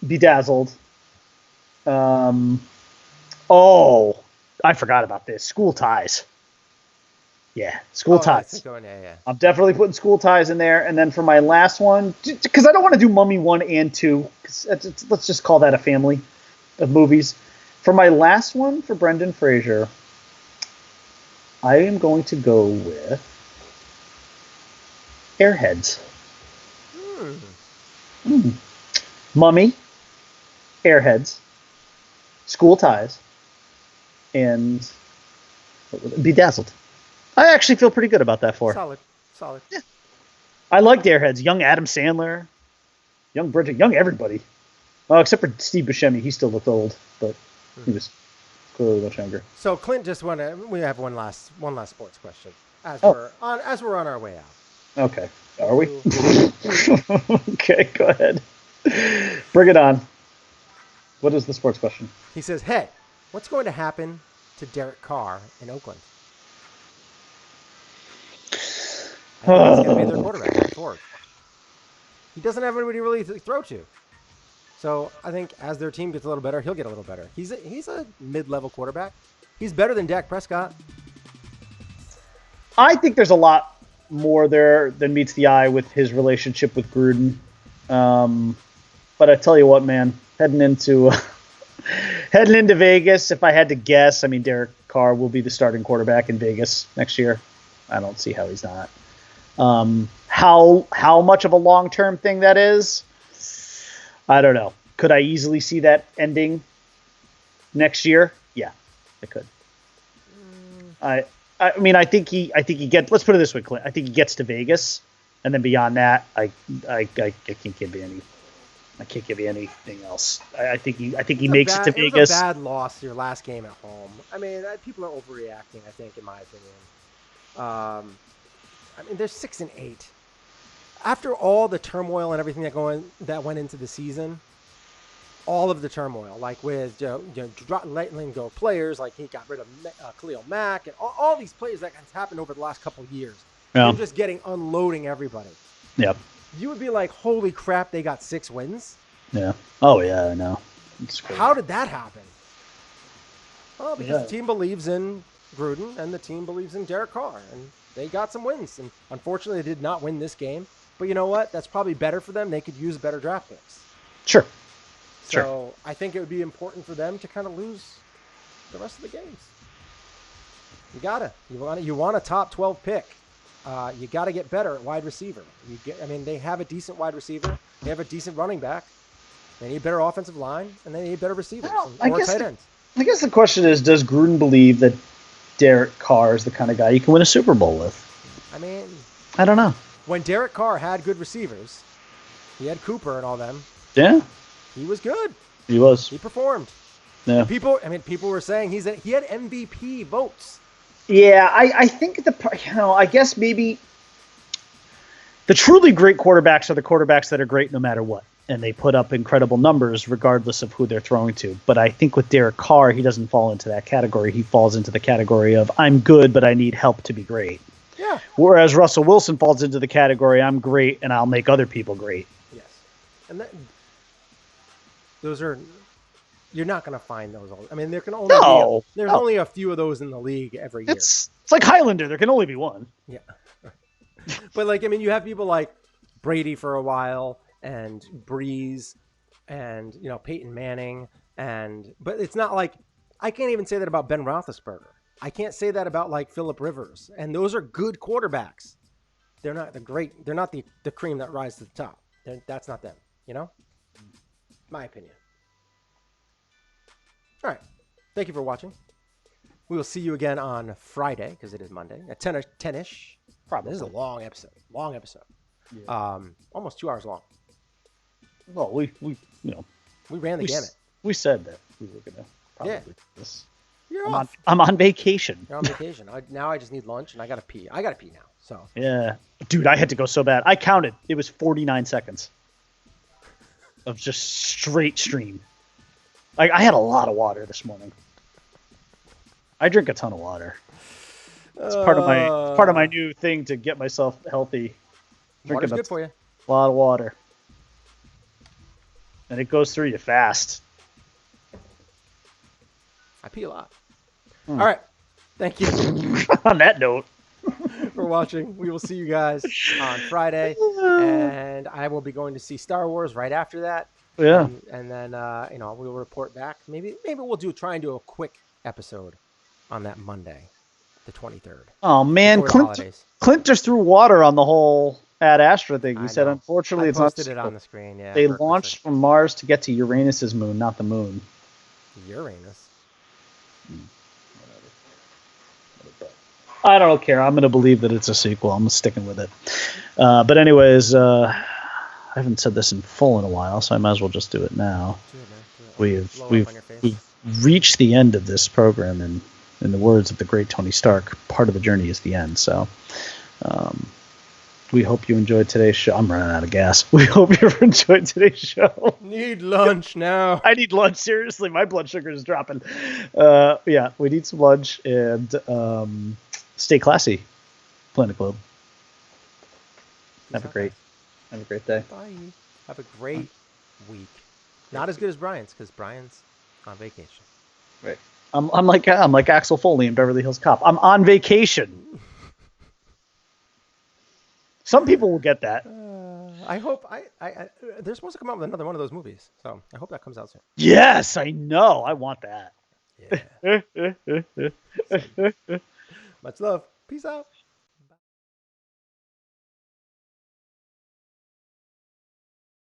Speaker 4: Bedazzled. Oh, I forgot about this. School Ties. Yeah, School Ties.
Speaker 3: Yeah.
Speaker 4: I'm definitely putting School Ties in there. And then for my last one, because I don't want to do Mummy 1 and 2, let's just call that a family of movies. For my last one, for Brendan Fraser, I am going to go with Airheads. Mummy, Airheads, School Ties, and Bedazzled. I actually feel pretty good about that 4.
Speaker 3: Solid.
Speaker 4: Yeah. I liked Airheads. Young Adam Sandler, young Bridget, young everybody. Well, except for Steve Buscemi. He still looked old, but he was clearly much younger.
Speaker 3: So Clint just wanted. We have one last sports question as we're on our way out.
Speaker 4: Okay. Are we? Okay, go ahead. Bring it on. What is the sports question?
Speaker 3: He says, "Hey, What's going to happen to Derek Carr in Oakland? I think he's going to be their quarterback going forward. He doesn't have anybody really to throw to. So I think as their team gets a little better, he'll get a little better. He's a mid-level quarterback. He's better than Dak Prescott.
Speaker 4: I think there's a lot more there than meets the eye with his relationship with Gruden. But I tell you what, man, heading into Vegas, if I had to guess, I mean, Derek Carr will be the starting quarterback in Vegas next year. I don't see how he's not. How much of a long-term thing that is, I don't know. Could I easily see that ending next year? Yeah, I could. I mean, I think he gets. Let's put it this way, Clint. I think he gets to Vegas, and then beyond that, I can't give you any. I can't give you anything else. I think he makes it to Vegas.
Speaker 3: It was a bad loss your last game at home. I mean, people are overreacting. I think, in my opinion. I mean, they're 6-8. After all the turmoil and everything that went into the season, all of the turmoil, like with letting go players, like he got rid of Khalil Mack and all these players that has happened over the last couple of years. Yeah. Him just unloading everybody.
Speaker 4: Yep.
Speaker 3: You would be like, holy crap, they got 6 wins?
Speaker 4: Yeah. Oh, yeah, I know.
Speaker 3: How did that happen? Well, because the team believes in Gruden and the team believes in Derek Carr, and they got some wins. And unfortunately, they did not win this game. But you know what? That's probably better for them. They could use better draft picks.
Speaker 4: Sure.
Speaker 3: So I think it would be important for them to kind of lose the rest of the games. You want a top 12 pick. You got to get better at wide receiver. They have a decent wide receiver. They have a decent running back. They need better offensive line, and they need better receivers or tight ends.
Speaker 4: I guess the question is, does Gruden believe that Derek Carr is the kind of guy you can win a Super Bowl with?
Speaker 3: I mean,
Speaker 4: I don't know.
Speaker 3: When Derek Carr had good receivers, he had Cooper and all them.
Speaker 4: Yeah.
Speaker 3: He was good.
Speaker 4: He was.
Speaker 3: He performed.
Speaker 4: Yeah.
Speaker 3: People were saying he had MVP votes.
Speaker 4: Yeah, I think I guess maybe the truly great quarterbacks are the quarterbacks that are great no matter what, and they put up incredible numbers regardless of who they're throwing to. But I think with Derek Carr, he doesn't fall into that category. He falls into the category of I'm good, but I need help to be great.
Speaker 3: Yeah.
Speaker 4: Whereas Russell Wilson falls into the category I'm great and I'll make other people great.
Speaker 3: Yes. And those are. You're not going to find those. I mean, there can only there's only a few of those in the league every year.
Speaker 4: It's like Highlander. There can only be one.
Speaker 3: Yeah. But you have people like Brady for a while and Breeze and, Peyton Manning. But it's not like I can't even say that about Ben Roethlisberger. I can't say that about Phillip Rivers. And those are good quarterbacks. They're not the great. They're not the cream that rises to the top. That's not them. My opinion. All right. Thank you for watching. We will see you again on Friday because it is Monday at 10-ish. Probably. This is a long episode. Yeah. Almost 2 hours long.
Speaker 4: Well, we
Speaker 3: ran the gamut.
Speaker 4: We said that we were going to probably do this.
Speaker 3: I'm
Speaker 4: on vacation.
Speaker 3: You're on vacation. Now I just need lunch and I got to pee. I got to pee now. So.
Speaker 4: Yeah. Dude, I had to go so bad. I counted. It was 49 seconds of just straight stream. I had a lot of water this morning. I drink a ton of water. It's part of my new thing to get myself healthy.
Speaker 3: Water's good for you.
Speaker 4: A lot of water. And it goes through you fast.
Speaker 3: I pee a lot. All right. Thank you.
Speaker 4: On that note.
Speaker 3: For watching. We will see you guys on Friday. And I will be going to see Star Wars right after that.
Speaker 4: Yeah.
Speaker 3: And then, we'll report back. Maybe we'll try and do a quick episode on that Monday, the 23rd.
Speaker 4: Oh, man. Clint just threw water on the whole Ad Astra thing. He said, unfortunately, it's not.
Speaker 3: I posted it on the screen, yeah.
Speaker 4: They launched from Mars to get to Uranus's moon, not the moon.
Speaker 3: Uranus?
Speaker 4: Whatever. I don't care. I'm going to believe that it's a sequel. I'm sticking with it. But anyways, I haven't said this in full in a while, so I might as well just do it now. We've reached the end of this program, and in the words of the great Tony Stark, part of the journey is the end. So We hope you enjoyed today's show. I'm running out of gas. We hope you enjoyed today's show.
Speaker 3: Need lunch now.
Speaker 4: I need lunch. Seriously, my blood sugar is dropping. Yeah, we need some lunch and stay classy, Planet Globe. Have a great day.
Speaker 3: Bye. Have a great week. Not as good as Brian's because Brian's on vacation.
Speaker 4: Right. I'm like Axel Foley in Beverly Hills Cop. I'm on vacation. Some people will get that.
Speaker 3: I hope they're supposed to come out with another one of those movies, so I hope that comes out soon.
Speaker 4: Yes, I know. I want that.
Speaker 3: Yeah. Much love. Peace out.